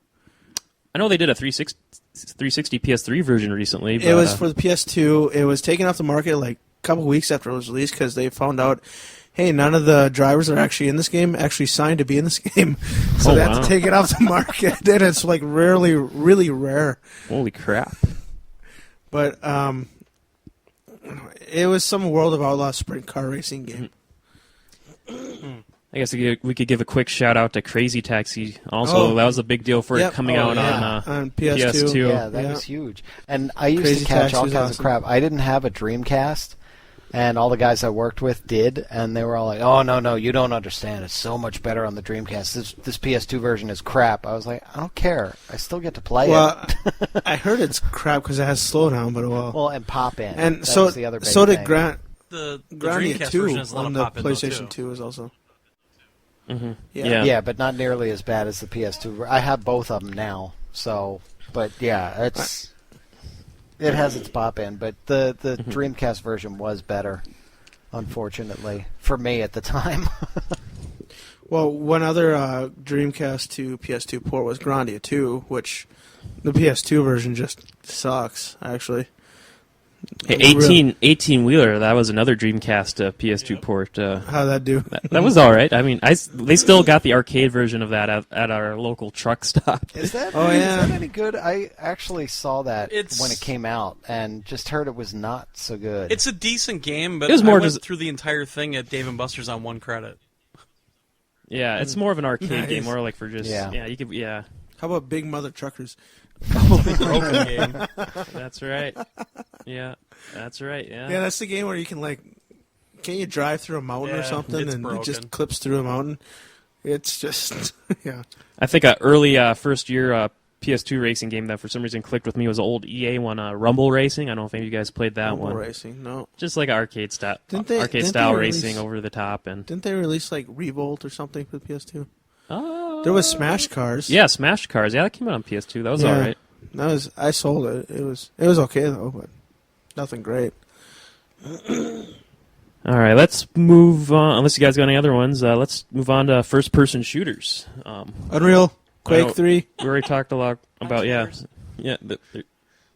I know they did a 360 PS3 version recently. But, it was for the PS2. It was taken off the market like a couple weeks after it was released because they found out, hey, none of the drivers that are actually in this game actually signed to be in this game. So they had to take it off the market. And it's like really rare. Holy crap. But it was some World of Outlaws sprint car racing game. I guess we could give a quick shout out to Crazy Taxi. Also, that was a big deal for it coming out on PS2. Yeah, that was huge. And I used to catch all kinds of crap. I didn't have a Dreamcast, and all the guys I worked with did, and they were all like, "Oh no, you don't understand. It's so much better on the Dreamcast. This PS2 version is crap." I was like, "I don't care. I still get to play it." I heard it's crap because it has slowdown, but well, and pop in. And that so was the other big so did thing. The Grandia Dreamcast 2 version has a lot on of the pop in though, PlayStation too. 2 is also. Mm-hmm. Yeah, but not nearly as bad as the PS2. I have both of them now, so. But yeah, it has its pop in, but the Dreamcast version was better, unfortunately, for me at the time. Well, one other Dreamcast to PS2 port was Grandia 2, which the PS2 version just sucks, actually. Hey, 18-wheeler, that was another Dreamcast PS2 port. How'd that do? That was all right. I mean, they still got the arcade version of that at our local truck stop. Is that is that any good? I actually saw that when it came out and just heard it was not so good. It's a decent game, but it was more I went through the entire thing at Dave & Buster's on 1 credit. Yeah, it's more of an arcade game, more like for just How about Big Mother Truckers? Broken game. That's right. Yeah, that's right. Yeah. Yeah, that's the game where you can can you drive through a mountain or something and it just clips through a mountain? It's just I think an early first year PS2 racing game that for some reason clicked with me was the old EA one, Rumble Racing. I don't know if any of you guys played that one. Rumble Racing, no. Just like arcade style, racing over the top, and didn't they release like Revolt or something for the PS2? There was Smash Cars. Yeah, Smash Cars. Yeah, that came out on PS2. That was all right. I sold it. It was okay though, but nothing great. All right, let's move on. Unless you guys got any other ones, let's move on to first-person shooters. Unreal, Quake 3. We already talked a lot about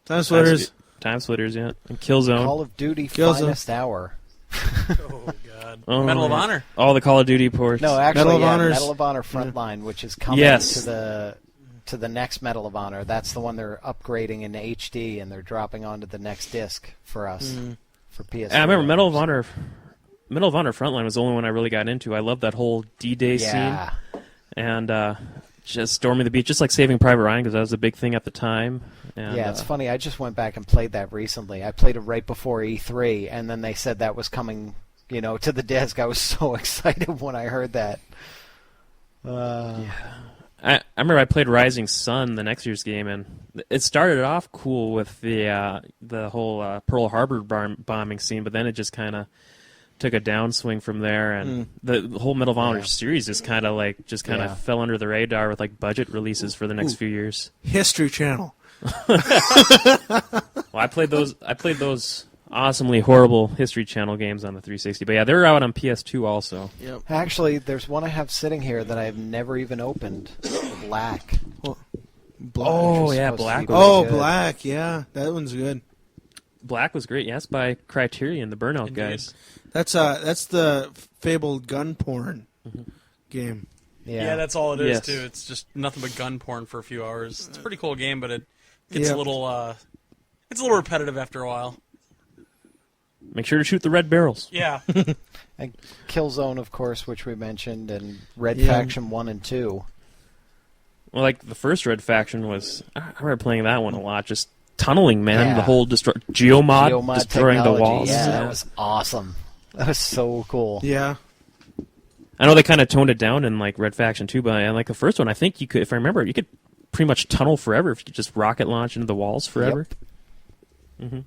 Time Splitters. Time Splitters, yeah, and Killzone. Call of Duty Finest Hour. Oh God! Medal of Honor. All the Call of Duty ports. No, actually, Medal of Honor Frontline, which is coming to the next Medal of Honor. That's the one they're upgrading in HD, and they're dropping onto the next disc for us for PS. I remember Medal of Honor Frontline was the only one I really got into. I loved that whole D-Day scene, and just storming the beach, just like Saving Private Ryan, because that was a big thing at the time. And, it's funny. I just went back and played that recently. I played it right before E3, and then they said that was coming, to the disc. I was so excited when I heard that. I remember I played Rising Sun, the next year's game, and it started off cool with the whole Pearl Harbor bombing scene, but then it just kind of took a downswing from there, and the whole Medal of Honor series is kind of fell under the radar with like budget releases for the next few years. History Channel. Well, I played those awesomely horrible History Channel games on the 360, but yeah, they're out on PS2 also. Yep. Actually, there's one I have sitting here that I've never even opened. Black. Black. Oh yeah, Black. Black. Yeah, that one's good. Black was great. Yes, by Criterion, the Burnout guys. That's the fabled gun porn game. Yeah, that's all it is too. It's just nothing but gun porn for a few hours. It's a pretty cool game, but it gets a little repetitive after a while. Make sure to shoot the red barrels. Yeah. And Killzone, of course, which we mentioned, and Red Faction 1 and 2. Well, like, the first Red Faction was... I remember playing that one a lot. Just tunneling, man. Yeah. The whole Geomod destroying technology. the walls. Yeah, that was awesome. That was so cool. Yeah. I know they kind of toned it down in, like, Red Faction 2, but in, like, the first one, I think you could, if I remember, you could pretty much tunnel forever if you could just rocket launch into the walls forever. Yep. Mm-hmm.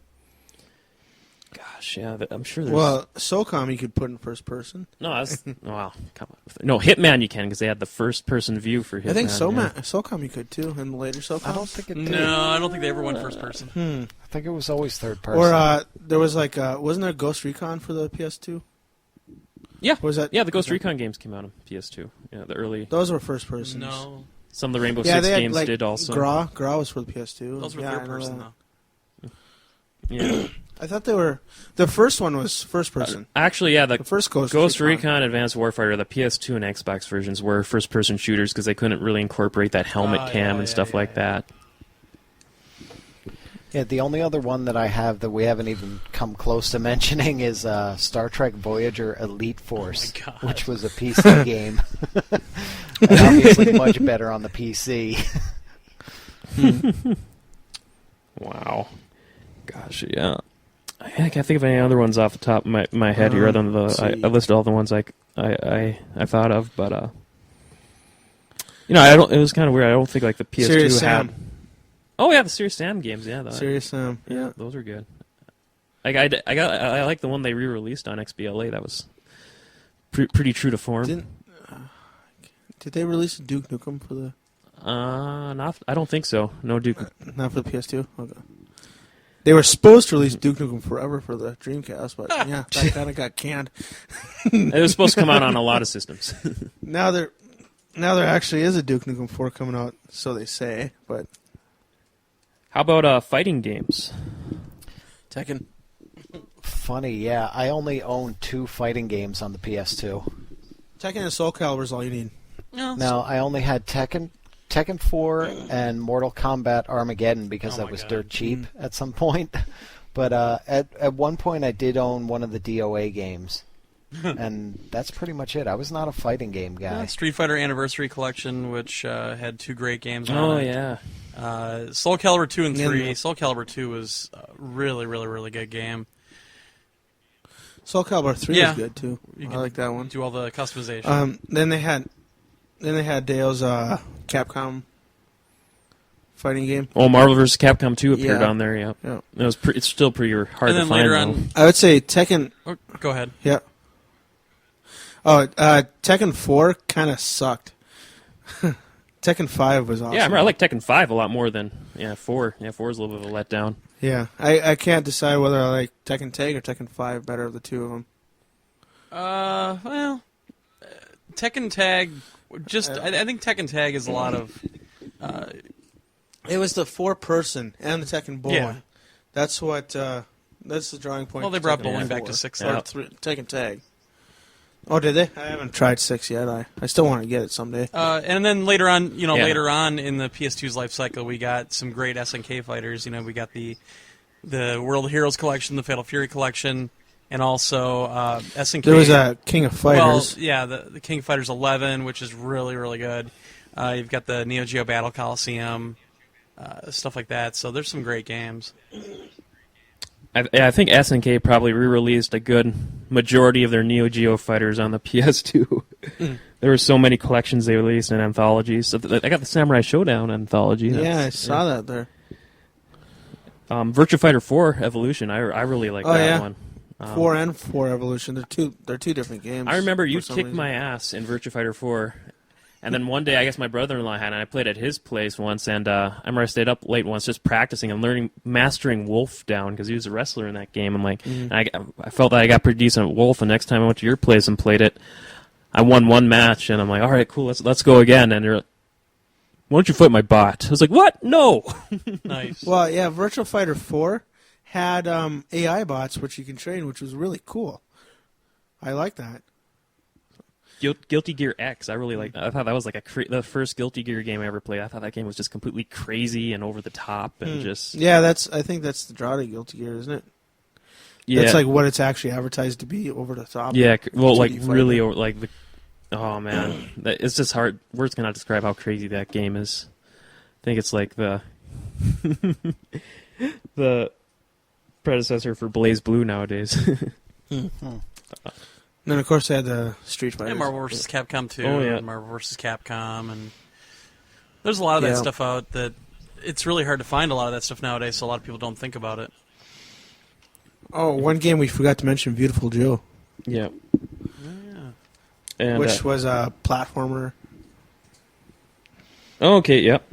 Gosh, yeah, I'm sure there's... Well, SOCOM you could put in first person. No, that's... Well, come on. No, Hitman you can, because they had the first-person view for Hitman. I think SOCOM you could, too, in the later SOCOM. I don't think it did. No, I don't think they ever went first person. I think it was always third person. Or there was, like, wasn't there Ghost Recon for the PS2? Yeah. Was that? Yeah, the Ghost Recon games came out on PS2. Yeah, the early... Those were first person. No. Some of the Rainbow Six they had, games like, did also. Gra was for the PS2. Those were third person, though. Yeah. I thought they were... The first one was first person. Actually, yeah, the first Ghost Recon Advanced Warfighter, the PS2 and Xbox versions were first-person shooters because they couldn't really incorporate that helmet cam and stuff like that. Yeah, the only other one that I have that we haven't even come close to mentioning is Star Trek Voyager Elite Force, which was a PC game. And obviously much better on the PC. Wow. Gosh, yeah. I can't think of any other ones off the top of my head here, other than I listed all the ones I thought of, but it was kind of weird. I don't think like the PS2 Serious had. Sam. Oh yeah, the Serious Sam games, yeah. Serious Sam, yeah, those are good. I like the one they re-released on XBLA. That was pretty true to form. Did they release Duke Nukem for the? I don't think so. No Duke. Not for the PS2. Okay. They were supposed to release Duke Nukem Forever for the Dreamcast, but yeah, that kind of got canned. It was supposed to come out on a lot of systems. Now there actually is a Duke Nukem 4 coming out, so they say. But how about fighting games? Tekken. Funny, yeah. I only own 2 fighting games on the PS2. Tekken and Soul Calibur is all you need. No, I only had Tekken 4 and Mortal Kombat Armageddon because that was dirt cheap at some point. But at one point I did own one of the DOA games. And that's pretty much it. I was not a fighting game guy. Street Fighter Anniversary Collection, which had 2 great games on Oh, it. yeah. Soul Calibur 2 and 3. Soul Calibur 2 was a really, really, really good game. Soul Calibur 3 was good, too. I like that one. Do all the customization. Then they had Dale's Capcom fighting game. Oh, Marvel vs. Capcom 2 appeared Yeah. on there, yeah. Yeah. It's still pretty hard And to then find. later though. on- I would say Tekken... Oh, go ahead. Yeah. Oh, Tekken 4 kind of sucked. Tekken 5 was awesome. Yeah, I like Tekken 5 a lot more than 4. Yeah, 4 is a little bit of a letdown. Yeah, I can't decide whether I like Tekken Tag or Tekken 5 better of the two of them. Tekken Tag, I think Tekken Tag is a lot of... It was the 4-person and the Tekken Bowling. Yeah. That's that's the drawing point. Well, they for brought Tekken bowling 4. back to 6. Or Tekken Tag. Oh, did they? I haven't tried 6 yet. I still want to get it someday. And then later on, later on in the PS2's life cycle, we got some great SNK fighters. We got the World Heroes Collection, the Fatal Fury Collection, and also SNK. There was a King of Fighters. Well, yeah, the King of Fighters 11, which is really, really good. You've got the Neo Geo Battle Coliseum, stuff like that. So there's some great games. I think SNK probably re-released a good majority of their Neo Geo fighters on the PS2. There were so many collections they released and anthologies. So I got the Samurai Showdown anthology. Yeah, I saw that there. Virtua Fighter 4 Evolution. I really like that one. 4 and 4 Evolution. They're two different games. I remember you kicked my ass in Virtua Fighter 4. And then one day, I guess my brother-in-law had it, and I played at his place once, and I remember I stayed up late once just practicing and mastering Wolf down, because he was a wrestler in that game. I'm like, and I felt that I got pretty decent at Wolf, and next time I went to your place and played it, I won one match, and I'm like, all right, cool, let's go again. And they're like, why don't you fight my bot? I was like, what? No! Nice. Well, yeah, Virtua Fighter 4 had AI bots, which you can train, which was really cool. I like that. Guilty Gear X, I really like that. I thought that was like the first Guilty Gear game I ever played. I thought that game was just completely crazy and over the top and just... Yeah, I think that's the draw to Guilty Gear, isn't it? Yeah. That's like what it's actually advertised to be, over the top. Yeah, well, like 2D fighter. really, like the. Oh man, it's just hard. Words cannot describe how crazy that game is. I think it's like the the predecessor for Blaze Blue nowadays. And then of course they had the Street Fighter. Yeah, Marvel vs. Capcom 2, Oh, yeah. and Marvel vs. Capcom, and there's a lot of that stuff out that it's really hard to find a lot of that stuff nowadays, so a lot of people don't think about it. Oh, one game we forgot to mention, Beautiful Joe. Yeah. And, which was a platformer. Oh, okay, yep.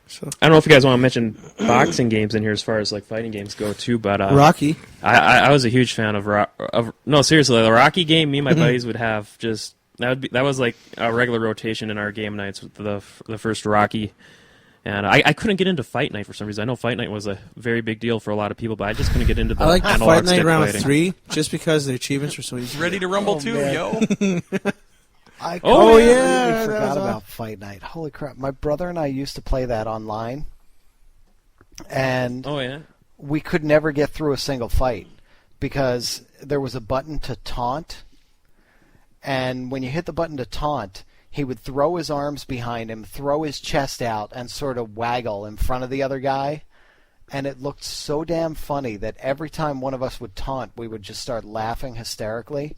So. I don't know if you guys want to mention boxing games in here as far as like fighting games go too, but Rocky. I was a huge fan of no, seriously, the Rocky game. Me and my buddies would have just that was like a regular rotation in our game nights with the first Rocky. And I couldn't get into Fight Night for some reason. I know Fight Night was a very big deal for a lot of people, but I just couldn't get into the I like analog Fight Night stick Round fighting. 3 just because the achievements were so easy. Ready to Rumble 2, yo! I yeah, forgot about Fight Night. Holy crap. My brother and I used to play that online. And we could never get through a single fight because there was a button to taunt. And when you hit the button to taunt, he would throw his arms behind him, throw his chest out, and sort of waggle in front of the other guy. And it looked so damn funny that every time one of us would taunt, we would just start laughing hysterically.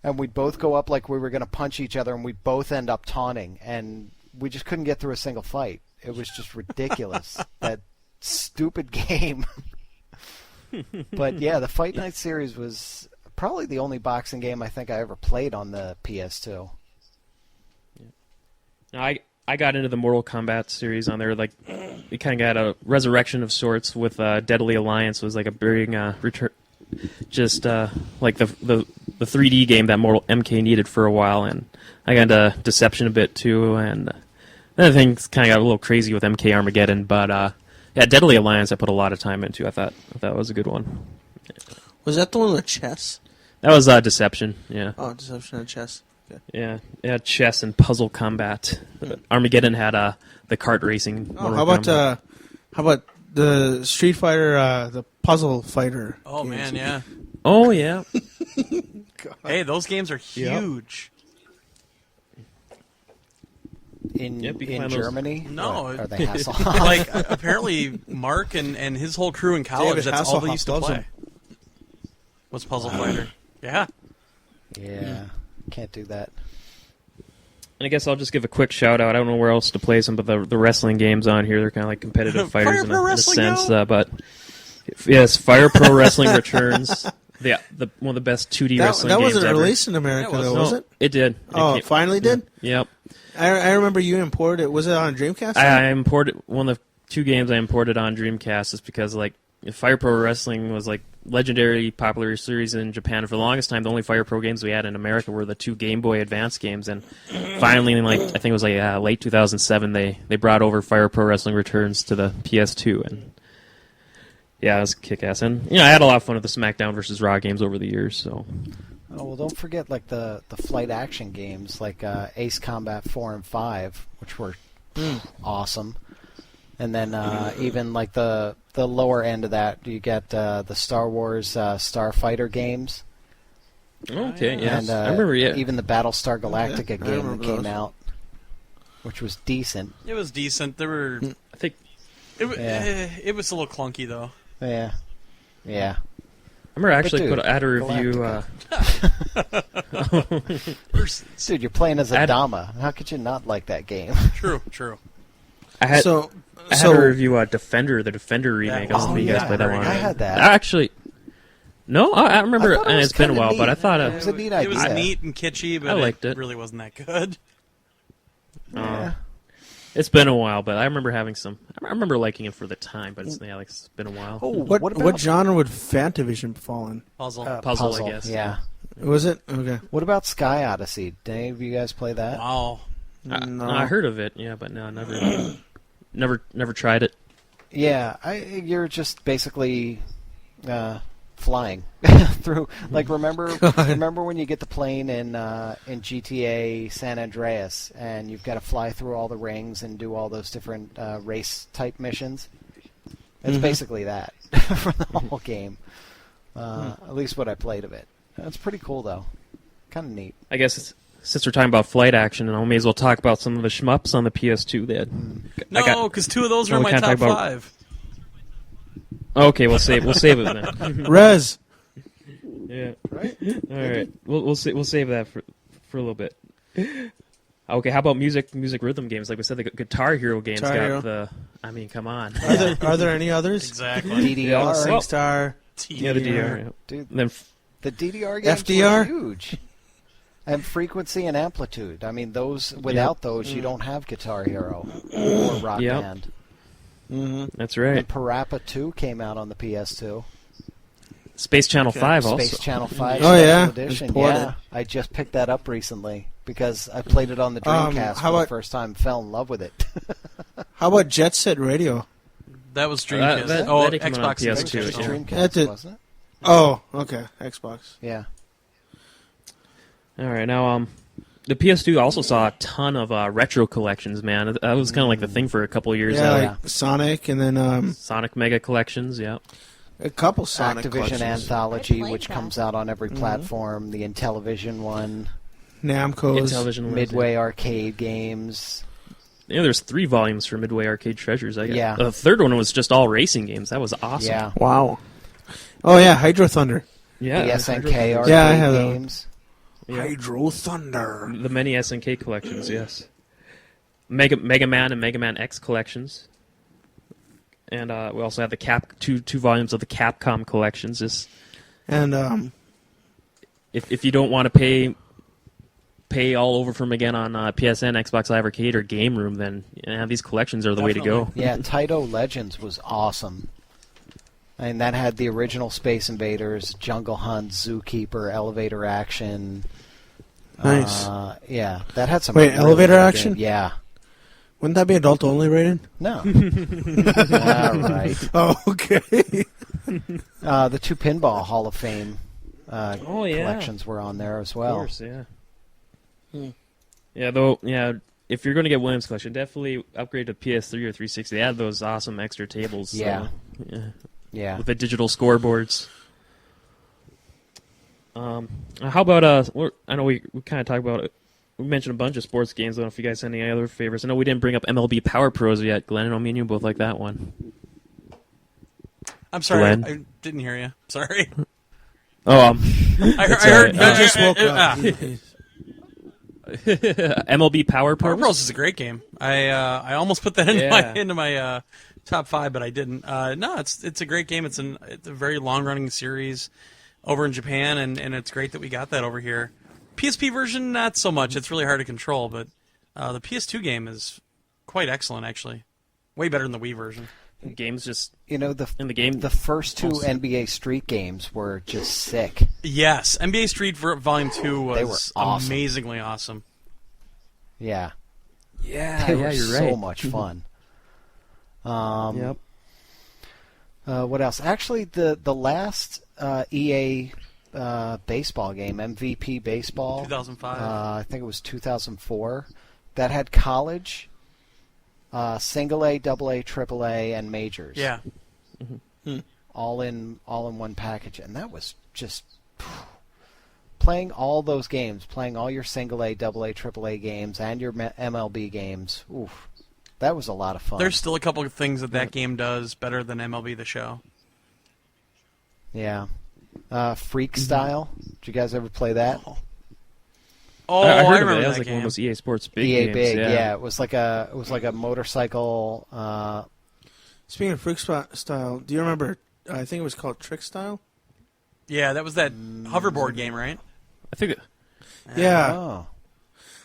And we'd both go up like we were going to punch each other, and we'd both end up taunting. And we just couldn't get through a single fight. It was just ridiculous, that stupid game. But yeah, the Fight Night series was probably the only boxing game I think I ever played on the PS2. Now, I got into the Mortal Kombat series on there. Like, we kind of got a resurrection of sorts with Deadly Alliance. Was like a big return, just like the 3D game that Mortal MK needed for a while. And I got into Deception a bit too. And then things kind of got a little crazy with MK Armageddon. But yeah, Deadly Alliance I put a lot of time into. I thought that was a good one. Was that the one with chess? That was Deception. Yeah. Oh, Deception and chess. Okay. Yeah, it had chess and puzzle combat. Armageddon had the kart racing. Oh, how about the Street Fighter, the puzzle fighter? Oh games? man, yeah. Oh yeah. Hey, those games are huge. In Germany? No, are they Hasselhoff? Like apparently Mark and his whole crew in college. David that's all they Hasselhoff used to loves play. them. Was Puzzle Fighter? Yeah. Yeah. Can't do that. And I guess I'll just give a quick shout out. I don't know where else to place them, but the wrestling games on here, they're kind of like competitive fighters in a sense. But yes, Fire Pro Wrestling returns. One of the best 2D wrestling games ever. That wasn't released in America, though, was it? It did. Oh, it finally did? Yep. I remember you imported it. Was it on Dreamcast? I imported one of the 2 games I imported on Dreamcast is because like Fire Pro Wrestling was like legendary popular series in Japan. For the longest time, the only Fire Pro games we had in America were the 2 Game Boy Advance games, and finally, like I think it was like late 2007, they brought over Fire Pro Wrestling Returns to the PS2, and yeah, it was kick-ass. And I had a lot of fun with the SmackDown versus Raw games over the years. So, oh well, don't forget like the flight action games like Ace Combat 4 and 5, which were awesome. And then even like the lower end of that, you get the Star Wars Starfighter games. Okay, yeah. And I remember, even the Battlestar Galactica I game that came those. out, which was decent. It was decent. There were, I think, it was a little clunky though. Yeah. I remember actually had a review. Dude, you're playing as a Dama. How could you not like that game? True. I had a review Defender, the Defender remake. I don't know if you guys played that one. I had that. Actually, no, I remember. And it's been a while, but I thought it was a neat idea. It was neat and kitschy, but I liked it. Really wasn't that good. It's been a while, but I remember having some. I remember liking it for the time, but it's been a while. Oh, what genre would Fantavision fall in? Puzzle, I guess. Yeah. Was it? Okay. What about Sky Odyssey? Did any of you guys play that? Wow. No, I heard of it, yeah, but no, never tried it. Yeah, you're just basically flying through. Like remember when you get the plane in GTA San Andreas, and you've got to fly through all the rings and do all those different race type missions. It's basically that for the whole game. At least what I played of it. It's pretty cool, though. Kind of neat. I guess since we're talking about flight action, I may as well talk about some of the shmups on the PS2 that. No, because 2 of those are in my top 5. Okay, we'll save it then. Rez. Yeah. Right. All right. We'll save that for a little bit. Okay. How about music rhythm games? Like we said, the Guitar Hero games the. I mean, come on. Are there any others? Exactly. DDR. SingStar. Yeah, the DDR. Dude, then the DDR games FDR? were huge. And frequency and amplitude. I mean, those without those, you don't have Guitar Hero or Rock Band. Mm-hmm. That's right. And Parappa 2 came out on the PS2. Space Channel 5 also. Space Channel 5 Special Edition. Yeah, I just picked that up recently because I played it on the Dreamcast for the first time, fell in love with it. How about Jet Set Radio? That was Dreamcast. That Xbox PS2. Dreamcast, wasn't it? Oh, okay. Xbox. Yeah. All right, now the PS2 also saw a ton of retro collections. Man, that was kind of like the thing for a couple of years. Yeah, like Sonic, and then Sonic Mega collections. Yeah, a couple Sonic Activision collections. Anthology, which comes out on every platform. The Intellivision one. Namco's. Intellivision Midway Arcade games. Yeah, there's 3 volumes for Midway Arcade Treasures. Yeah. The third one was just all racing games. That was awesome. Yeah. Wow. Oh yeah, Hydro Thunder. Yeah. The SNK arcade games. Yeah. Hydro Thunder. The many SNK collections, yes. Mega Man and Mega Man X collections. And we also had the two volumes of the Capcom collections. And if you don't want to pay all over from again on PSN, Xbox Live Arcade, or Game Room, then these collections are the way to go. Yeah, Taito Legends was awesome. I mean, that had the original Space Invaders, Jungle Hunt, Zookeeper, Elevator Action. Nice. Yeah, that had some. Wait, really Elevator Action? Yeah. Wouldn't that be adult only rated? No. All right. Oh, okay. The 2 Pinball Hall of Fame collections were on there as well. Of course, yeah. Yeah, though, if you're going to get Williams Collection, definitely upgrade to PS3 or 360. They had those awesome extra tables. Yeah. Yeah. With the digital scoreboards. How about I know we kind of talked about it. We mentioned a bunch of sports games. I don't know if you guys had any other favorites. I know we didn't bring up MLB Power Pros yet. Glenn and me and you both like that one. I'm sorry, I didn't hear you. Sorry. Oh, I heard. I just woke up. MLB Power Pros. Power Pros is a great game. I almost put that into my top 5, but I didn't. No, it's a great game. It's a very long running series over in Japan, and it's great that we got that over here. PSP version, not so much. It's really hard to control, but the PS2 game is quite excellent, actually. Way better than the Wii version. Games just in the game. The first 2 NBA Street games were just sick. Yes, NBA Street Volume 2 was awesome. Amazingly awesome. Yeah. Yeah, they were you're so right. much fun. Yep. What else? Actually, the last EA baseball game, MVP Baseball, 2005. I think it was 2004. That had college, single A, double A, triple A, and majors. Yeah. Mm-hmm. All in one package, and that was just playing all those games, playing all your single A, double A, triple A games, and your MLB games. Oof. That was a lot of fun. There's still a couple of things that game does better than MLB The Show. Yeah. Freak Style. Did you guys ever play that? Oh, I heard remember of it. That that was like game. one of those EA Sports big EA games. Big, yeah. It was like a motorcycle. Speaking of Freak Style, do you remember? I think it was called Trick Style. Yeah, that was that hoverboard game, right? I think. Yeah. Oh.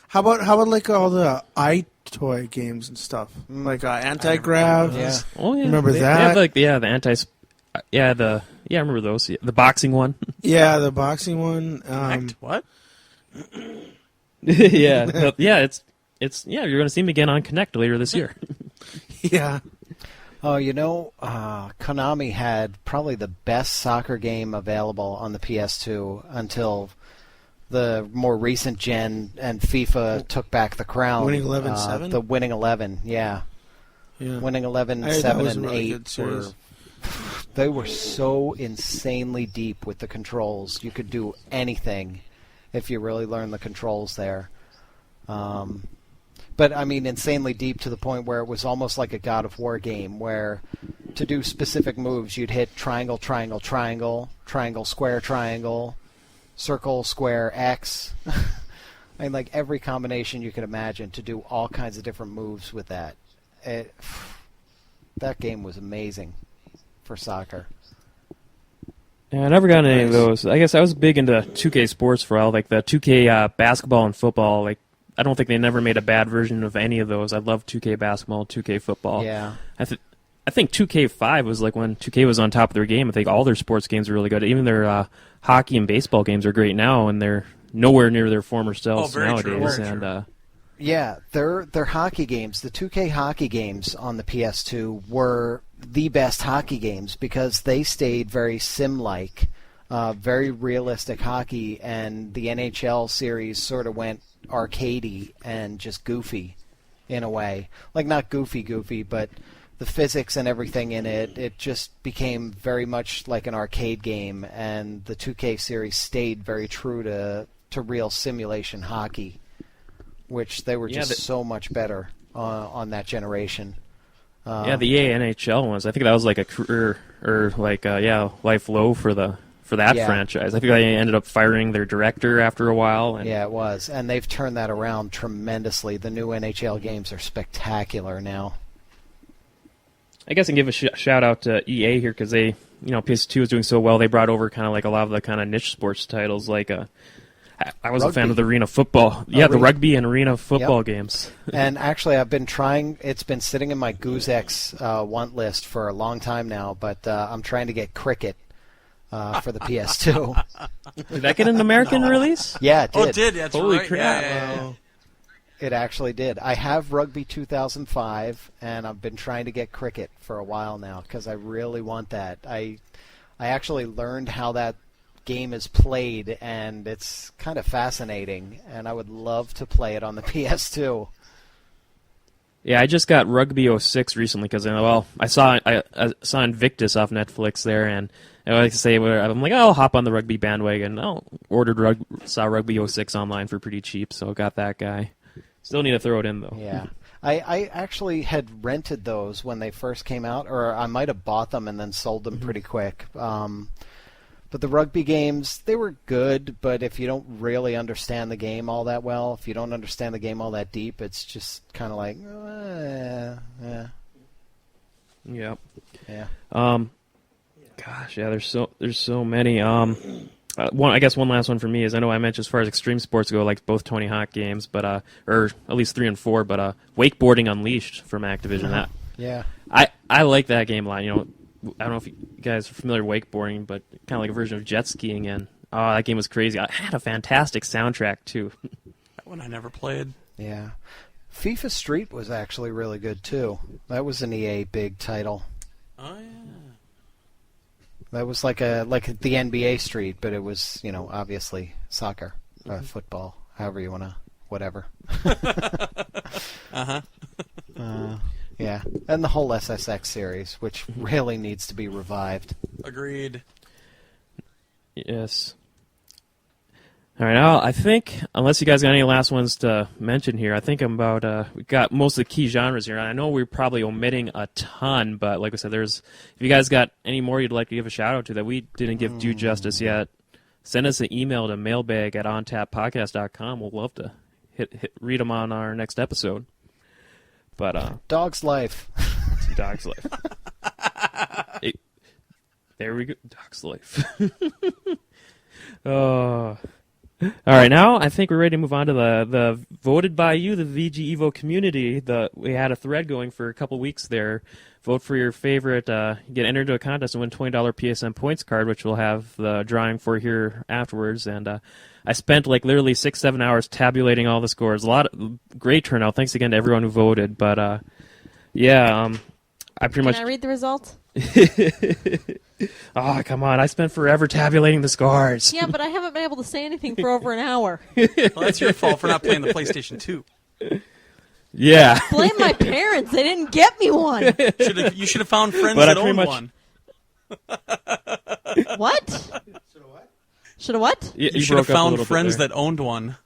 How about like all the iToy games and stuff, like Anti-Grav? Yeah. Oh yeah. Remember They that? have like the anti. I remember those. Yeah, the boxing one. Yeah, the boxing one. What? Yeah. It's you're going to see him again on Connect later this year. Yeah. Oh, Konami had probably the best soccer game available on the PS2 until the more recent gen and FIFA took back the crown. Winning 11-7? The Winning 11, yeah. Winning 11, 7, and really 8 were They were so insanely deep with the controls. You could do anything if you really learned the controls there. But, I mean, insanely deep to the point where it was almost like a God of War game, where to do specific moves, you'd hit triangle, triangle, triangle, triangle, square, triangle, circle, square, X. I mean, like every combination you could imagine to do all kinds of different moves with that. That game was amazing for soccer. Yeah, I never got any of those. I guess I was big into 2K sports for a while, like the 2K basketball and football. Like, I don't think they never made a bad version of any of those. I love 2K basketball, 2K football. Yeah. I think 2K5 was like when 2K was on top of their game. I think all their sports games are really good. Even their hockey and baseball games are great now, and they're nowhere near their former selves nowadays. True. Yeah, their hockey games, the 2K hockey games on the PS2 were the best hockey games because they stayed very sim-like, very realistic hockey, and the NHL series sort of went arcadey and just goofy in a way. Like, not goofy, but the physics and everything in it just became very much like an arcade game, and the 2K series stayed very true to real simulation hockey, which they were just so much better on that generation. The EA NHL ones, I think that was like a career or like life low for that franchise. I think they ended up firing their director after a while. And yeah, it was, and they've turned that around tremendously. The new NHL games are spectacular now. I guess I can give a shout out to EA here because they, PS2 was doing so well. They brought over kind of like a lot of the kind of niche sports titles. Like I was a fan of the arena football. Yeah, the rugby and arena football games. And actually, I've been trying. It's been sitting in my GoozeX want list for a long time now. But I'm trying to get cricket for the PS2. Did that get an American release? Yeah, it did. Oh, it did. That's Holy right. crap! Yeah. It actually did. I have Rugby 2005, and I've been trying to get cricket for a while now because I really want that. I actually learned how that game is played, and it's kind of fascinating, and I would love to play it on the PS2. Yeah, I just got Rugby 06 recently because, I saw Invictus off Netflix there, and I like to say, I'm like, I'll hop on the rugby bandwagon. Saw Rugby 06 online for pretty cheap, so got that guy. Still need to throw it in, though. Yeah. I actually had rented those when they first came out, or I might have bought them and then sold them pretty quick. But the rugby games, they were good, but if you don't really understand the game all that well, if you don't understand the game all that deep, it's just kind of like, yeah. Yep. Yeah. Gosh, yeah, there's so many. I guess one last one for me is I know I mentioned as far as extreme sports go, like both Tony Hawk games, but or at least 3 and 4, but Wakeboarding Unleashed from Activision. That yeah, I like that game a lot. I don't know if you guys are familiar with wakeboarding, but kind of like a version of jet skiing, and that game was crazy. It had a fantastic soundtrack too. That one I never played. Yeah, FIFA Street was actually really good too. That was an EA big title. Oh yeah. That was like the NBA Street, but it was, obviously soccer, football, however you want to, whatever. Yeah, and the whole SSX series, which really needs to be revived. Agreed. Yes. All right, now I think, unless you guys got any last ones to mention here, I think we got most of the key genres here. I know we're probably omitting a ton, but like I said, if you guys got any more you'd like to give a shout out to that we didn't give due justice yet, send us an email to mailbag@ontappodcast.com. We'll love to read them on our next episode. But Dog's Life. Dog's Life. There we go. Dog's Life. Oh. All right, now I think we're ready to move on to the voted by you, the VGevo community. We had a thread going for a couple weeks there. Vote for your favorite. Get entered into a contest and win $20 PSN points card, which we'll have the drawing for here afterwards. And I spent literally 6-7 hours tabulating all the scores. A lot of great turnout. Thanks again to everyone who voted. But I pretty much. Can I read the results? Oh, come on. I spent forever tabulating the scores. Yeah, but I haven't been able to say anything for over an hour. Well, that's your fault for not playing the PlayStation 2. Yeah. Blame my parents. They didn't get me one. You should have found friends that owned one. What? Should have what? You should have found friends that owned one.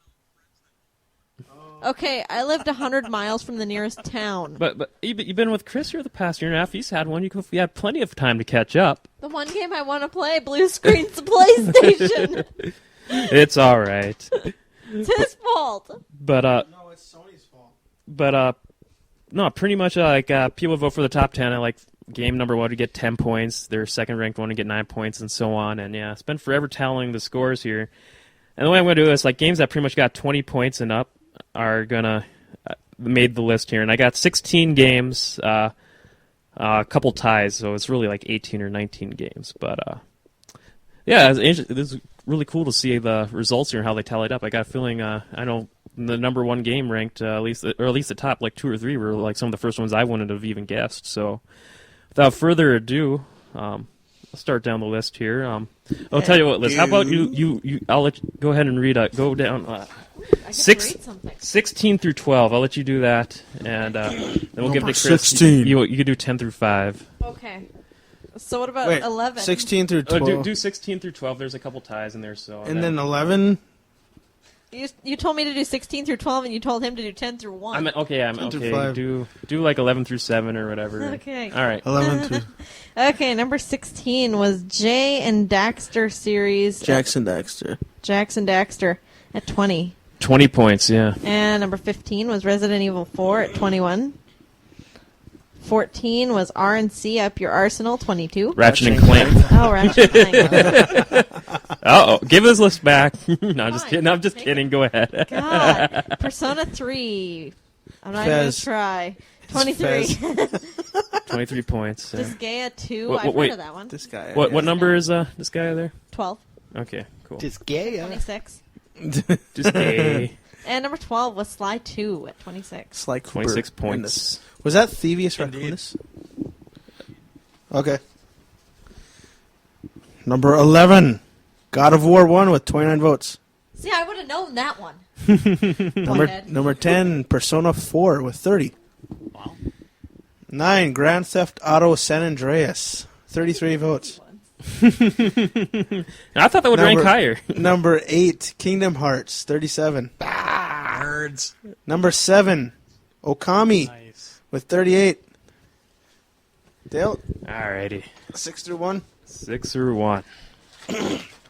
Okay, I lived 100 miles from the nearest town. But you've been with Chris here the past year and a half. He's had one. You had plenty of time to catch up. The one game I want to play, blue screen's the PlayStation. It's all right. It's his fault. But no, it's Sony's fault. But no, pretty much people vote for the top 10. Like game number 1 to get 10 points, their second ranked one to get 9 points, and so on. And yeah, it's been forever tallying the scores here. And the way I'm going to do this, like games that pretty much got 20 points and up are gonna made the list here, and I got 16 games, a couple ties, so it's really like 18 or 19 games. But yeah, this is really cool to see the results here and how they tallied up. I got a feeling I know the number 1 game ranked at least the top like 2 or 3 were like some of the first ones I wouldn't have even guessed. So without further ado, I'll start down the list here. I'll tell you what, Liz. How about you? I'll let you go ahead and read. Go down. 16 through 12. I'll let you do that, and then we'll give it to Chris. 16. You can do 10 through 5. Okay. So what about 11? 16 through 12. Do 16 through 12. There's a couple ties in there, so. And then 11. You told me to do 16 through 12, and you told him to do 10 through 1. Okay. Do like 11 through 7 or whatever. Okay. All right. 11 through. Okay, number 16 was Jay and Daxter series. Jackson Daxter at 20. 20 points, yeah. And number 15 was Resident Evil 4 at 21. 14 was RNC Up Your Arsenal, 22. Ratchet and Clank. Oh, Ratchet and Clank. Uh-oh. Give his list back. No, I'm just kidding. I'm just kidding. Go ahead. God. Persona 3. I'm not even going to try. 23. 23 points. Disgaea 2. I've heard of that one. Disgaea. What number is this guy there? 12. Okay, cool. Disgaea. 26. Disgaea. And number 12 was Sly 2 at 26. Sly Cooper. 26 points. Was that Thievius Raccoonus? Okay. Number 11. God of War 1 with 29 votes. See, I would have known that one. Number 10, Persona 4 with 30. Wow. 9, Grand Theft Auto San Andreas, 33 votes. I thought that would rank higher. Number 8, Kingdom Hearts, 37. Nerds. Number 7, Okami with 38. Dale? Alrighty. 6 through 1? 6 through 1.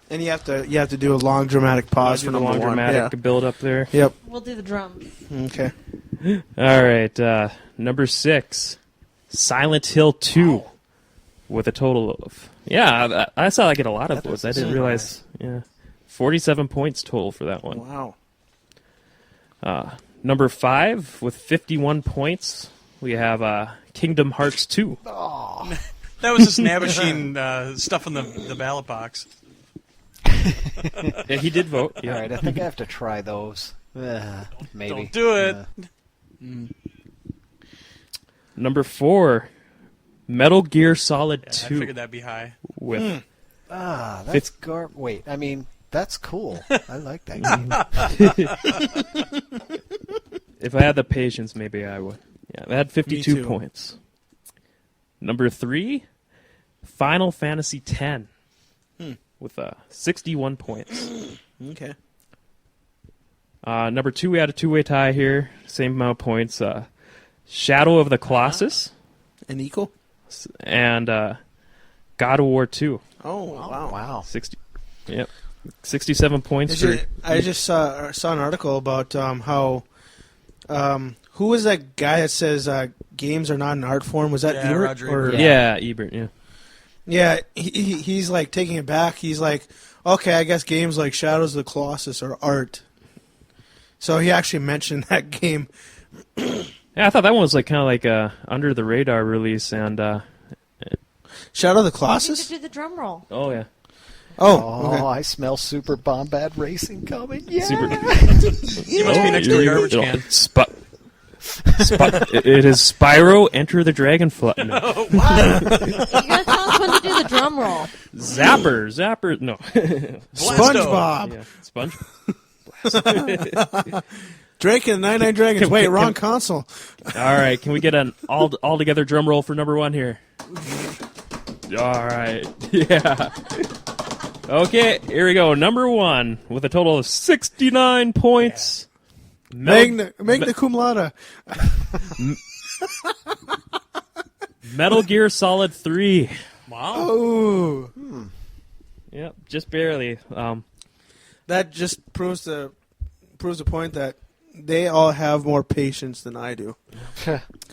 And you have to do a long dramatic pause for number 1. Dramatic build up there. Yep. We'll do the drums. Okay. All right. Number 6, Silent Hill 2, with a total of I saw I get a lot of votes. I didn't realize. Yeah, 47 points total for that one. Wow. Number 5 with 51 points, we have Kingdom Hearts 2. Oh. That was just Nabashine stuff in the ballot box. Yeah, he did vote. Yeah. All right, I think I have to try those. Maybe. Don't do it. Number 4, Metal Gear Solid 2. I figured that'd be high. With that's wait, I mean, that's cool. I like that game. If I had the patience, maybe I would. Yeah, that had 52 points. Number 3, Final Fantasy X. With 61 points. Okay. Number 2, we had a two-way tie here. Same amount of points. Shadow of the Colossus. An equal? And God of War 2. Oh, wow. 67 points. I just saw an article about how... who was that guy that says games are not an art form? Was that Ebert? Roger. Yeah, Ebert, yeah. Yeah, he's like taking it back. He's like, okay, I guess games like Shadows of the Colossus are art. So he actually mentioned that game. Yeah, I thought that one was like kind of like a under the radar release, and Shadow of the Colossus. You need to do the drum roll. Oh yeah. Oh, okay. I smell Super Bombad Racing coming. Yeah. You must be next to a garbage can. It is Spyro, Enter the Dragonfly. No. You gotta tell us when to do the drum roll. Zapper, no. SpongeBob. Yeah, Sponge. Drake and the 99 Dragons. Wait, wrong console. All right, can we get an all-together drum roll for number 1 here? All right. Yeah. Okay, here we go. Number 1 with a total of 69 points. Magna cum laude. Metal Gear Solid 3. Wow. Oh. Yep, just barely. That just proves the point that they all have more patience than I do.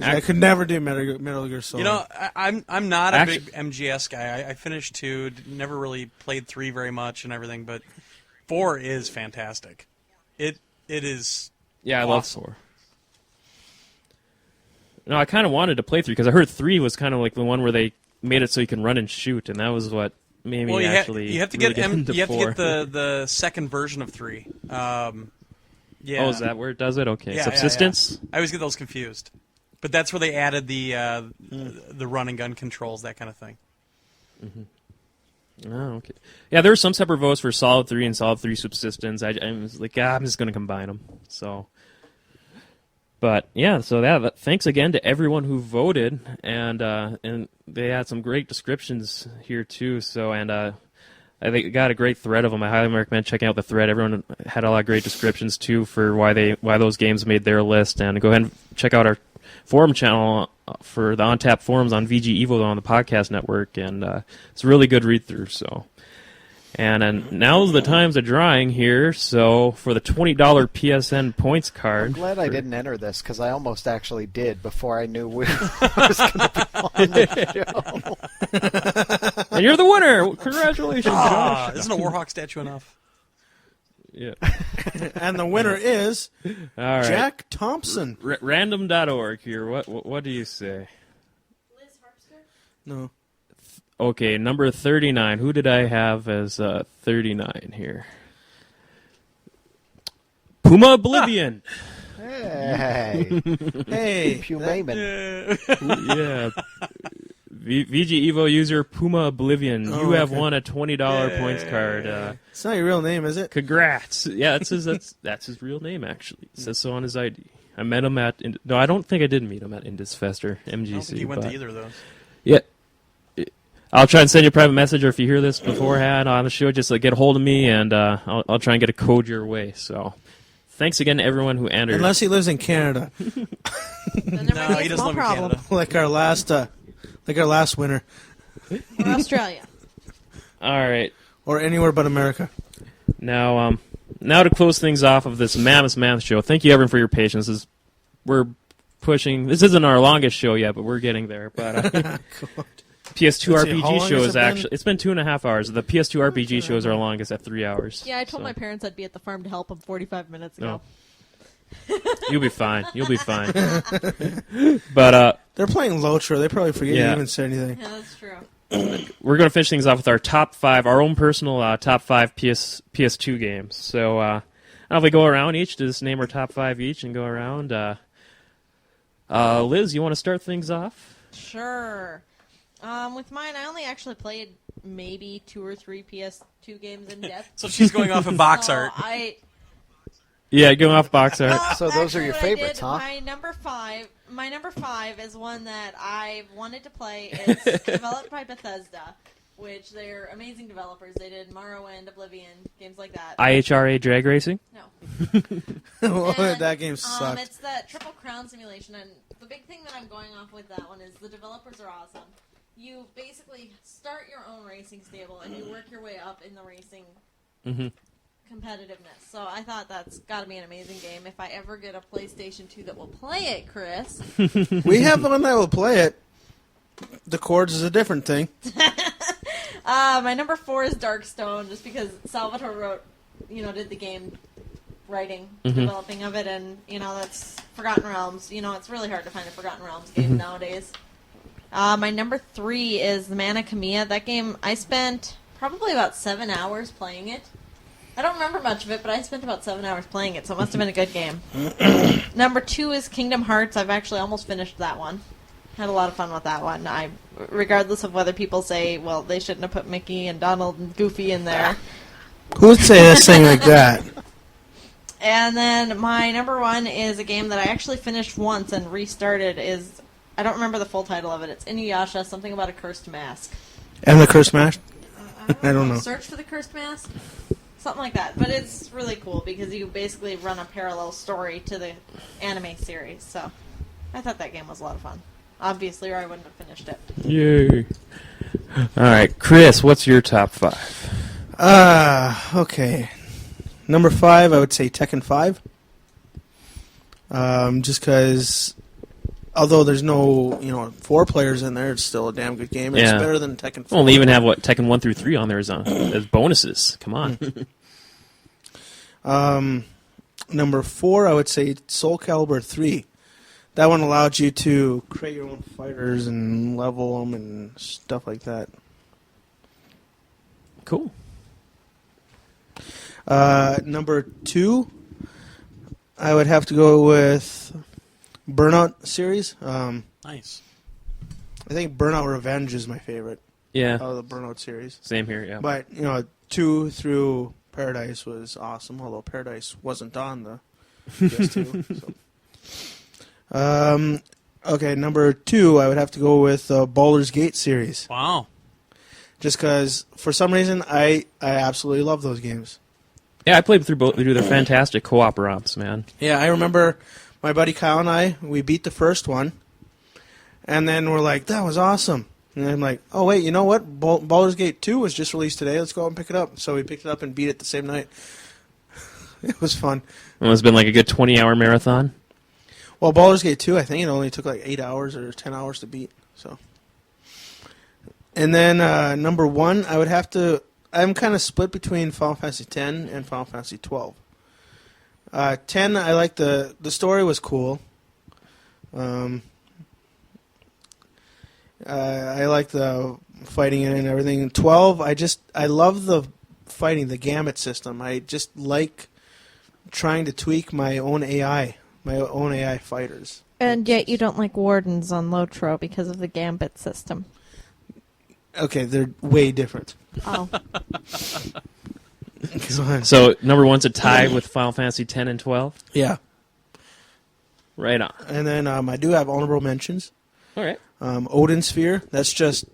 I could never do Metal Gear Solid. You know, I'm not a big MGS guy. I finished 2, never really played 3 very much and everything, but 4 is fantastic. It is. Yeah, I awesome. love 4. No, I kind of wanted to play 3 because I heard 3 was kind of like the one where they made it so you can run and shoot, and that was what made me actually. You have to really get into 4. the second version of 3. Yeah. Oh, is that where it does it? Okay. Yeah, Subsistence? Yeah. I always get those confused. But that's where they added the run and gun controls, that kind of thing. Mm-hmm. Oh, okay. Yeah, there were some separate votes for Solid 3 and Solid 3 Subsistence. I was like, I'm just going to combine them. So, but yeah, so that thanks again to everyone who voted, and they had some great descriptions here too. So, and I think got a great thread of them. I highly recommend checking out the thread. Everyone had a lot of great descriptions too for why those games made their list. And go ahead and check out our forum channel for the OnTap forums on VGevo on the podcast network, and it's a really good read through. So, and now's the times of drawing here. So for the $20 PSN points card, I'm glad I didn't enter this because I almost actually did before I knew we was going to be on the show. And you're the winner. Congratulations, Josh. Isn't a Warhawk statue enough? Yeah. And the winner is All right. Jack Thompson. Random.org here. What do you say? Lyzz Harpster? No. Okay, number 39. Who did I have as 39 here? Puma Oblivion. Hey. Hey. Pumaman. Yeah. VGevo user Puma Oblivion. You have won a $20 points card. It's not your real name, is it? Congrats. Yeah, that's his real name, actually. It says so on his ID. I met him at... No, I don't think I did meet him at Indus Fest or MGC. I don't think he went to either of those. Yeah. I'll try and send you a private message, or if you hear this beforehand on the show, just get a hold of me, and I'll try and get a code your way. So, thanks again to everyone who entered. Unless he lives in Canada. No, he doesn't live in Canada. Like our last winner. Or Australia. All right. Or anywhere but America. Now to close things off of this Mammoth show, thank you, everyone, for your patience. We're pushing... This isn't our longest show yet, but we're getting there. But PS2 RPG show is actually... It's been 2.5 hours. The PS2 RPG show is our longest at 3 hours. Yeah, I told my parents I'd be at the farm to help them 45 minutes ago. You'll be fine. But they're playing Lotro. They probably forget you even said anything. Yeah, that's true. We're going to finish things off with our top 5, our own personal top 5 PS2 games. So if we go around each, just name our top 5 each and go around. Lyzz, you want to start things off? Sure. With mine, I only actually played maybe 2 or 3 PS2 games in depth. So she's going off of box art. Yeah, going off box art. So those are your favorites, huh? My number 5 is one that I've wanted to play. It's developed by Bethesda, which they're amazing developers. They did Morrowind, Oblivion, games like that. IHRA Drag Racing? No. That game sucked. It's that Triple Crown simulation, and the big thing that I'm going off with that one is the developers are awesome. You basically start your own racing stable, and you work your way up in the racing competitiveness. So I thought that's got to be an amazing game. If I ever get a PlayStation 2 that will play it, Chris. We have one that will play it. The chords is a different thing. My number 4 is Darkstone, just because Salvatore did the game writing, developing of it, and, that's Forgotten Realms. It's really hard to find a Forgotten Realms game nowadays. My number 3 is the Mana Khemia. That game, I spent probably about 7 hours playing it. I don't remember much of it, but I spent about 7 hours playing it, so it must have been a good game. Number 2 is Kingdom Hearts. I've actually almost finished that one. Had a lot of fun with that one. Regardless of whether people say, well, they shouldn't have put Mickey and Donald and Goofy in there. Who would say this thing like that? And then my number 1 is a game that I actually finished once and restarted. I don't remember the full title of it. It's Inuyasha, something about a cursed mask. And the Cursed Mask? I don't know. Search for the Cursed Mask? Something like that. But it's really cool because you basically run a parallel story to the anime series. So I thought that game was a lot of fun. Obviously, or I wouldn't have finished it. Yay. All right, Chris, what's your top 5? Okay. Number 5, I would say Tekken 5. Just because, although there's no 4 players in there, it's still a damn good game. It's better than Tekken 4. Well, they even have Tekken 1 through 3 on there as bonuses. Come on. Number 4, I would say Soul Calibur 3. That one allowed you to create your own fighters and level them and stuff like that. Cool. Number 2, I would have to go with Burnout series. Nice. I think Burnout Revenge is my favorite. Yeah. Of the Burnout series. Same here, yeah. But, 2 through Paradise was awesome, although Paradise wasn't on the PS2. So. Okay, number 2, I would have to go with Baldur's Gate series. Wow. Just because, for some reason, I absolutely love those games. Yeah, I played through both. They're fantastic co-op romps, man. Yeah, I remember my buddy Kyle and I, we beat the first one, and then we're like, that was awesome. And I'm like, oh, wait, you know what? Baldur's Gate 2 was just released today. Let's go out and pick it up. So we picked it up and beat it the same night. It was fun. Well, it's been like a good 20-hour marathon. Well, Baldur's Gate 2, I think it only took like 8 hours or 10 hours to beat. So, and then number 1, I would have to. I'm kind of split between Final Fantasy X and Final Fantasy 12. 10, I like the story was cool. I like the fighting in it and everything. 12, I love the fighting, the gambit system. I just like trying to tweak my own AI fighters. And yet you don't like Wardens on Lotro because of the gambit system. Okay, they're way different. Oh. So, number 1's a tie with Final Fantasy X and 12? Yeah. Right on. And then I do have honorable mentions. All right. Odin Sphere, that's just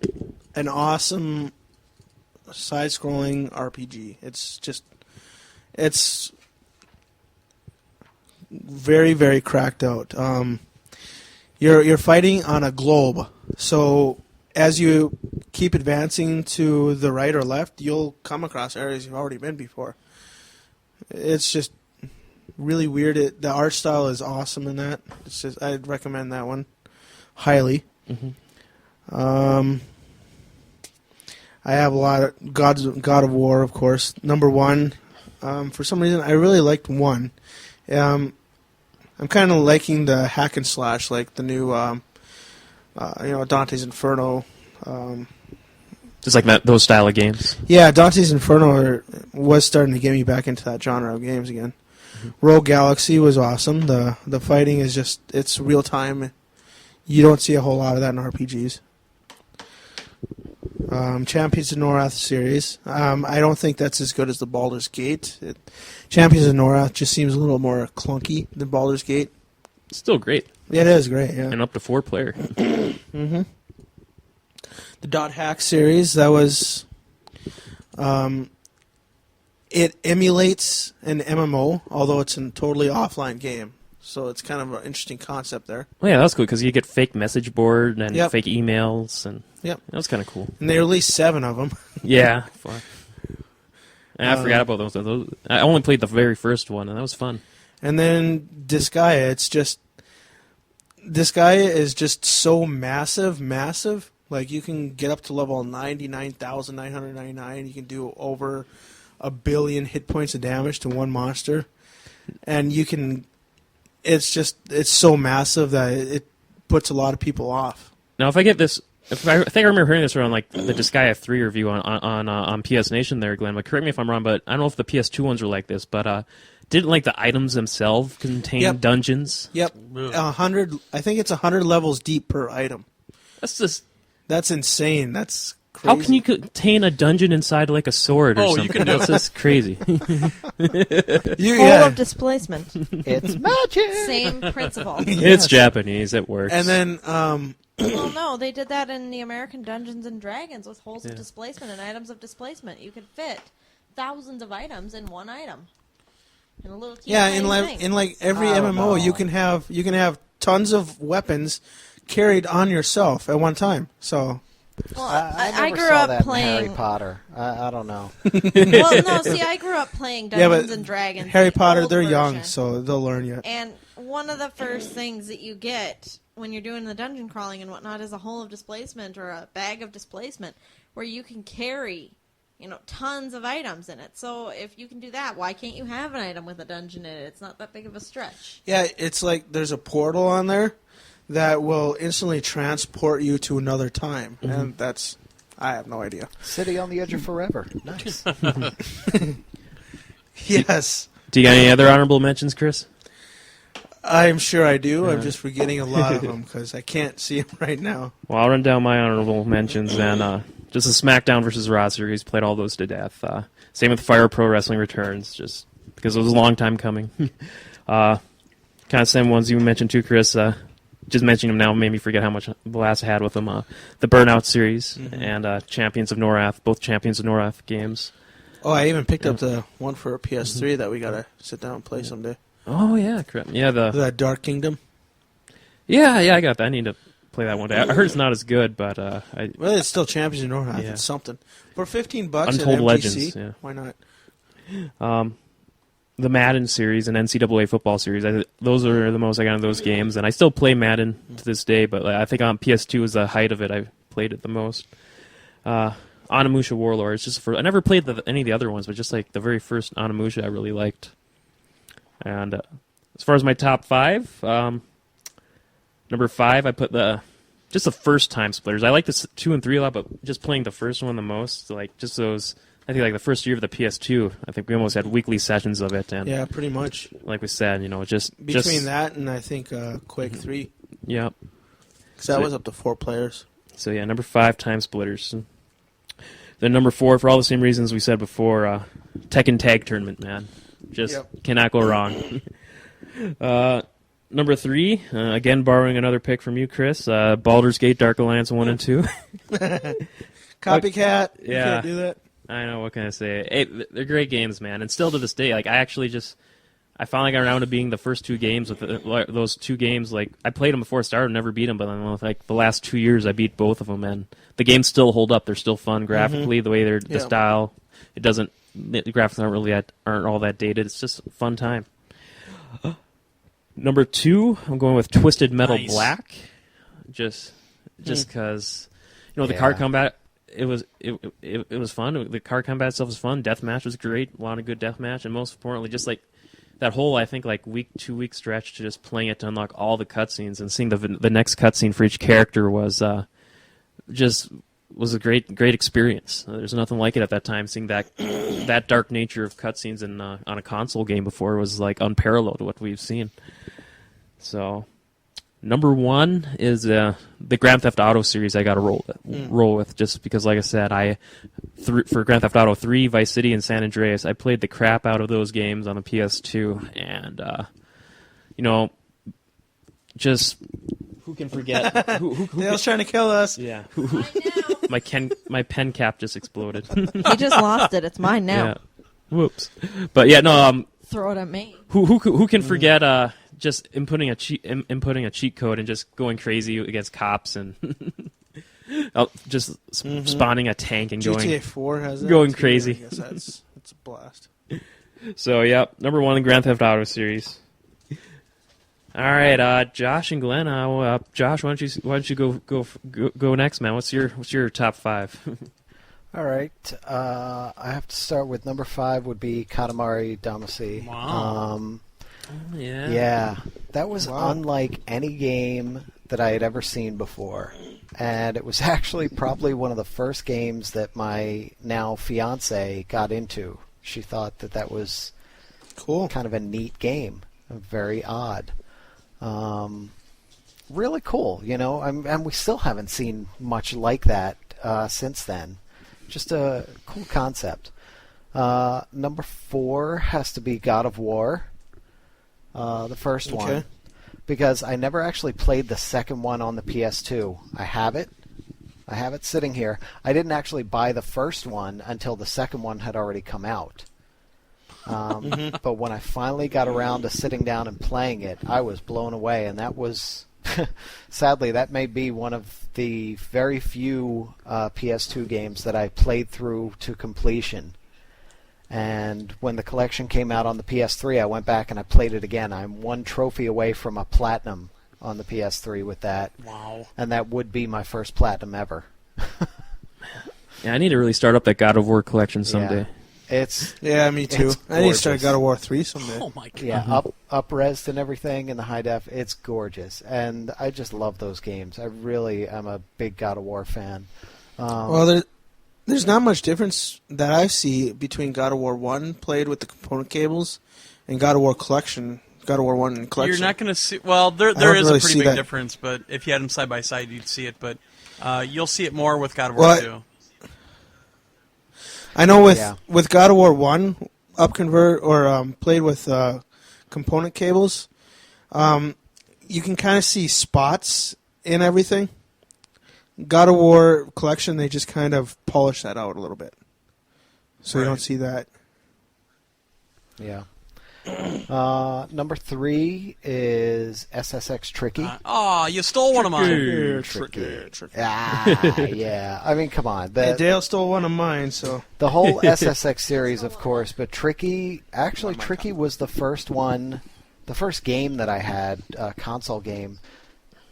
an awesome side-scrolling RPG. It's very, very cracked out. You're fighting on a globe, so as you keep advancing to the right or left, you'll come across areas you've already been before. It's just really weird. The art style is awesome in that. I'd recommend that one highly. Mm-hmm. I have a lot of God of War, of course. Number 1, for some reason, I really liked 1. I'm kind of liking the hack and slash, like the new, Dante's Inferno. Just like those style of games. Yeah, Dante's Inferno was starting to get me back into that genre of games again. Mm-hmm. Rogue Galaxy was awesome. The fighting is it's real time. You don't see a whole lot of that in RPGs. Champions of Norath series. I don't think that's as good as the Baldur's Gate. Champions of Norath just seems a little more clunky than Baldur's Gate. It's still great. Yeah, it is great, yeah. And up to 4 player. Mm-hmm. The Dot Hack series, that was... it emulates an MMO, although it's a totally offline game. So it's kind of an interesting concept there. Well, yeah, that's cool, because you get fake message board and Yep. fake emails, and Yep. that was kind of cool. And they released 7 of them. Yeah. Fuck. I forgot about those. I only played the very first one, and that was fun. And then Disgaea, Disgaea is just so massive. Like, you can get up to level 99,999. You can do over 1 billion hit points of damage to one monster. And you can... It's so massive that it puts a lot of people off. Now, if I get this... I think I remember hearing this around like the Disgaea 3 review on PSnation there, Glenn. But correct me if I'm wrong, but I don't know if the PS2 ones are like this, but didn't like the items themselves contain dungeons? Yep. 100. I think it's 100 levels deep per item. That's insane. That's crazy. How can you contain a dungeon inside like a sword or something? You can do That's just crazy. Full of displacement. It's magic. Same principle. It's Japanese. It works. And then, well, no, they did that in the American Dungeons and Dragons with holes of displacement and items of displacement. You could fit thousands of items in one item. In a little in like every MMO, you can have tons of weapons carried on yourself at one time. So. Well, I grew saw up that playing in Harry Potter. I don't know. Well, no, see, I grew up playing Dungeons and Dragons. Harry Potter, they're version. young, so they'll learn yet. And one of the first things that you get when you're doing the dungeon crawling and whatnot is a hole of displacement or a bag of displacement where you can carry, tons of items in it. So if you can do that, why can't you have an item with a dungeon in it? It's not that big of a stretch. Yeah, it's like there's a portal on there that will instantly transport you to another time. Mm-hmm. And that's... I have no idea. City on the Edge of Forever. Nice. Yes. Do you got any other honorable mentions, Chris? I'm sure I do. I'm just forgetting a lot of them because I can't see them right now. Well, I'll run down my honorable mentions and just a SmackDown versus Raw series. Played all those to death. Same with Fire Pro Wrestling Returns, just because it was a long time coming. Kind of same ones you mentioned too, Chris. Just mentioning them now made me forget how much blast I had with them. The Burnout series and Champions of Norath, both Champions of Norath games. Oh, I even picked up the one for PS3 that we gotta sit down and play someday. Oh yeah, correct. Yeah, that Dark Kingdom. Yeah, I got that. I need to play that one day. I heard it's not as good, but well, it's still Champions of Norath. It's something for $15 Untold at MTC, Legends. Yeah. Why not? The Madden series and NCAA football series. Those are the most I got in those games, and I still play Madden to this day. But I think on PS2 was the height of it. I played it the most. Onimusha Warlord. It's just I never played any of the other ones, but just like the very first Onimusha, I really liked. And as far as my top 5, number 5, I put the first time splitters. I like the 2 and 3 a lot, but just playing the first one the most, like just those. I think like the first year of the PS2, I think we almost had weekly sessions of it. And yeah, pretty much. Like we said, just between that and I think Quake 3. Yep. Because that was up to 4 players. So yeah, number 5, Time Splitters. Then number 4, for all the same reasons we said before, Tekken Tag Tournament, man. Just cannot go wrong. Number 3, again borrowing another pick from you, Chris, Baldur's Gate Dark Alliance 1 and 2. Copycat. Yeah. You can't do that. I know, what can I say? Hey, they're great games, man, and still to this day, like I finally got around to being the first 2 games with those 2 games. Like I played them before I started, never beat them, but then like the last 2 years, I beat both of them, and the games still hold up. They're still fun graphically, the way the style. It doesn't. The graphics aren't all that dated. It's just a fun time. Number 2, I'm going with Twisted Metal Black, just because the card combat. It was fun. The card combat itself was fun. Deathmatch was great. A lot of good deathmatch, and most importantly, just like that whole 2-week stretch to just playing it to unlock all the cutscenes and seeing the next cutscene for each character was a great experience. There's nothing like it at that time. Seeing that dark nature of cutscenes on a console game before was like unparalleled to what we've seen. So. Number 1 is the Grand Theft Auto series I got to roll with, just because, like I said, for Grand Theft Auto 3, Vice City, and San Andreas, I played the crap out of those games on the PS2, and just who can forget? who Dale's trying to kill us. Yeah. My pen cap just exploded. You just lost it. It's mine now. Yeah. Whoops. But yeah, no. Throw it at me. Who can forget? Just inputting a cheat code and just going crazy against cops and just spawning a tank and GTA 4 has that going too. crazy. I guess that's a blast. So yeah, number 1 in Grand Theft Auto series. All right, Josh and Glenn. Josh, why don't you go next, man? What's your top 5? All right, I have to start with number 5. Would be Katamari Damacy. Wow. Yeah, that was unlike any game that I had ever seen before, and it was actually probably one of the first games that my now fiance got into. She thought that was cool, kind of a neat game, very odd, really cool, and we still haven't seen much like that since then. Just a cool concept. Number 4 has to be God of War, the first one, because I never actually played the second one on the PS2. I have it sitting here. I didn't actually buy the first one until the second one had already come out. But when I finally got around to sitting down and playing it, I was blown away, and that was, sadly, that may be one of the very few PS2 games that I played through to completion. And when the collection came out on the PS3, I went back and I played it again. I'm 1 trophy away from a platinum on the PS3 with that. Wow. And that would be my first platinum ever. Yeah, I need to really start up that God of War collection someday. Yeah, me too. I need to start God of War 3 someday. Oh my god. Yeah, up-resed and everything in the high def. It's gorgeous. And I just love those games. I really am a big God of War fan. Well, there's not much difference that I see between God of War 1 played with the component cables and God of War Collection. God of War 1 and Collection. You're not going to see... Well, there is a pretty big difference, but if you had them side by side, you'd see it. But you'll see it more with God of War 2. I know with God of War 1, played with component cables, you can kind of see spots in everything. God of War Collection, they just kind of polish that out a little bit. So you don't see that. Yeah. Number 3 is SSX Tricky. You stole one of mine. Tricky. Yeah. I mean, come on. Dale stole one of mine, so... The whole SSX series, of course, but Tricky... Actually, Tricky was the first game that I had, a console game,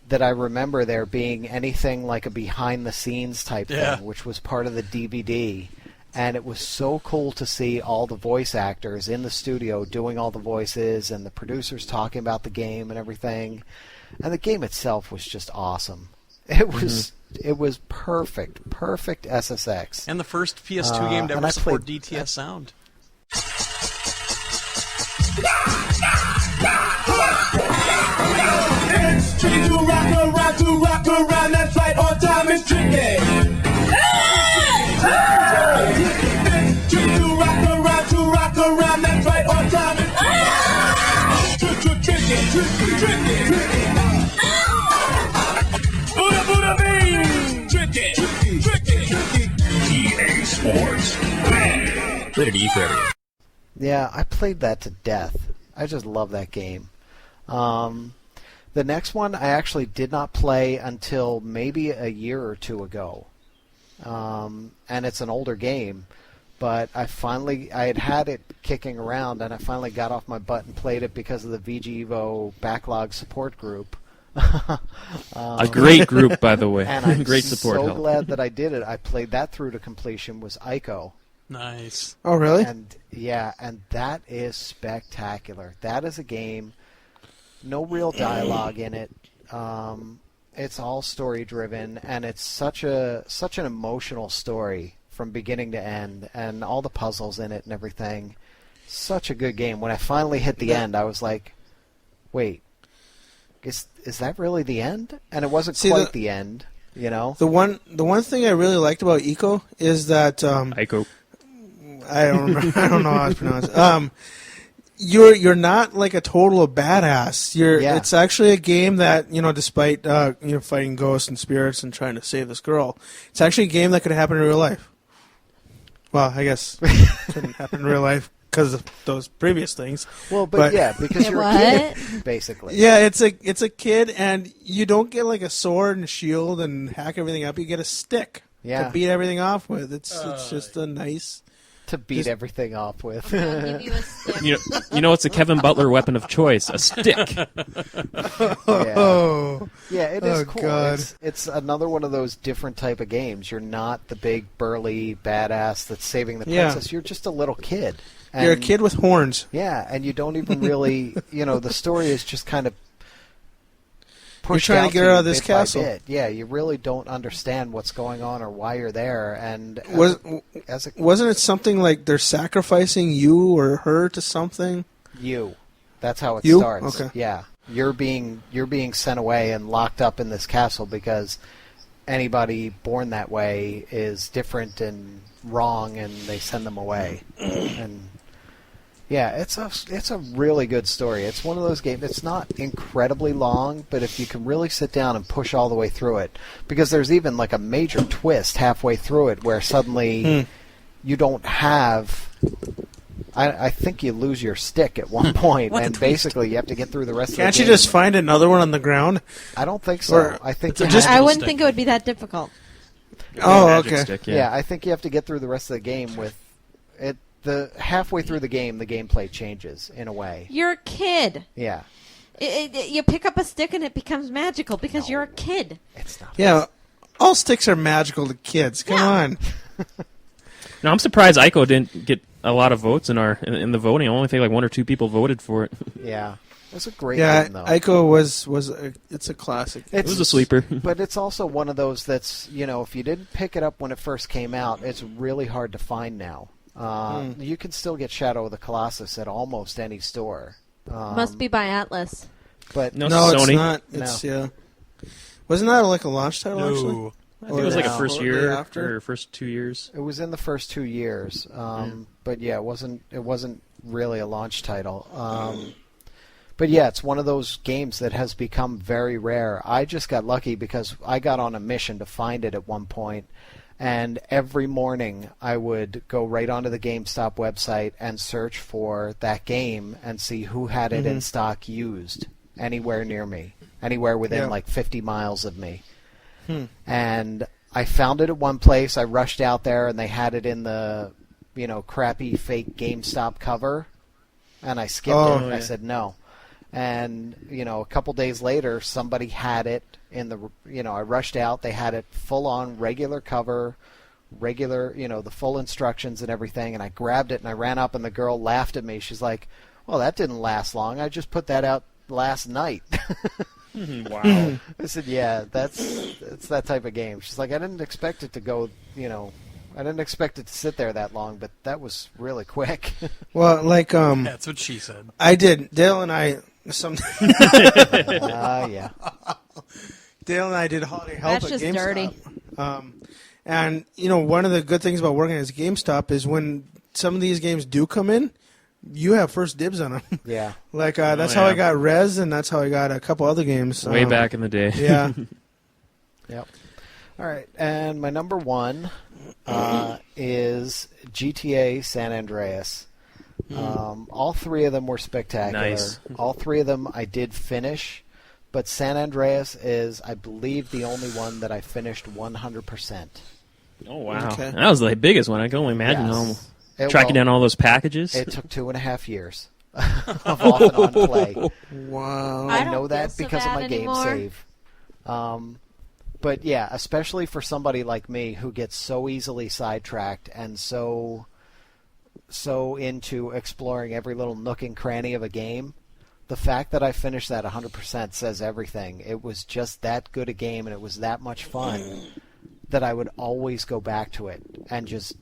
that I remember there being anything like a behind-the-scenes type thing, which was part of the DVD. And it was so cool to see all the voice actors in the studio doing all the voices and the producers talking about the game and everything. And the game itself was just awesome. It was perfect SSX. And the first PS2 game to ever support DTS sound. It's tricky to rock around, that's right, on time is tricky. To rock around, that's right, on time is tricky. Buddha beam. Tricky. EA Sports. Rated E for everyone. Yeah, I played that to death. I just love that game. The next one I actually did not play until maybe a year or two ago. And it's an older game, but I had it kicking around, and I finally got off my butt and played it because of the VGevo backlog support group. A great group, by the way. And I'm great support. So glad that I did it. I played that through to completion. Was Ico. Nice. Oh, really? And that is spectacular. That is a game. No real dialogue in it. It's all story driven, and it's such an emotional story from beginning to end, and all the puzzles in it and everything. Such a good game. When I finally hit the end, I was like, "Wait, is that really the end?" And it wasn't quite the end, you know. The one thing I really liked about Ico is that Ico. I don't know how it's pronounced. You're not like a total badass. It's actually a game that, despite fighting ghosts and spirits and trying to save this girl, it's actually a game that could happen in real life. Well, I guess it couldn't happen in real life because of those previous things. Well, but because you're a kid, basically. Yeah, it's a kid, and you don't get like a sword and a shield and hack everything up. You get a stick to beat everything off with. It's just a nice. To beat everything off with. You know, it's a Kevin Butler weapon of choice, a stick. Yeah, it is cool. God. It's another one of those different type of games. You're not the big burly badass that's saving the princess. You're just a little kid. You're a kid with horns. Yeah, and you don't even really, the story is just kind of pushed you're trying out to get out of this bit castle. by bit. Yeah, you really don't understand what's going on or why you're there. And wasn't it something like they're sacrificing you or her to something? That's how it you? starts. Okay. Yeah, you're being sent away and locked up in this castle because anybody born that way is different and wrong, and they send them away. And yeah, it's a really good story. It's one of those games. It's not incredibly long, but if you can really sit down and push all the way through it, because there's even like a major twist halfway through it where suddenly you don't have. I think you lose your stick at one point, and basically you have to get through the rest of the game. Can't you just find another one on the ground? I don't think so. Or I think I wouldn't think it would be that difficult. Oh, okay. Stick, yeah, I think you have to get through the rest of the game with it. The halfway through the game, the gameplay changes in a way. You're a kid. Yeah. You pick up a stick and it becomes magical because you're a kid. It's not. Yeah, all sticks are magical to kids. Come on. No, I'm surprised Ico didn't get a lot of votes in the voting. I only think like 1 or 2 people voted for it. Yeah, it's a great game though. Ico was it's a classic. It was a sleeper. But it's also one of those that's, if you didn't pick it up when it first came out, it's really hard to find now. You can still get Shadow of the Colossus at almost any store. Must be by Atlas. But no, Sony. it's not. Wasn't that like a launch title actually? I think it was like a first year or first 2 years. It was in the first 2 years, but yeah, it wasn't really a launch title. But yeah, it's one of those games that has become very rare. I just got lucky because I got on a mission to find it at one point, and every morning I would go right onto the GameStop website and search for that game and see who had it in stock used anywhere near me, anywhere within like 50 miles of me. And I found it at one place. I rushed out there, and they had it in the, crappy fake GameStop cover, and I skipped it. Yeah. I said no. And, a couple days later, somebody had it in the, I rushed out. They had it full-on regular cover, the full instructions and everything, and I grabbed it, and I ran up, and the girl laughed at me. She's like, well, that didn't last long. I just put that out last night. Wow. I said, yeah, it's that type of game. She's like, I didn't expect it to go, I didn't expect it to sit there that long, but that was really quick. Well, like that's what she said. I did. Dale and I yeah. Dale and I did holiday help That's at just GameStop. dirty. And one of the good things about working at GameStop is when some of these games do come in, you have first dibs on them. Yeah. Like that's how I got Rez, and that's how I got a couple other games. Way back in the day. Yeah. Yep. All right, and my number one is GTA San Andreas. All 3 of them were spectacular. Nice. All 3 of them I did finish, but San Andreas is, I believe, the only one that I finished 100%. Oh, wow. Okay. That was the biggest one. I can only imagine Yes. tracking down all those packages. It took 2.5 years of off and on play. Wow. I don't know feel that so because of bad my game anymore. save. But yeah, especially for somebody like me who gets so easily sidetracked and so into exploring every little nook and cranny of a game, the fact that I finished that 100% says everything. It was just that good a game, and it was that much fun that I would always go back to it and just,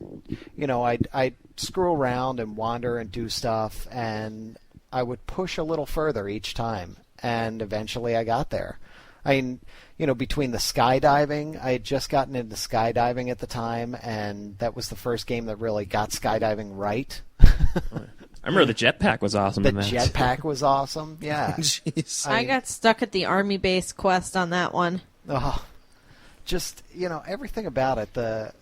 I'd screw around and wander and do stuff, and I would push a little further each time, and eventually I got there. I mean, between the skydiving, I had just gotten into skydiving at the time, and that was the first game that really got skydiving right. I remember the jetpack was awesome. The in that. jetpack was awesome, yeah. Jeez. I got stuck at the Army base quest on that one. Oh, just, everything about it. The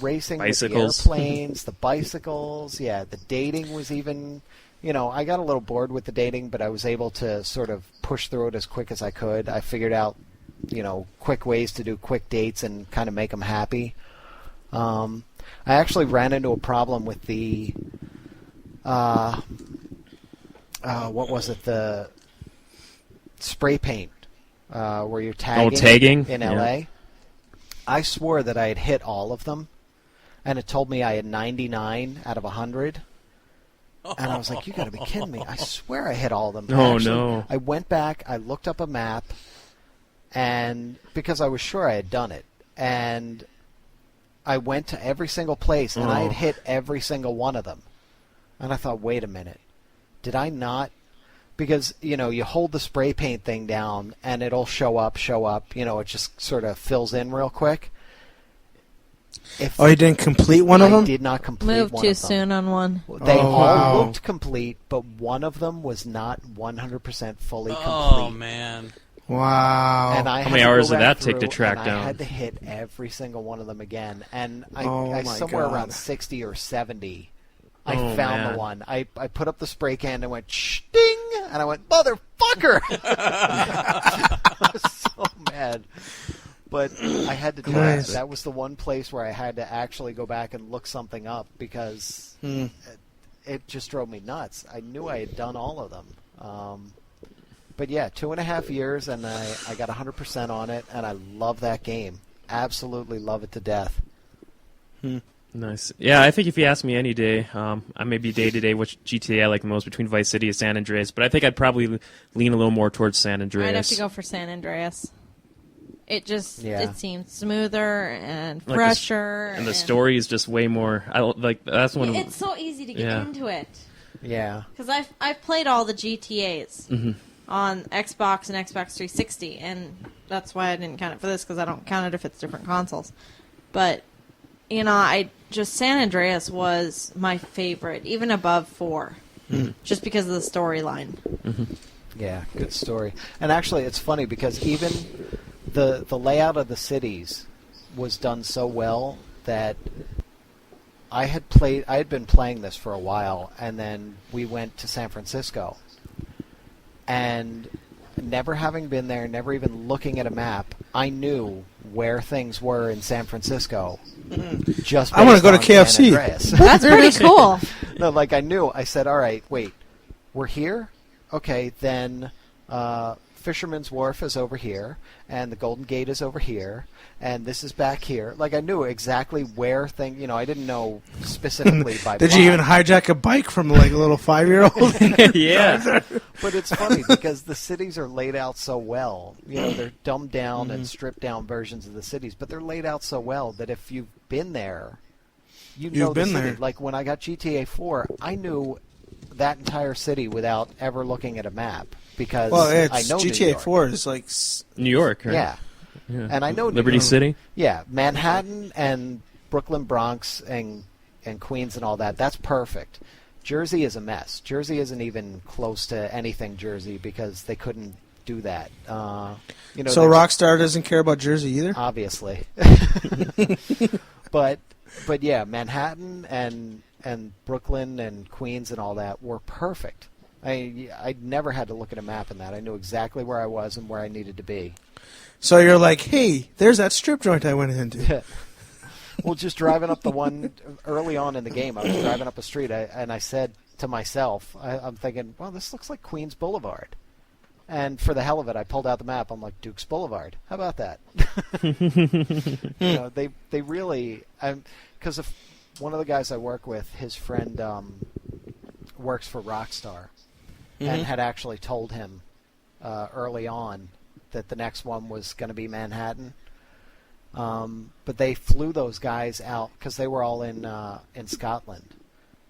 racing Bicycles. with the airplanes, the bicycles, yeah, the dating was even... I got a little bored with the dating, but I was able to sort of push through it as quick as I could. I figured out, quick ways to do quick dates and kind of make them happy. I actually ran into a problem with the, what was it, the spray paint, where you're tagging in LA. I swore that I had hit all of them, and it told me I had 99 out of 100. And I was like, you got to be kidding me. I swear I hit all of them. Oh, Actually, no. I went back, I looked up a map, and because I was sure I had done it, and I went to every single place, and I had hit every single one of them. And I thought, wait a minute. Did I not because, you hold the spray paint thing down, and it'll show up. It just sort of fills in real quick. You didn't complete one of them? I did not complete Moved one too of them. soon on one. They all looked complete, but one of them was not 100% fully complete. Oh, man. Wow. And I How many hours did that take to track I down? had to hit every single one of them again. And I my somewhere God. around 60 or 70, I Oh, found man. the one. I put up the spray can and went, ding! And I went, motherfucker! I was so mad. But I had to try it. That was the one place where I had to actually go back and look something up because it just drove me nuts. I knew I had done all of them. But yeah, 2.5 years, and I got 100% on it, and I love that game. Absolutely love it to death. Nice. Yeah, I think if you ask me any day, I may be day-to-day which GTA I like the most between Vice City and San Andreas, but I think I'd probably lean a little more towards San Andreas. I'd have to go for San Andreas. It just it seems smoother and Like fresher, and the story is just way more. That's one. It's so easy to get into it. Yeah. Because I've played all the GTAs on Xbox and Xbox 360, and that's why I didn't count it for this because I don't count it if it's different consoles. But San Andreas was my favorite, even above 4, just because of the storyline. Yeah, good story. And actually, it's funny because even the layout of the cities was done so well that I had been playing this for a while, and then we went to San Francisco, and never having been there, never even looking at a map, I knew where things were in San Francisco. Just I want to go to based on San KFC. Andreas. That's pretty cool. No, I knew. I said, all right, wait, we're here? Okay, then Fisherman's Wharf is over here, and the Golden Gate is over here, and this is back here. I knew exactly where I didn't know specifically by Did block. you even hijack a bike from a little 5-year-old? Yeah. But it's funny because the cities are laid out so well. They're dumbed down and stripped down versions of the cities, but they're laid out so well that if you've been there, you know You've been the city. there. Like when I got GTA 4, I knew that entire city without ever looking at a map because I know New GTA York. 4 is New York, right? Yeah. And I know New Liberty York. City. Yeah, Manhattan and Brooklyn, Bronx, and Queens and all that. That's perfect. Jersey is a mess. Jersey isn't even close to anything Jersey because they couldn't do that. So Rockstar doesn't care about Jersey either? Obviously. But yeah, Manhattan and Brooklyn and Queens and all that were perfect. I never had to look at a map in that. I knew exactly where I was and where I needed to be. So you're like, hey, there's that strip joint I went into. Well, just driving up the one early on in the game, I was driving up a street, and I said to myself, I'm thinking, well, this looks like Queens Boulevard. And for the hell of it, I pulled out the map. I'm like, Dukes Boulevard. How about that? They really, because one of the guys I work with, his friend works for Rockstar, and had actually told him early on that the next one was going to be Manhattan. But they flew those guys out because they were all in Scotland,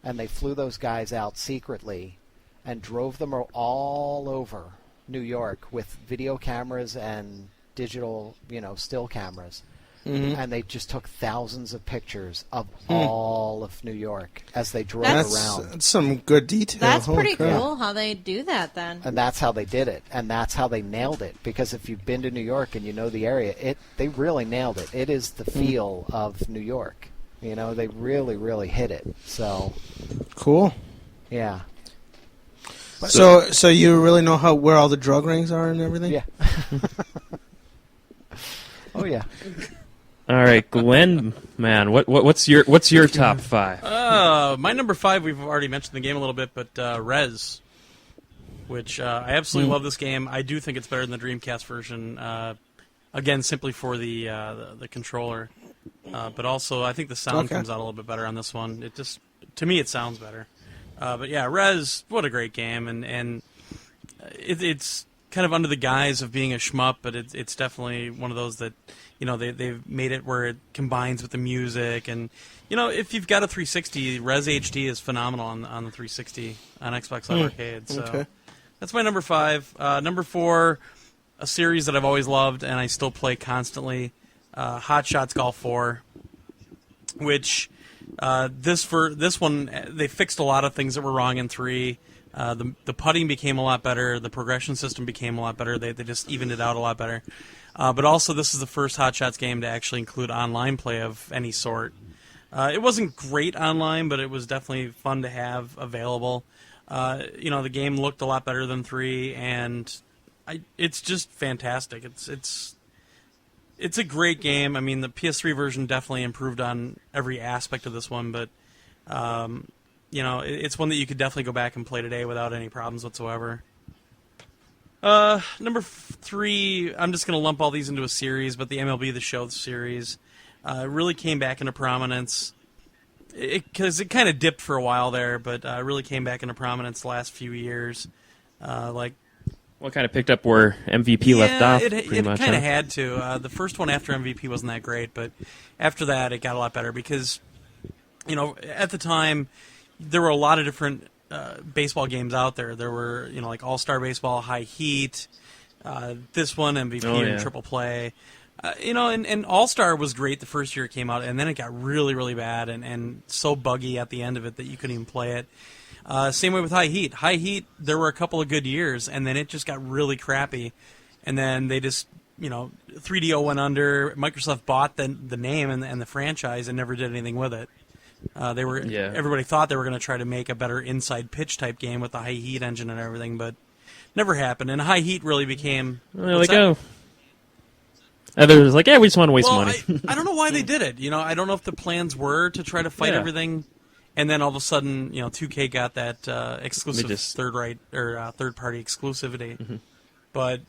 and they flew those guys out secretly and drove them all over New York with video cameras and digital, still cameras. And they just took thousands of pictures of all of New York as they drove around. That's some good detail. That's Holy pretty crap. cool how they do that then. And that's how they did it, and that's how they nailed it. Because if you've been to New York and you know the area, they really nailed it. It is the feel of New York. They really, really hit it. So cool. Yeah. So you really know where all the drug rings are and everything? Yeah. Oh yeah. All right, Glenn, man, what's your top 5? My number 5, we've already mentioned the game a little bit, but Rez, which I absolutely love this game. I do think it's better than the Dreamcast version. Again, simply for the controller, but also I think the sound comes out a little bit better on this one. It just, to me, it sounds better. But yeah, Rez, what a great game, and it's kind of under the guise of being a shmup, but it's definitely one of those that, they've made it where it combines with the music, and if you've got a 360, Rez HD is phenomenal on the 360 on Xbox Live Arcade. So That's my number 5. Number 4, a series that I've always loved and I still play constantly, Hot Shots Golf 4, which this one, they fixed a lot of things that were wrong in 3. The putting became a lot better. The progression system became a lot better. They just evened it out a lot better. But also, this is the first Hot Shots game to actually include online play of any sort. It wasn't great online, but it was definitely fun to have available. The game looked a lot better than 3, and it's just fantastic. It's a great game. I mean, the PS3 version definitely improved on every aspect of this one, but it's one that you could definitely go back and play today without any problems whatsoever. Number 3, I'm just going to lump all these into a series, but the MLB The Show series really came back into prominence. Because it kind of dipped for a while there, but really came back into prominence the last few years. What kind of picked up where MVP left off? It kind of had to. The first one after MVP wasn't that great, but after that it got a lot better because, at the time there were a lot of different baseball games out there. There were, like All-Star Baseball, High Heat, this one, MVP and Triple Play. And All-Star was great the first year it came out, and then it got really, really bad and so buggy at the end of it that you couldn't even play it. Same way with High Heat. High Heat, there were a couple of good years, and then it just got really crappy. And then they just, 3DO went under. Microsoft bought the name and the franchise and never did anything with it. Everybody thought they were going to try to make a better inside pitch type game with the High Heat engine and everything, but never happened. And High Heat really became... Others like, we just want to waste money. I don't know why they did it. I don't know if the plans were to try to fight everything, and then all of a sudden, 2K got that exclusive third-party exclusivity. Mm-hmm. But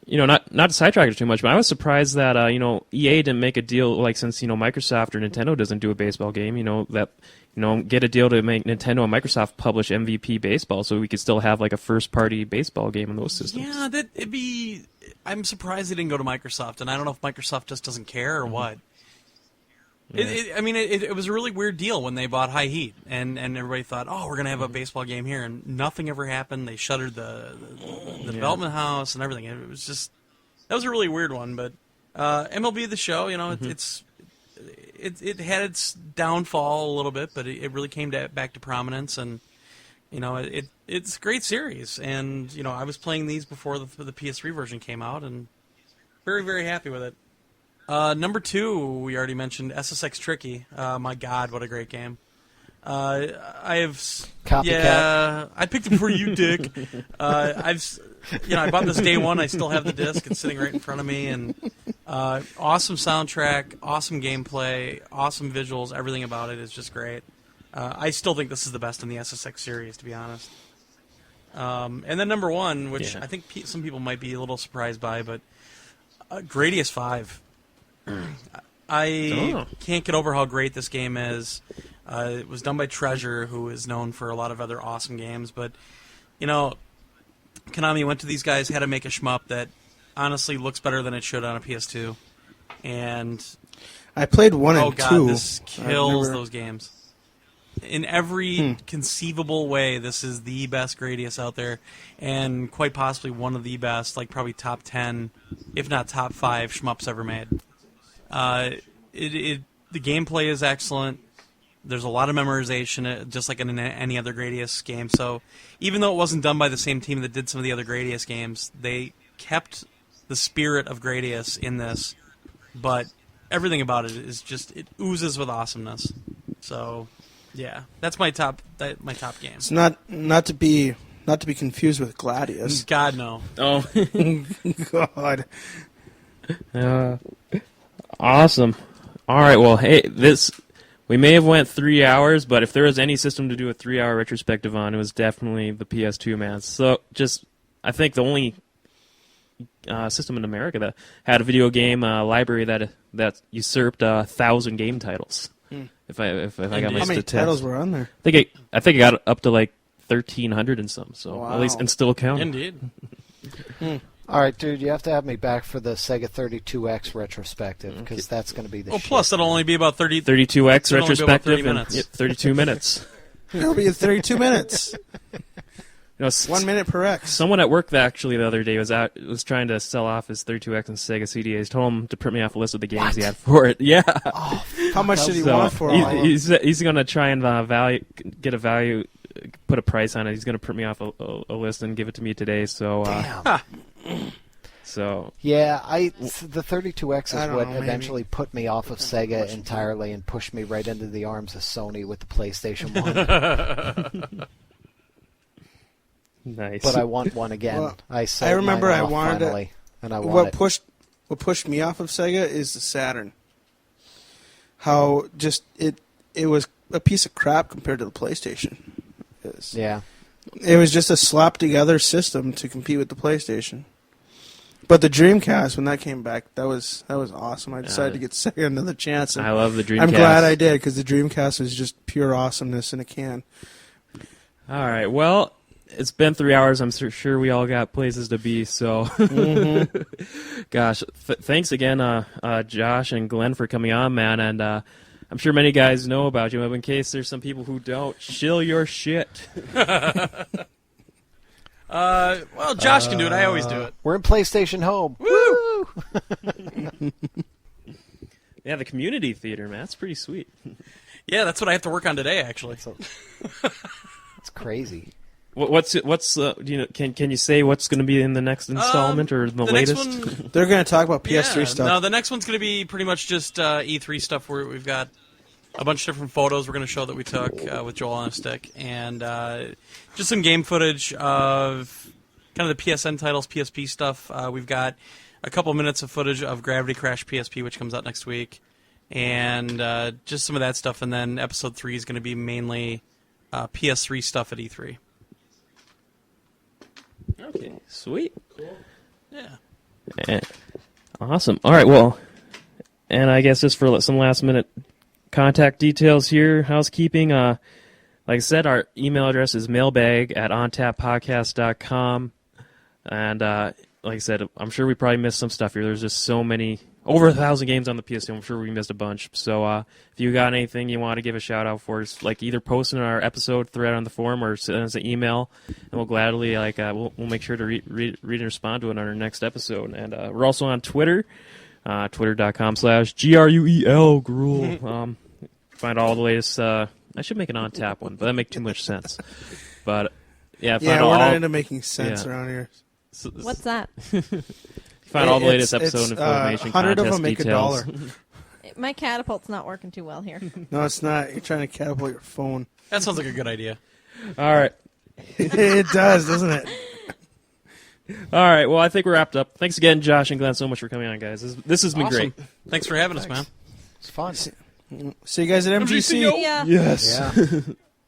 not to sidetrack it too much, but I was surprised that EA didn't make a deal since Microsoft or Nintendo doesn't do a baseball game. Get a deal to make Nintendo and Microsoft publish MVP baseball, so we could still have a first-party baseball game in those systems. Yeah, it'd be. I'm surprised they didn't go to Microsoft, and I don't know if Microsoft just doesn't care or what. Yeah. It was a really weird deal when they bought High Heat, and everybody thought, we're going to have a baseball game here, and nothing ever happened. They shuttered the development house and everything. It was just, that was a really weird one, but MLB The Show, it had its downfall a little bit, but it really came back to prominence, and it's a great series, and I was playing these before the PS3 version came out, and very, very happy with it. Number 2, we already mentioned SSX Tricky. My God, what a great game! I have copycat. Yeah, I picked it before you, Dick. I bought this day one. I still have the disc. It's sitting right in front of me, and awesome soundtrack, awesome gameplay, awesome visuals. Everything about it is just great. I still think this is the best in the SSX series, to be honest. And then number 1, which I think some people might be a little surprised by, but Gradius 5. I can't get over how great this game is. It was done by Treasure, who is known for a lot of other awesome games, but, Konami went to these guys, had to make a shmup that honestly looks better than it should on a PS2. And I played 1 and 2. Oh, God, this kills those games. In every conceivable way, this is the best Gradius out there, and quite possibly one of the best, probably top 10, if not top 5 shmups ever made. The gameplay is excellent. There's a lot of memorization, just like in any other Gradius game. So even though it wasn't done by the same team that did some of the other Gradius games, they kept the spirit of Gradius in this, but everything about it is just, it oozes with awesomeness. So... yeah, that's my top game. It's not to be confused with Gladius. God no. Oh, God. Awesome. All right. Well, hey, we may have went 3 hours, but if there was any system to do a 3-hour retrospective on, it was definitely the PS2, man. So I think the only system in America that had a video game library that usurped 1,000 game titles. If I got my statistics. How many titles were on there? I think it got up to 1,300 and some. So wow. At least, and still counting. Indeed. All right, dude, you have to have me back for the Sega 32X retrospective because that's going to be the shit. Plus, it'll only be about 32X retrospective. 30 minutes. 32 minutes. It'll be 32 minutes. 1 minute per X. Someone at work actually the other day was trying to sell off his 32X and Sega CDs. Told him to print me off a list of the games he had for it. Yeah. Oh, how much did he want for it? He's going to try and get a value, put a price on it. He's going to print me off a list and give it to me today. So. Damn. So. Yeah, the 32X is what know, eventually put me off of Sega entirely and pushed me right into the arms of Sony with the PlayStation 1. Nice. But I want one again. Well, I remember I wanted wanted finally, it. And I want it. What pushed me off of Sega is the Saturn. How just it was a piece of crap compared to the PlayStation. Yeah. It was just a slap together system to compete with the PlayStation. But the Dreamcast, when that came back, that was awesome. I decided to get Sega another chance. I love the Dreamcast. I'm glad I did, because the Dreamcast was just pure awesomeness in a can. All right. Well, it's been 3 hours. I'm sure we all got places to be. So, gosh, thanks again, Josh and Glenn, for coming on, man. And I'm sure many guys know about you, but in case there's some people who don't, shill your shit. Well, Josh can do it. I always do it. We're in PlayStation Home. Woo! Yeah, the community theater, man. That's pretty sweet. Yeah, that's what I have to work on today, actually. It's crazy. What's do you know? Can you say what's going to be in the next installment or the latest? Next one, they're going to talk about PS3 stuff. No, the next one's going to be pretty much just E3 stuff. Where we've got a bunch of different photos we're going to show that we took with Joel on a stick, and just some game footage of kind of the PSN titles, PSP stuff. We've got a couple minutes of footage of Gravity Crash PSP, which comes out next week, and just some of that stuff. And then episode 3 is going to be mainly PS3 stuff at E3. Okay, sweet. Cool. Yeah. Awesome. All right, well, and I guess just for some last-minute contact details here, housekeeping. Like I said, our email address is mailbag@ontappodcast.com. And like I said, I'm sure we probably missed some stuff here. There's just so many, over 1,000 games on the PS2. I'm sure we missed a bunch. So if you got anything you want to give a shout-out for, just, like either post in our episode thread on the forum or send us an email, and we'll gladly, we'll make sure to read and respond to it on our next episode. And we're also on Twitter, twitter.com/GRUEL, Gruel. Find all the latest. I should make an on-tap one, but that make too much sense. But yeah, we're not into making sense around here. So, what's that? Find all the latest episode information, 100 contest of them make details. $1. My catapult's not working too well here. No, it's not. You're trying to catapult your phone. That sounds like a good idea. All right. It does, doesn't it? All right. Well, I think we're wrapped up. Thanks again, Josh and Glenn, so much for coming on, guys. This has been great. Thanks for having us, man. It's fun. See you guys at MGC. Yeah. Yes. Yeah.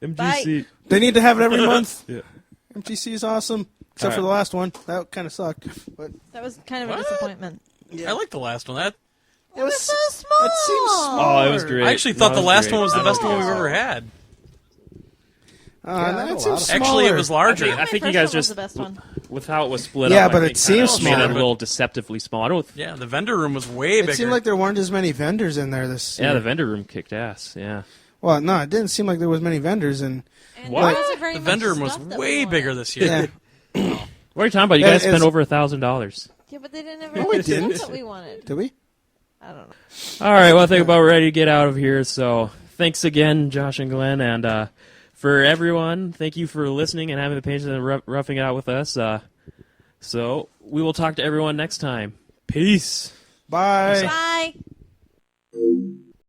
MGC. Bye. They need to have it every month. Yeah. MGC is awesome, except for the last one. That kind of sucked. But that was kind of a disappointment. Yeah. I like the last one. It was so small. It seems small. Oh, it was great. I actually thought the last one was the best one we've ever had. That seems smaller. Actually, it was larger. I think you guys just, the best one. with how it was split up. Yeah, but I it think seems made it smaller. a little deceptively small. Yeah, the vendor room was way bigger. It seemed like there weren't as many vendors in there this year. Yeah, the vendor room kicked ass. Yeah. Well, no, it didn't seem like there was many vendors. And what? The vendor room was way bigger this year. Yeah. What are you talking about? You guys spent over $1,000. Yeah, but they didn't have No, we any didn't. stuff that we wanted. Did we? I don't know. All right, well, I think about ready to get out of here. So thanks again, Josh and Glenn. And for everyone, thank you for listening and having the patience and roughing it out with us. So we will talk to everyone next time. Peace. Bye. Bye.